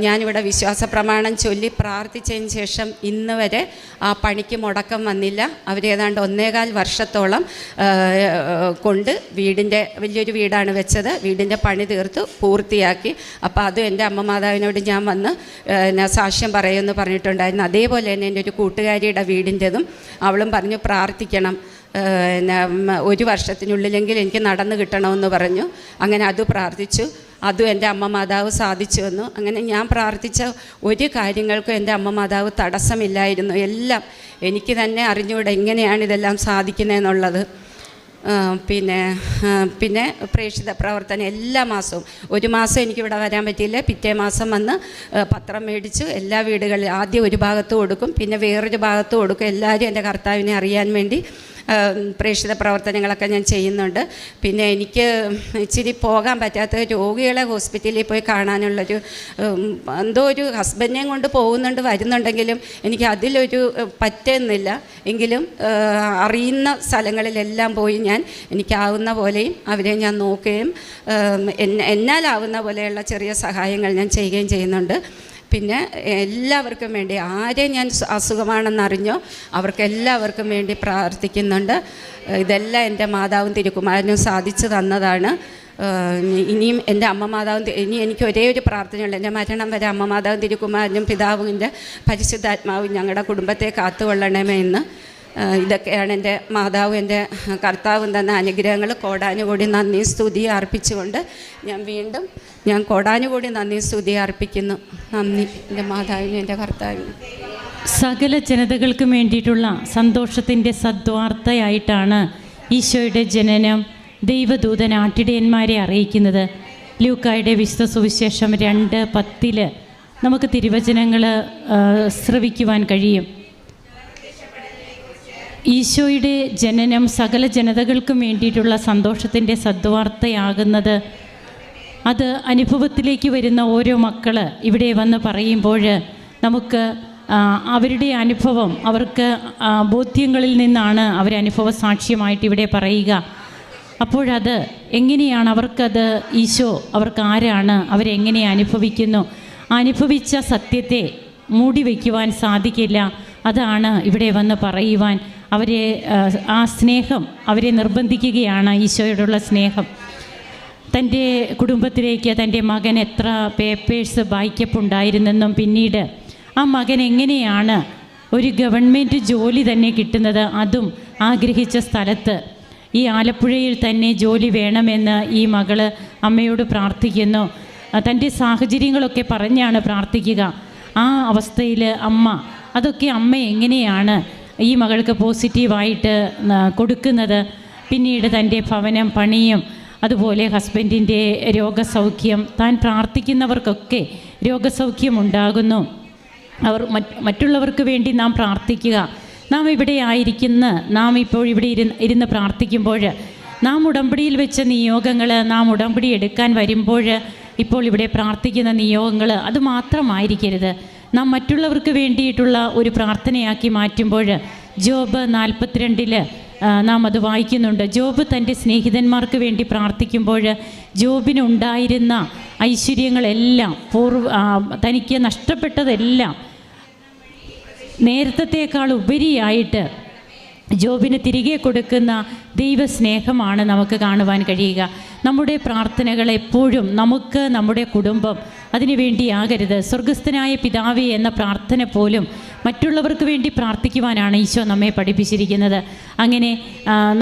ഞാനിവിടെ വിശ്വാസ പ്രമാണം ചൊല്ലി പ്രാർത്ഥിച്ചതിന് ശേഷം ഇന്ന് വരെ ആ പണിക്ക് മുടക്കം വന്നില്ല. അവരേതാണ്ട് 1.25 വർഷത്തോളം കൊണ്ട് വലിയൊരു വീടാണ് വെച്ചത്. വീടിൻ്റെ പണി തീർത്ത് പൂർത്തിയാക്കി. അപ്പോൾ അത് എൻ്റെ അമ്മ മാതാവിനോട് ഞാൻ വന്ന് സാക്ഷ്യം പറയുമെന്ന് പറഞ്ഞിട്ടുണ്ടായിരുന്നു. അതേപോലെ തന്നെ എൻ്റെ ഒരു കൂട്ടുകാരിയുടെ വീടിൻ്റെതും അവളും പറഞ്ഞു പ്രാർത്ഥിക്കണം, 1 വർഷത്തിനുള്ളിലെങ്കിൽ എനിക്ക് നടന്നു കിട്ടണമെന്ന് പറഞ്ഞു. അങ്ങനെ അത് പ്രാർത്ഥിച്ചു. അതും എൻ്റെ അമ്മ മാതാവ് സാധിച്ചു വന്നു. അങ്ങനെ ഞാൻ പ്രാർത്ഥിച്ച ഒരു കാര്യങ്ങൾക്കും എൻ്റെ അമ്മ മാതാവ് തടസ്സമില്ലായിരുന്നു. എല്ലാം എനിക്ക് തന്നെ അറിഞ്ഞുകൂടെ എങ്ങനെയാണ് ഇതെല്ലാം സാധിക്കുന്നതെന്നുള്ളത്. പിന്നെ പ്രേക്ഷിത പ്രവർത്തനം എല്ലാ മാസവും, ഒരു മാസം എനിക്കിവിടെ വരാൻ പറ്റിയില്ല, പിറ്റേ മാസം വന്ന് പത്രം മേടിച്ചു എല്ലാ വീടുകളിലും ആദ്യം ഒരു ഭാഗത്ത് കൊടുക്കും, പിന്നെ വേറൊരു ഭാഗത്ത് കൊടുക്കും. എല്ലാവരും എൻ്റെ കർത്താവിനെ അറിയാൻ വേണ്ടി പ്രേക്ഷിത പ്രവർത്തനങ്ങളൊക്കെ ഞാൻ ചെയ്യുന്നുണ്ട്. പിന്നെ എനിക്ക് ഇച്ചിരി പോകാൻ പറ്റാത്ത രോഗികളെ ഹോസ്പിറ്റലിൽ പോയി കാണാനുള്ളൊരു എന്തോ ഒരു ഹസ്ബൻഡിനെയും കൊണ്ട് പോകുന്നുണ്ട് വരുന്നുണ്ടെങ്കിലും എനിക്ക് അതിലൊരു പറ്റുന്നില്ല. എങ്കിലും അറിയുന്ന സ്ഥലങ്ങളിലെല്ലാം പോയി ഞാൻ എനിക്കാവുന്ന പോലെയും അവരെ ഞാൻ നോക്കുകയും എന്നാലാവുന്ന പോലെയുള്ള ചെറിയ സഹായങ്ങൾ ഞാൻ ചെയ്യുകയും ചെയ്യുന്നുണ്ട്. പിന്നെ എല്ലാവർക്കും വേണ്ടി ആരെ ഞാൻ അസുഖമാണെന്നറിഞ്ഞോ അവർക്കെല്ലാവർക്കും വേണ്ടി പ്രാർത്ഥിക്കുന്നുണ്ട്. ഇതെല്ലാം എൻ്റെ മാതാവും തിരുക്കുമാരനും സാധിച്ചു തന്നതാണ്. ഇനിയും എൻ്റെ അമ്മ മാതാവും ഇനി എനിക്ക് ഒരേ ഒരു പ്രാർത്ഥനയുള്ളൂ, എൻ്റെ മരണം വരെ അമ്മ മാതാവും തിരുക്കുമാരനും പിതാവിൻ്റെ പരിശുദ്ധാത്മാവും ഞങ്ങളുടെ കുടുംബത്തെ കാത്തുകൊള്ളണമേ എന്ന്. ഇതൊക്കെയാണ് എൻ്റെ മാതാവും എൻ്റെ കർത്താവും തന്ന അനുഗ്രഹങ്ങൾ. കോടാനുകൂടി നന്ദി സ്തുതി അർപ്പിച്ചുകൊണ്ട് ഞാൻ കോടാനുകൂടി നന്ദി സ്തുതി അർപ്പിക്കുന്നു. നന്ദി എൻ്റെ മാതാവിനും എൻ്റെ കർത്താവിനും. സകല ജനതകൾക്കും വേണ്ടിയിട്ടുള്ള സന്തോഷത്തിൻ്റെ സദ്വാർത്തയായിട്ടാണ് ഈശോയുടെ ജനനം ദൈവദൂതൻ ആട്ടിടയന്മാരെ അറിയിക്കുന്നത്. ലൂക്കായുടെ വിശുദ്ധ സുവിശേഷം 2:10 നമുക്ക് തിരുവചനങ്ങൾ ശ്രവിക്കുവാൻ കഴിയും. ഈശോയുടെ ജനനം സകല ജനതകൾക്കും വേണ്ടിയിട്ടുള്ള സന്തോഷത്തിൻ്റെ സദ്വാർത്തയാകുന്നത്, അത് അനുഭവത്തിലേക്ക് വരുന്ന ഓരോ മക്കൾ ഇവിടെ വന്ന് പറയുമ്പോൾ നമുക്ക് അവരുടെ അനുഭവം, അവർക്ക് ബോധ്യങ്ങളിൽ നിന്നാണ് അവരനുഭവ സാക്ഷ്യമായിട്ട് ഇവിടെ പറയുക. അപ്പോഴത് എങ്ങനെയാണ് അവർക്കത് ഈശോ അവർക്ക് ആരാണ്, അവരെങ്ങനെ അനുഭവിക്കുന്നു, അനുഭവിച്ച സത്യത്തെ മൂടി വയ്ക്കുവാൻ സാധിക്കില്ല. അതാണ് ഇവിടെ വന്ന് പറയുവാൻ അവരെ ആ സ്നേഹം അവരെ നിർബന്ധിക്കുകയാണ്, ഈശോയോടുള്ള സ്നേഹം. തൻ്റെ കുടുംബത്തിലേക്ക് തൻ്റെ മകൻ എത്ര പേപ്പേഴ്സ് വായിക്കപ്പുണ്ടായിരുന്നെന്നും പിന്നീട് ആ മകൻ എങ്ങനെയാണ് ഒരു ഗവൺമെൻറ് ജോലി തന്നെ കിട്ടുന്നത്, അതും ആഗ്രഹിച്ച സ്ഥലത്ത്. ഈ ആലപ്പുഴയിൽ തന്നെ ജോലി വേണമെന്ന് ഈ മകള് അമ്മയോട് പ്രാർത്ഥിക്കുന്നു. തൻ്റെ സാഹചര്യങ്ങളൊക്കെ പറഞ്ഞാണ് പ്രാർത്ഥിക്കുക. ആ അവസ്ഥയിൽ അതൊക്കെ അമ്മ എങ്ങനെയാണ് ഈ മകൾക്ക് പോസിറ്റീവായിട്ട് കൊടുക്കുന്നത്. പിന്നീട് തൻ്റെ ഭവനം പണിയും, അതുപോലെ ഹസ്ബൻഡിൻ്റെ രോഗസൗഖ്യം, താൻ പ്രാർത്ഥിക്കുന്നവർക്കൊക്കെ രോഗസൗഖ്യം ഉണ്ടാകുന്നു. മറ്റുള്ളവർക്ക് വേണ്ടി നാം പ്രാർത്ഥിക്കുക. നാം ഇവിടെ നാം ഇപ്പോൾ ഇവിടെ ഇരുന്ന് പ്രാർത്ഥിക്കുമ്പോൾ നാം ഉടമ്പടിയിൽ വെച്ച നിയോഗങ്ങൾ നാം ഉടമ്പടി എടുക്കാൻ വരുമ്പോൾ ഇപ്പോൾ ഇവിടെ പ്രാർത്ഥിക്കുന്ന നിയോഗങ്ങൾ അത് മാത്രമായിരിക്കരുത്. നാം മറ്റുള്ളവർക്ക് വേണ്ടിയിട്ടുള്ള ഒരു പ്രാർത്ഥനയാക്കി മാറ്റുമ്പോൾ ജോബ് 42 നാം അത് വായിക്കുന്നുണ്ട്. ജോബ് തൻ്റെ സ്നേഹിതന്മാർക്ക് വേണ്ടി പ്രാർത്ഥിക്കുമ്പോൾ ജോബിനുണ്ടായിരുന്ന ഐശ്വര്യങ്ങളെല്ലാം തനിക്ക് നഷ്ടപ്പെട്ടതെല്ലാം നേരത്തേക്കാൾ ഉപരിയായിട്ട് ജോബിന് തിരികെ കൊടുക്കുന്ന ദൈവസ്നേഹമാണ് നമുക്ക് കാണുവാൻ കഴിയുക. നമ്മുടെ പ്രാർത്ഥനകൾ എപ്പോഴും നമുക്ക് നമ്മുടെ കുടുംബം അതിനു വേണ്ടിയാകരുത്. സ്വർഗസ്ഥനായ പിതാവേ എന്ന പ്രാർത്ഥന പോലും മറ്റുള്ളവർക്ക് വേണ്ടി പ്രാർത്ഥിക്കുവാനാണ് ഈശോ നമ്മെ പഠിപ്പിച്ചിരിക്കുന്നത്. അങ്ങനെ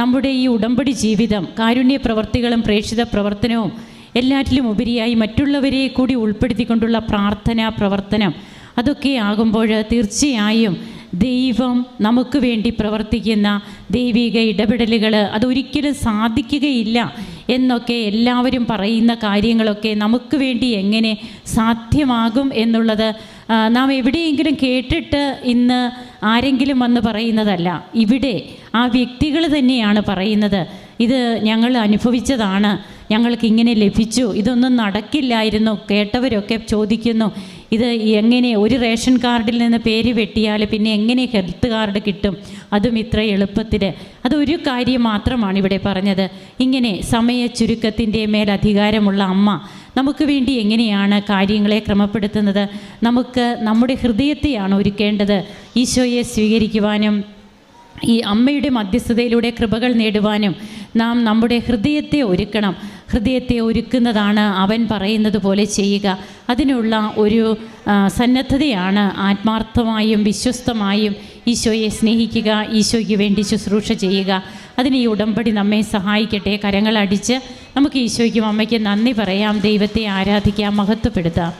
നമ്മുടെ ഈ ഉടമ്പടി ജീവിതം കാരുണ്യ പ്രവർത്തികളും പ്രേക്ഷിത പ്രവർത്തനവും എല്ലാറ്റിലും ഉപരിയായി മറ്റുള്ളവരെ കൂടി ഉൾപ്പെടുത്തിക്കൊണ്ടുള്ള പ്രാർത്ഥനാ പ്രവർത്തനം അതൊക്കെ ആകുമ്പോൾ തീർച്ചയായും ദൈവം നമുക്ക് വേണ്ടി പ്രവർത്തിക്കുന്ന ദൈവിക ഇടപെടലുകൾ അതൊരിക്കലും സാധിക്കുകയില്ല എന്നൊക്കെ എല്ലാവരും പറയുന്ന കാര്യങ്ങളൊക്കെ നമുക്ക് വേണ്ടി എങ്ങനെ സാധ്യമാകും എന്നുള്ളത് നാം എവിടെയെങ്കിലും കേട്ടിട്ട് ഇന്ന് ആരെങ്കിലും വന്ന് പറയുന്നതല്ല. ഇവിടെ ആ വ്യക്തികൾ തന്നെയാണ് പറയുന്നത്. ഇത് ഞങ്ങൾ അനുഭവിച്ചതാണ്, ഞങ്ങൾക്കിങ്ങനെ ലഭിച്ചു, ഇതൊന്നും നടക്കില്ലായിരുന്നു. കേട്ടവരൊക്കെ ചോദിക്കുന്നു, ഇത് എങ്ങനെ ഒരു റേഷൻ കാർഡിൽ നിന്ന് പേര് വെട്ടിയാൽ പിന്നെ എങ്ങനെ ഹെൽത്ത് കാർഡ് കിട്ടും, അതും ഇത്ര എളുപ്പത്തിൽ. അതൊരു കാര്യം മാത്രമാണ് ഇവിടെ പറഞ്ഞത്. ഇങ്ങനെ സമയ ചുരുക്കത്തിൻ്റെ മേൽ അധികാരമുള്ള അമ്മ നമുക്ക് വേണ്ടി എങ്ങനെയാണ് കാര്യങ്ങളെ ക്രമപ്പെടുത്തുന്നത്. നമുക്ക് നമ്മുടെ ഹൃദയത്തെയാണ് ഒരുക്കേണ്ടത്. ഈശോയെ സ്വീകരിക്കുവാനും ഈ അമ്മയുടെ മധ്യസ്ഥതയിലൂടെ കൃപകൾ നേടുവാനും നാം നമ്മുടെ ഹൃദയത്തെ ഒരുക്കണം. ഹൃദയത്തെ ഒരുക്കുന്നതാണ് അവൻ പറയുന്നത് പോലെ ചെയ്യുക. അതിനുള്ള ഒരു സന്നദ്ധതയാണ് ആത്മാർത്ഥമായും വിശ്വസ്തമായും ഈശോയെ സ്നേഹിക്കുക, ഈശോയ്ക്ക് വേണ്ടി ശുശ്രൂഷ ചെയ്യുക. അതിന് ഈ ഉടമ്പടി നമ്മെ സഹായിക്കട്ടെ. കരങ്ങളടിച്ച് നമുക്ക് ഈശോയ്ക്കും അമ്മയ്ക്കും നന്ദി പറയാം, ദൈവത്തെ ആരാധിക്കാം, മഹത്വപ്പെടുത്താം.